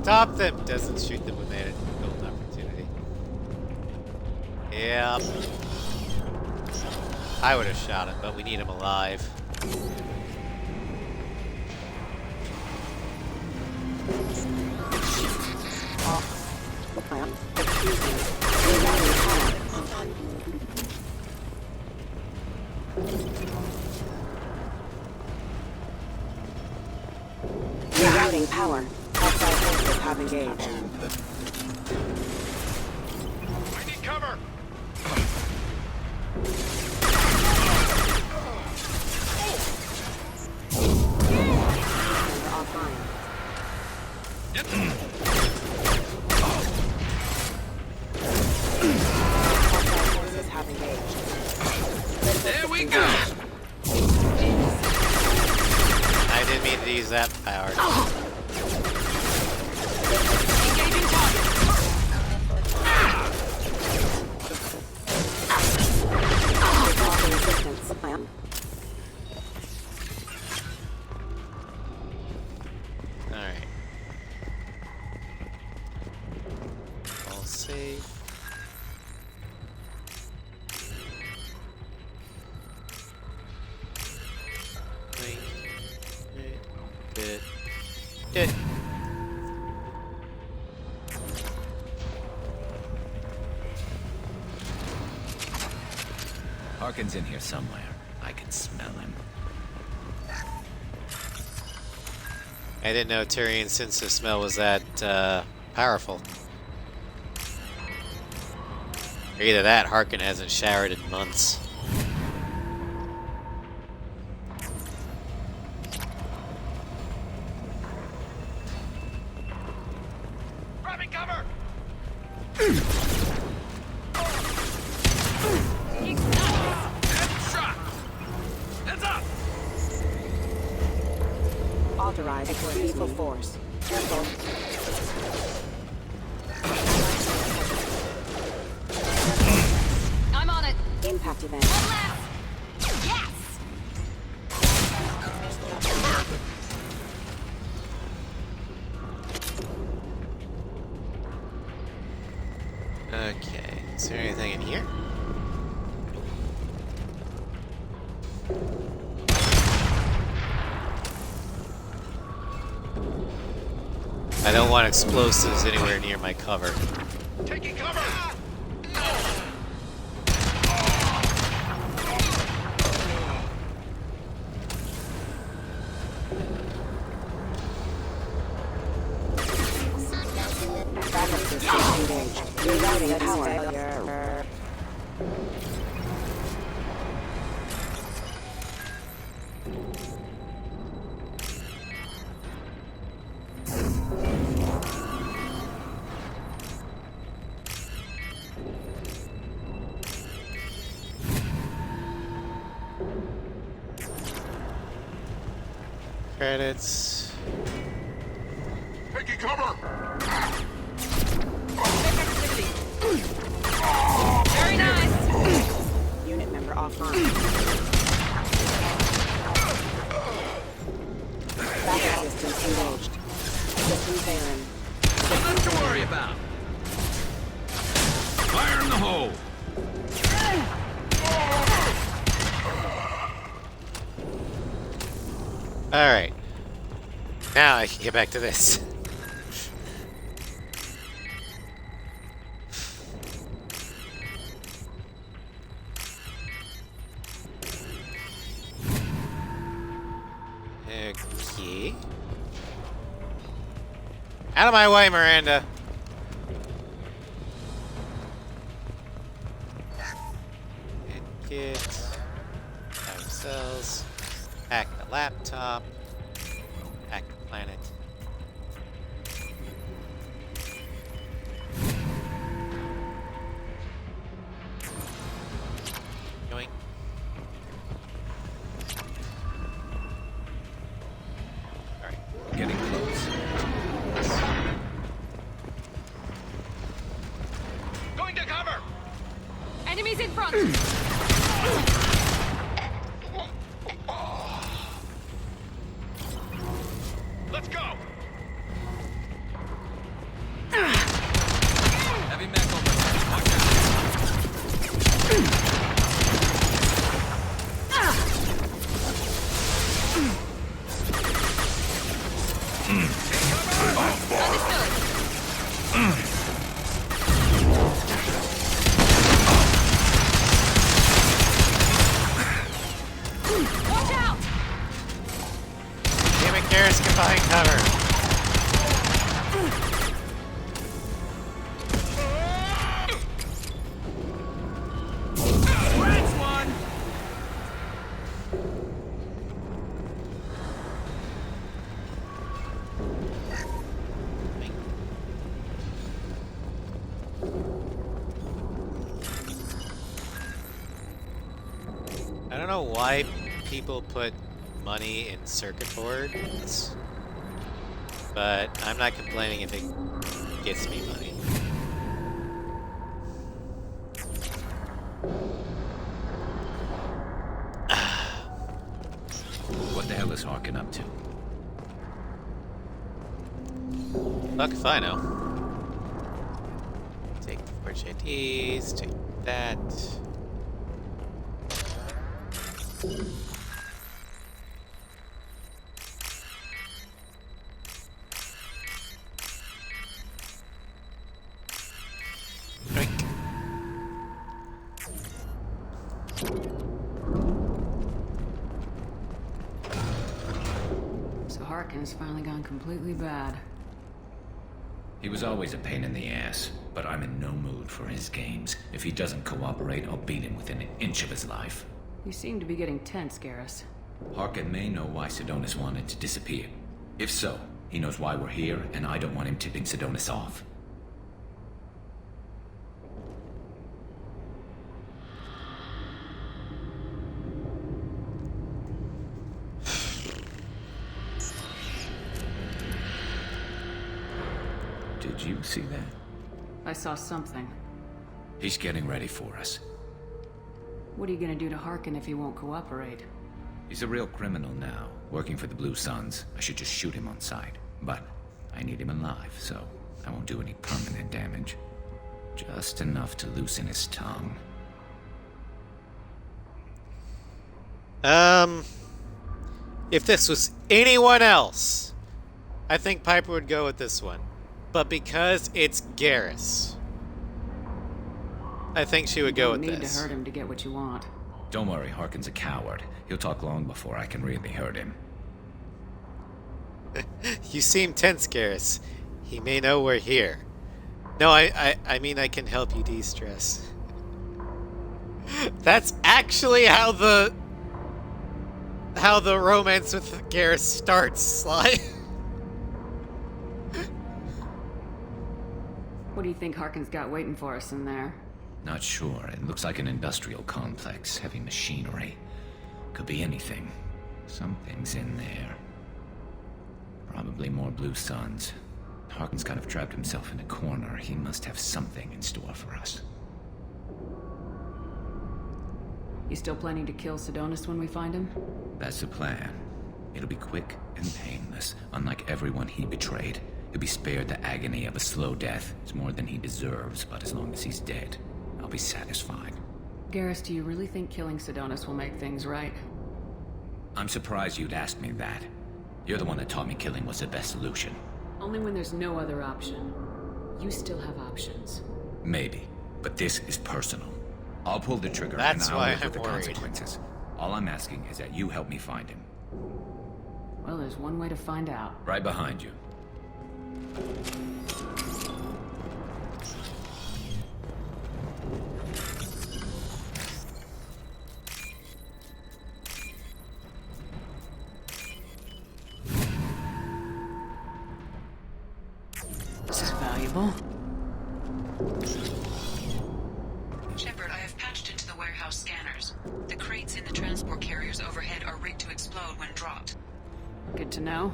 Speaker 1: Stop them! Doesn't shoot them when they had a golden opportunity. Yep. I would have shot him, but we need him alive.
Speaker 15: Rerouting power. Outside forces have engaged.
Speaker 6: I need cover!
Speaker 15: Offline. Outside forces have engaged.
Speaker 16: There we go!
Speaker 1: I didn't mean to use that power.
Speaker 16: Engaging target!
Speaker 15: Resistance.
Speaker 1: Alright. All safe. Did.
Speaker 10: Harkin's in here somewhere. I can smell him.
Speaker 1: I didn't know Tyrion's sense of smell was that powerful. Or either that, Harkin hasn't showered in months.
Speaker 6: Grabbing cover!
Speaker 16: Headshot! Heads up!
Speaker 15: Authorize lethal force. Careful.
Speaker 11: I'm on it.
Speaker 15: Impact event.
Speaker 11: One left. Yes.
Speaker 1: Okay, is there anything in here? I don't want explosives anywhere near my cover.
Speaker 6: Taking cover!
Speaker 15: Backup systems engaged. Rerouting power.
Speaker 1: Credits.
Speaker 6: Taking cover!
Speaker 11: Very nice.
Speaker 15: Unit member offline. Backup systems engaged. System failing.
Speaker 16: Nothing to worry about. Fire in the hole!
Speaker 1: Alright. Now I can get back to this. Okay. Out of my way, Miranda. Get ourselves. Hack the laptop. Hack the planet. Going. Alright.
Speaker 10: Getting close.
Speaker 6: Going to cover!
Speaker 11: Enemies in front.
Speaker 6: Let's go!
Speaker 11: Watch out!
Speaker 1: Damn it, Garrus, get behind cover.
Speaker 16: That's one!
Speaker 1: I don't know why people put money in circuit boards, but I'm not complaining if it gets me money.
Speaker 10: What the hell is Harkin up to?
Speaker 1: Fuck if I know. Take the Forge IDs, take that. Drink.
Speaker 20: So Harkin's finally gone completely bad.
Speaker 10: He was always a pain in the ass, but I'm in no mood for his games. If he doesn't cooperate, I'll beat him within an inch of his life.
Speaker 20: You seem to be getting tense, Garrus.
Speaker 10: Harkin may know why Sidonis wanted to disappear. If so, he knows why we're here, and I don't want him tipping Sidonis off. Did you see that?
Speaker 20: I saw something.
Speaker 10: He's getting ready for us.
Speaker 20: What are you gonna do to Harkin if he won't cooperate?
Speaker 10: He's a real criminal now, working for the Blue Suns. I should just shoot him on sight. But I need him alive, so I won't do any permanent damage. Just enough to loosen his tongue.
Speaker 1: If this was anyone else, I think Piper would go with this one. But because it's Garrus, I think she would go with this.
Speaker 20: You need to hurt him to get what you want.
Speaker 10: Don't worry, Harkin's a coward. He'll talk long before I can really hurt him.
Speaker 1: You seem tense, Garrus. He may know we're here. No, I mean I can help you de-stress. That's actually how the romance with Garrus starts, Sly.
Speaker 20: What do you think Harkin's got waiting for us in there?
Speaker 10: Not sure. It looks like an industrial complex. Heavy machinery. Could be anything. Something's in there. Probably more Blue Suns. Harkin's kind of trapped himself in a corner. He must have something in store for us.
Speaker 20: You still planning to kill Sidonis when we find him?
Speaker 10: That's the plan. It'll be quick and painless, unlike everyone he betrayed. He'll be spared the agony of a slow death. It's more than he deserves, but as long as he's dead, I'll be satisfied.
Speaker 20: Garrus, do you really think killing Sidonis will make things right?
Speaker 10: I'm surprised you'd ask me that. You're the one that taught me killing was the best solution.
Speaker 20: Only when there's no other option. You still have options.
Speaker 10: Maybe, but this is personal. I'll pull the trigger
Speaker 1: That's
Speaker 10: and I'll
Speaker 1: why
Speaker 10: live with
Speaker 1: I'm
Speaker 10: the
Speaker 1: worried.
Speaker 10: consequences. All I'm asking is that you help me find him.
Speaker 20: Well, there's one way to find out.
Speaker 10: Right behind you.
Speaker 20: This is valuable.
Speaker 3: Shepard, I have patched into the warehouse scanners. The crates in the transport carriers overhead are rigged to explode when dropped.
Speaker 20: Good to know.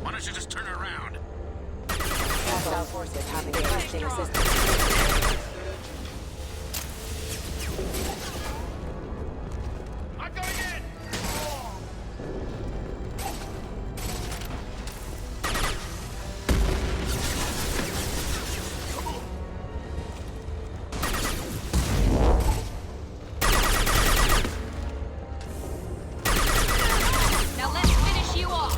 Speaker 16: Why don't you just turn around?
Speaker 15: Hostile forces having testing assistance.
Speaker 16: I'm going in!
Speaker 11: Now let's finish you off.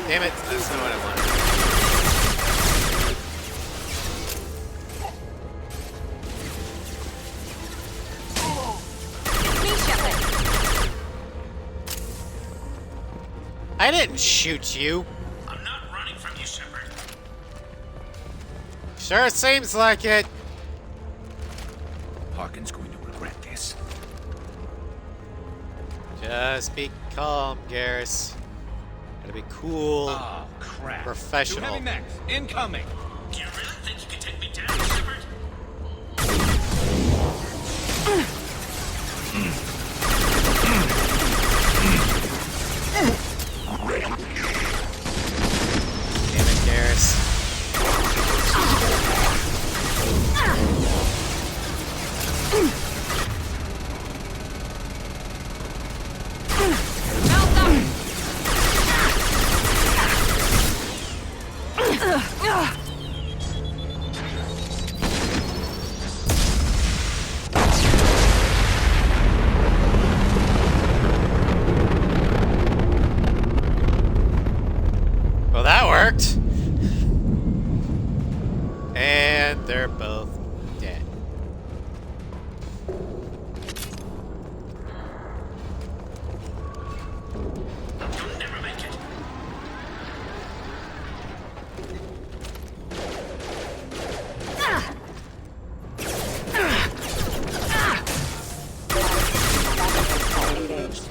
Speaker 1: Damn it, that's not what I wanted. I didn't shoot you.
Speaker 16: I'm not running from you, Shepard.
Speaker 1: Sure seems like it.
Speaker 10: Harkin's going to regret this.
Speaker 1: Just be calm, Garrus. Gotta be cool.
Speaker 16: Oh, crap.
Speaker 1: Professional.
Speaker 16: Two heavy mechs, incoming. Do you really think you can take me down, Shepard?
Speaker 1: Damn it, Garrus. Well, that worked. And they're both dead.
Speaker 16: You'll never make it.
Speaker 15: Engaged.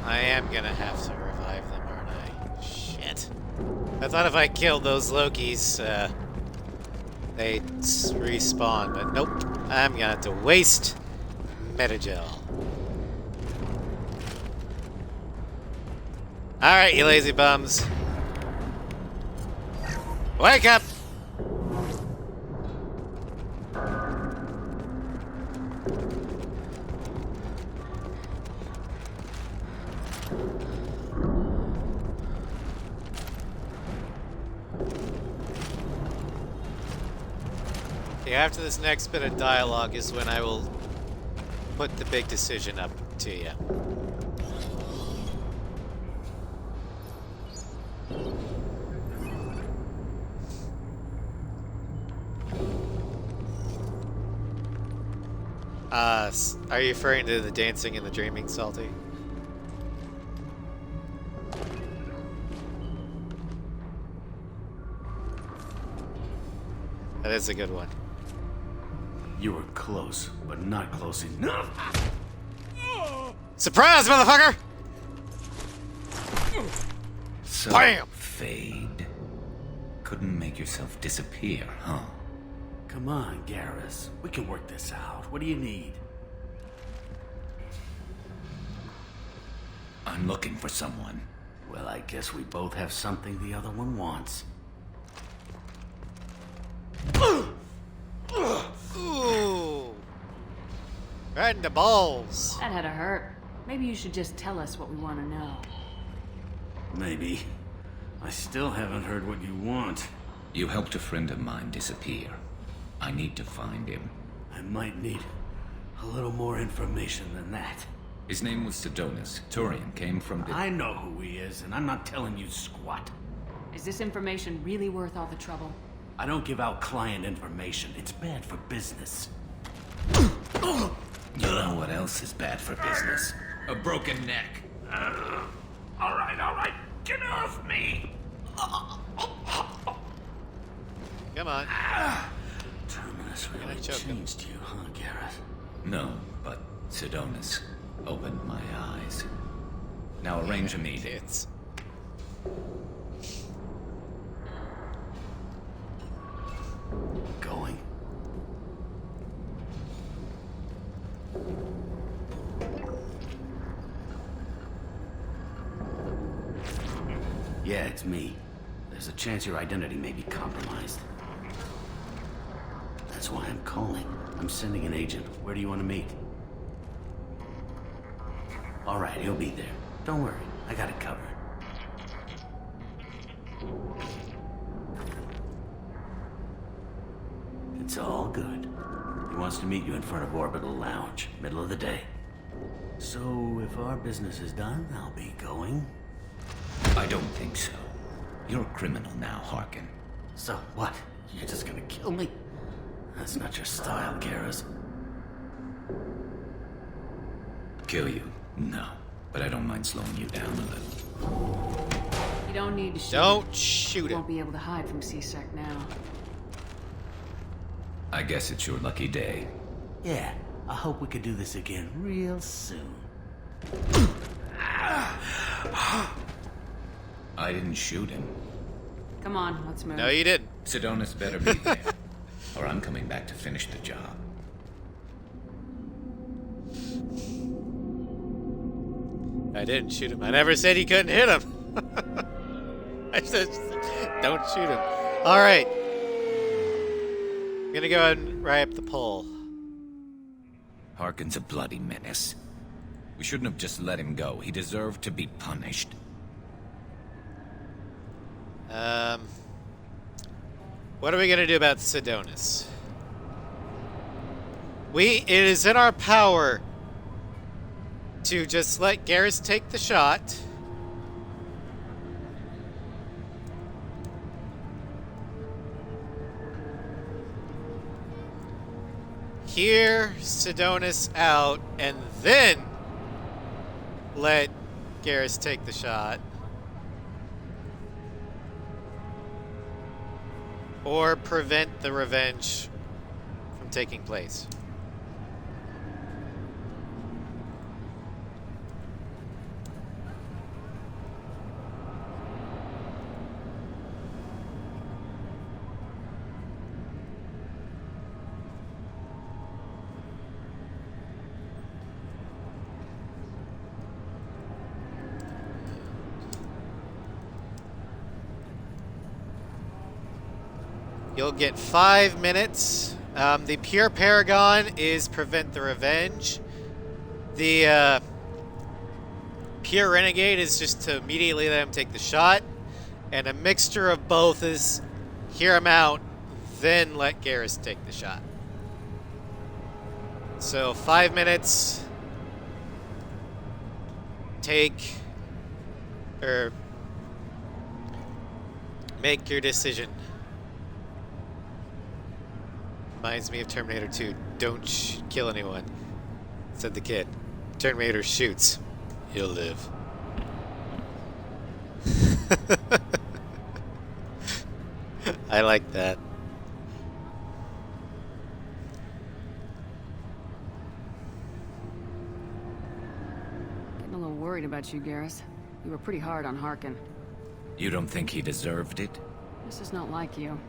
Speaker 1: I am gonna have to revive them, aren't I? Shit. I thought if I killed those Lokis, they'd respawn, but nope. I'm gonna have to waste Metagel. Alright, you lazy bums. Wake up! Okay, after this next bit of dialogue is when I will put the big decision up to you. Are you referring to the dancing and the dreaming, Salty? That is a good one.
Speaker 17: You were close, but not close enough.
Speaker 1: Surprise, motherfucker!
Speaker 10: So,
Speaker 1: Bam!
Speaker 10: Fade. Couldn't make yourself disappear, huh?
Speaker 17: Come on, Garrus. We can work this out. What do you need?
Speaker 10: I'm looking for someone.
Speaker 17: Well, I guess we both have something the other one wants.
Speaker 1: Ooh! Right in the balls.
Speaker 20: That had to hurt. Maybe you should just tell us what we want to know.
Speaker 17: Maybe. I still haven't heard what you want.
Speaker 10: You helped a friend of mine disappear. I need to find him.
Speaker 17: I might need a little more information than that.
Speaker 10: His name was Sedonis. Turian came from the...
Speaker 17: I know who he is, and I'm not telling you squat.
Speaker 20: Is this information really worth all the trouble?
Speaker 17: I don't give out client information. It's bad for business.
Speaker 10: You know what else is bad for business? A broken neck.
Speaker 16: All right. Get off me.
Speaker 1: Come on.
Speaker 17: Terminus really changed you, huh, Garrus?
Speaker 10: No, but Sedonis opened my eyes. Now arrange a meeting.
Speaker 17: Going. Yeah, it's me. There's a chance your identity may be compromised. That's why I'm calling. I'm sending an agent. Where do you want to meet? All right, he'll be there. Don't worry, I got it covered. It's all good. He wants to meet you in front of Orbital Lounge, middle of the day. So, if our business is done, I'll be going.
Speaker 10: I don't think so. You're a criminal now, Harkin.
Speaker 17: So, what? You're just gonna kill me? That's not your style, Garrus.
Speaker 10: Kill you? No. But I don't mind slowing you down a little.
Speaker 20: You don't need to shoot.
Speaker 1: Don't shoot
Speaker 20: You
Speaker 1: him.
Speaker 20: won't be able to hide from C-Sec now.
Speaker 10: I guess it's your lucky day.
Speaker 17: Yeah, I hope we could do this again real soon.
Speaker 10: I didn't shoot him.
Speaker 20: Come on, let's move.
Speaker 1: No, you didn't.
Speaker 10: Sidonis better be there, or I'm coming back to finish the job.
Speaker 1: I didn't shoot him. I never said he couldn't hit him. I said, don't shoot him. All right. I'm gonna go ahead and write up the poll.
Speaker 10: Harkin's a bloody menace. We shouldn't have just let him go. He deserved to be punished.
Speaker 1: What are we gonna do about Sidonis? It is in our power to just let Garrus take the shot. Hear Sidonis out, and then let Garrus take the shot. Or prevent the revenge from taking place. You'll get 5 minutes. The Pure Paragon is Prevent the Revenge. The Pure Renegade is just to immediately let him take the shot. And a mixture of both is hear him out, then let Garrus take the shot. So 5 minutes. Make your decision. Reminds me of Terminator 2. Don't kill anyone, said the kid. Terminator shoots. He'll live. I like that.
Speaker 20: Getting a little worried about you, Garrus. You were pretty hard on Harkin.
Speaker 10: You don't think he deserved it?
Speaker 20: This is not like you.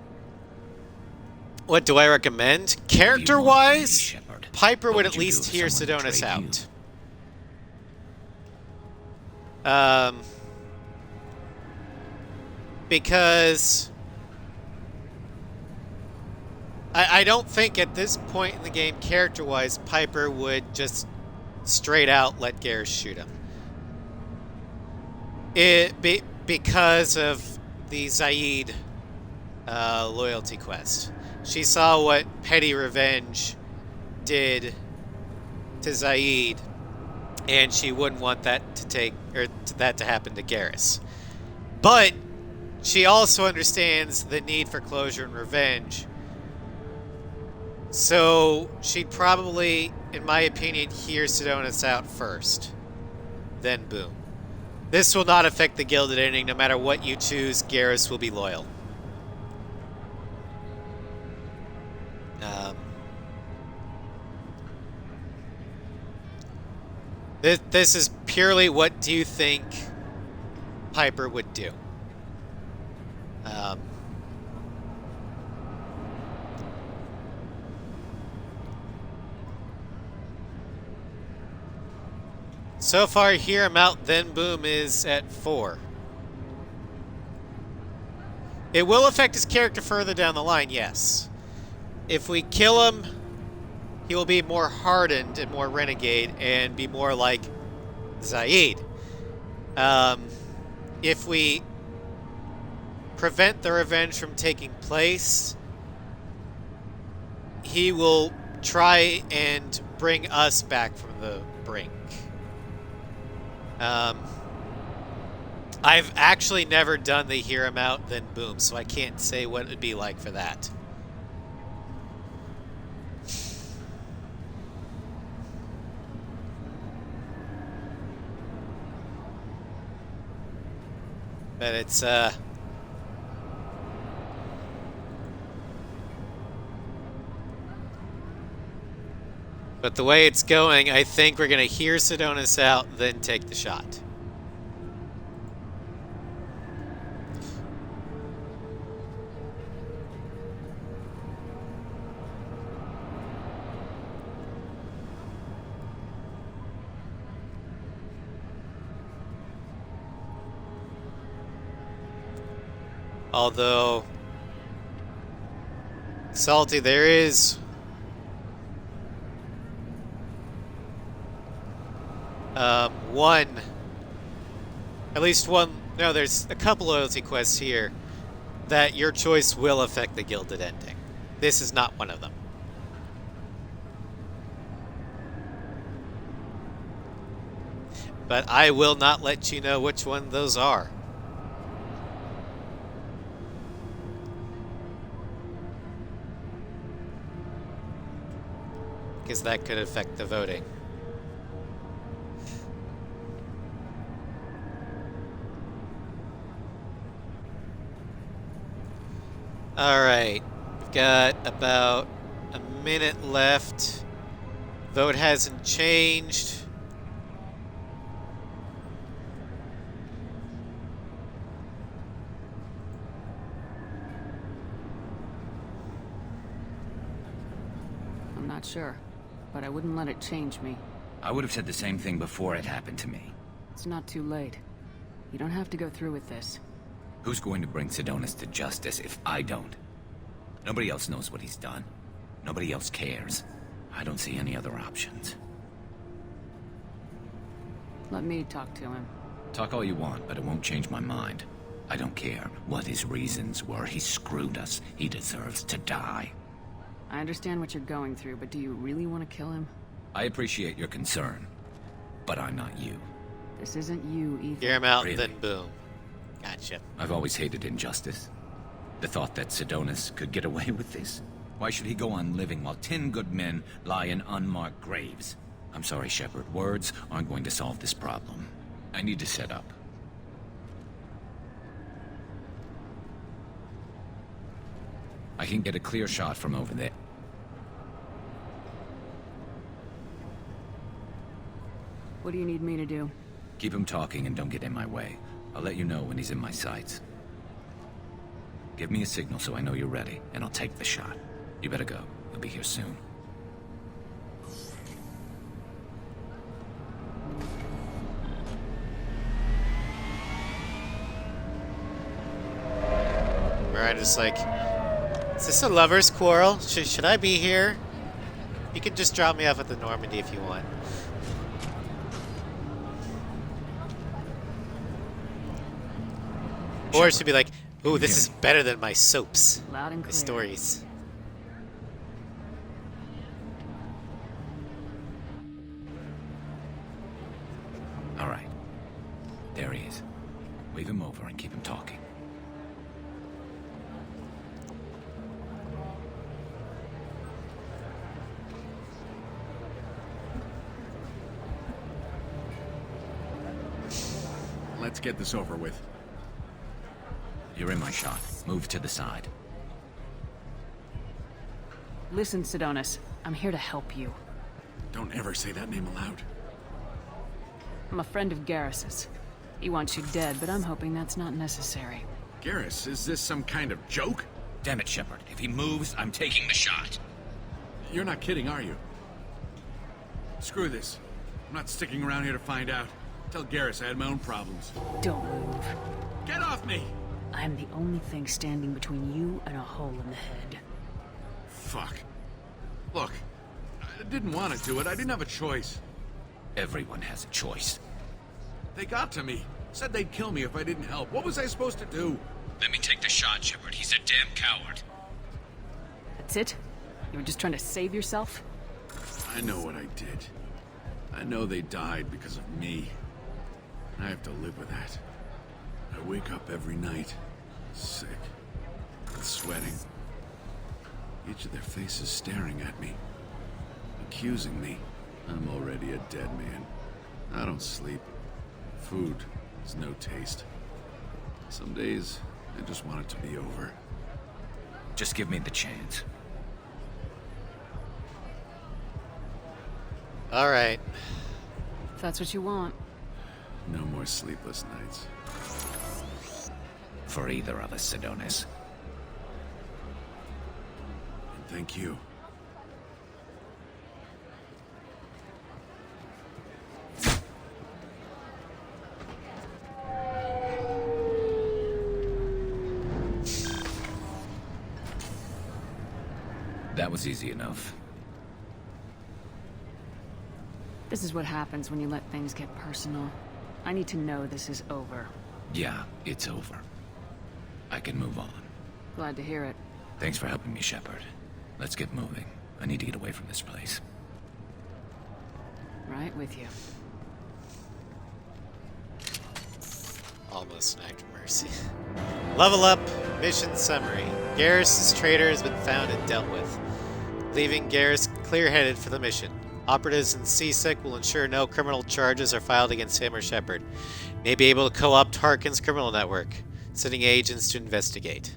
Speaker 1: What do I recommend? Character-wise, Piper would at least hear Sidonis out. Because I don't think at this point in the game, character-wise, Piper would just straight out let Garrus shoot him. Because of the Zaid loyalty quest. She saw what petty revenge did to Zaid, and she wouldn't want that to happen to Garrus. But she also understands the need for closure and revenge. So she'd probably, in my opinion, hear Sidonis out first. Then boom. This will not affect the Gilded ending. No matter what you choose, Garrus will be loyal. This is purely what do you think Piper would do. So far, hear him out, then boom is at 4. It will affect his character further down the line, yes. If we kill him, he will be more hardened and more renegade and be more like Zaid. If we prevent the revenge from taking place, he will try and bring us back from the brink. I've actually never done the hear him out, then boom, so I can't say what it would be like for that. But it's, But the way it's going, I think we're going to hear Sidonis out, then take the shot. Although, Salty, there is at least one, no, there's a couple loyalty quests here that your choice will affect the gilded ending. This is not one of them. But I will not let you know which one those are. Because that could affect the voting. Alright, we've got about a minute left. Vote hasn't changed.
Speaker 20: I'm not sure, but I wouldn't let it change me.
Speaker 10: I would have said the same thing before it happened to me.
Speaker 20: It's not too late. You don't have to go through with this.
Speaker 10: Who's going to bring Sidonis to justice if I don't? Nobody else knows what he's done. Nobody else cares. I don't see any other options.
Speaker 20: Let me talk to him.
Speaker 10: Talk all you want, but it won't change my mind. I don't care what his reasons were. He screwed us. He deserves to die.
Speaker 20: I understand what you're going through, but do you really want to kill him?
Speaker 10: I appreciate your concern, but I'm not you.
Speaker 20: This isn't you either.
Speaker 1: Hear him out,
Speaker 10: Really?
Speaker 1: then boom. Gotcha.
Speaker 10: I've always hated injustice. The thought that Sidonis could get away with this. Why should he go on living while 10 good men lie in unmarked graves? I'm sorry, Shepard. Words aren't going to solve this problem. I need to set up. I can get a clear shot from over there.
Speaker 20: What do you need me to do?
Speaker 10: Keep him talking and don't get in my way. I'll let you know when he's in my sights. Give me a signal so I know you're ready, and I'll take the shot. You better go. He'll be here soon.
Speaker 1: Right, it's like, is this a lover's quarrel? Should I be here? You can just drop me off at the Normandy if you want. Or it should be like, ooh, this is better than my soaps.
Speaker 20: Loud and
Speaker 1: My
Speaker 20: clear.
Speaker 1: stories.
Speaker 10: All right. There he is. Wave him over and keep him talking.
Speaker 7: Let's get this over with.
Speaker 10: You're in my shot. Move to the side.
Speaker 20: Listen, Sidonis. I'm here to help you.
Speaker 7: Don't ever say that name aloud.
Speaker 20: I'm a friend of Garrus's. He wants you dead, but I'm hoping that's not necessary.
Speaker 7: Garrus, is this some kind of joke?
Speaker 10: Damn it, Shepard. If he moves, I'm taking the shot.
Speaker 7: You're not kidding, are you? Screw this. I'm not sticking around here to find out. Tell Garrus I had my own problems.
Speaker 20: Don't move.
Speaker 7: Get off me!
Speaker 20: I'm the only thing standing between you and a hole in the head.
Speaker 7: Fuck. Look, I didn't want to do it. I didn't have a choice.
Speaker 10: Everyone has a choice.
Speaker 7: They got to me. Said they'd kill me if I didn't help. What was I supposed to do?
Speaker 10: Let me take the shot, Shepard. He's a damn coward.
Speaker 20: That's it? You were just trying to save yourself?
Speaker 7: I know what I did. I know they died because of me. I have to live with that. I wake up every night, sick, and sweating. Each of their faces staring at me, accusing me. I'm already a dead man. I don't sleep. Food has no taste. Some days, I just want it to be over.
Speaker 10: Just give me the chance.
Speaker 1: All right.
Speaker 11: If that's what you want.
Speaker 7: No more sleepless nights.
Speaker 10: For either of us, Sidonis.
Speaker 7: And thank you.
Speaker 10: That was easy enough.
Speaker 11: This is what happens when you let things get personal. I need to know this is over.
Speaker 10: Yeah, it's over. I can move on.
Speaker 11: Glad to hear it.
Speaker 10: Thanks for helping me, Shepard. Let's get moving. I need to get away from this place.
Speaker 11: Right with you.
Speaker 1: Almost snagged Mercy. Level up. Mission summary. Garrus's traitor has been found and dealt with, leaving Garrus clear-headed for the mission. Operatives in CSEC will ensure no criminal charges are filed against him or Shepard. May be able to co-opt Harkin's criminal network, sending agents to investigate.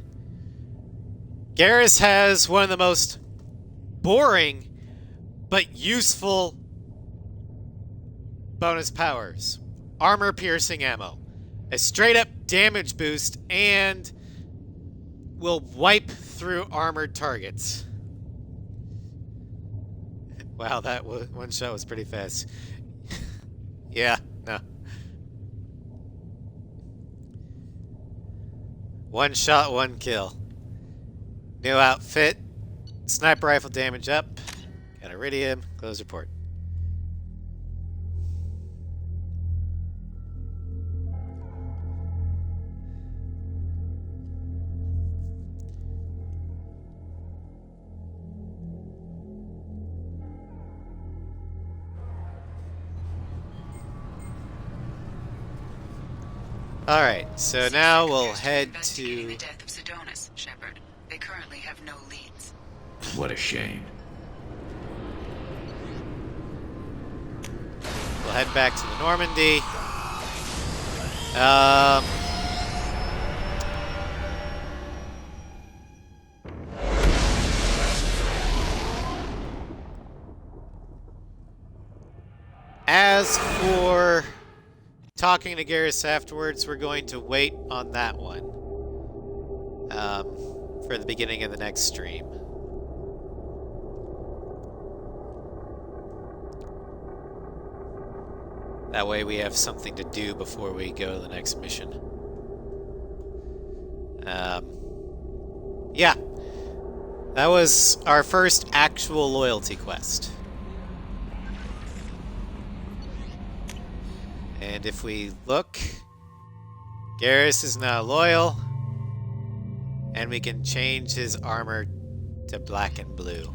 Speaker 1: Garrus has one of the most boring but useful bonus powers. Armor-piercing ammo. A straight-up damage boost and will wipe through armored targets. Wow, that one shot was pretty fast. Yeah, no. One shot, one kill. New outfit. Sniper rifle damage up. Got iridium. Close report. Alright, so now we'll head to...
Speaker 3: the death of Sidonis, Shepard. They currently have no leads.
Speaker 10: What a shame.
Speaker 1: We'll head back to the Normandy. As for talking to Garrus afterwards, we're going to wait on that one for the beginning of the next stream. That way we have something to do before we go to the next mission. Yeah. That was our first actual loyalty quest. And if we look, Garrus is now loyal, and we can change his armor to black and blue.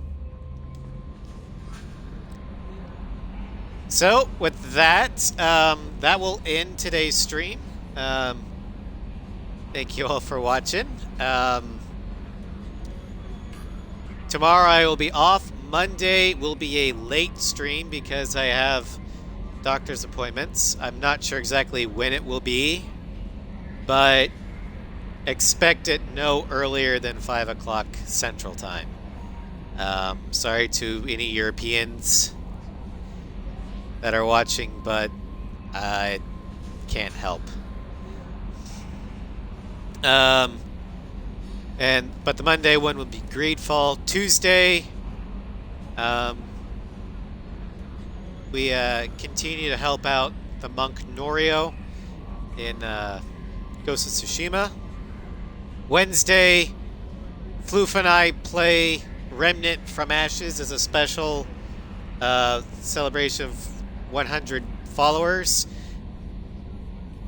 Speaker 1: So, with that, that will end today's stream. Thank you all for watching. Tomorrow I will be off. Monday will be a late stream because I have doctor's appointments. I'm not sure exactly when it will be, but expect it no earlier than 5 o'clock Central Time. Sorry to any Europeans that are watching, but I can't help. But the Monday one will be Greedfall. Tuesday, we continue to help out the monk Norio in Ghost of Tsushima. Wednesday, Floof and I play Remnant from Ashes as a special celebration of 100 followers.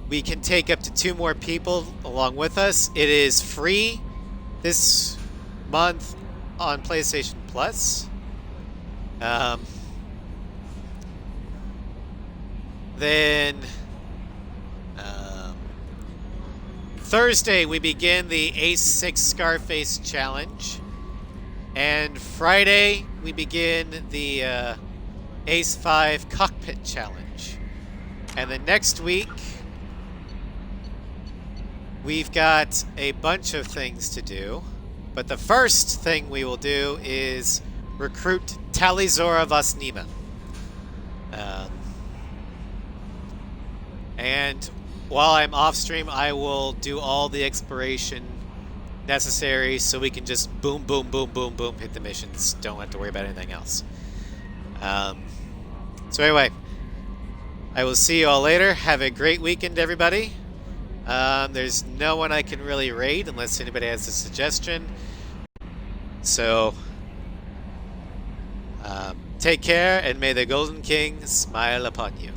Speaker 1: We can take up to 2 more people along with us. It is free this month on PlayStation Plus. Then Thursday we begin the Ace 6 Scarface Challenge. And Friday we begin the Ace 5 Cockpit Challenge. And then next week we've got a bunch of things to do, but the first thing we will do is recruit Talizora Vasnima. And while I'm off stream, I will do all the exploration necessary so we can just boom, boom, boom, boom, boom, hit the missions. Don't have to worry about anything else. So anyway, I will see you all later. Have a great weekend, everybody. There's no one I can really raid unless anybody has a suggestion. So, take care, and may the Golden King smile upon you.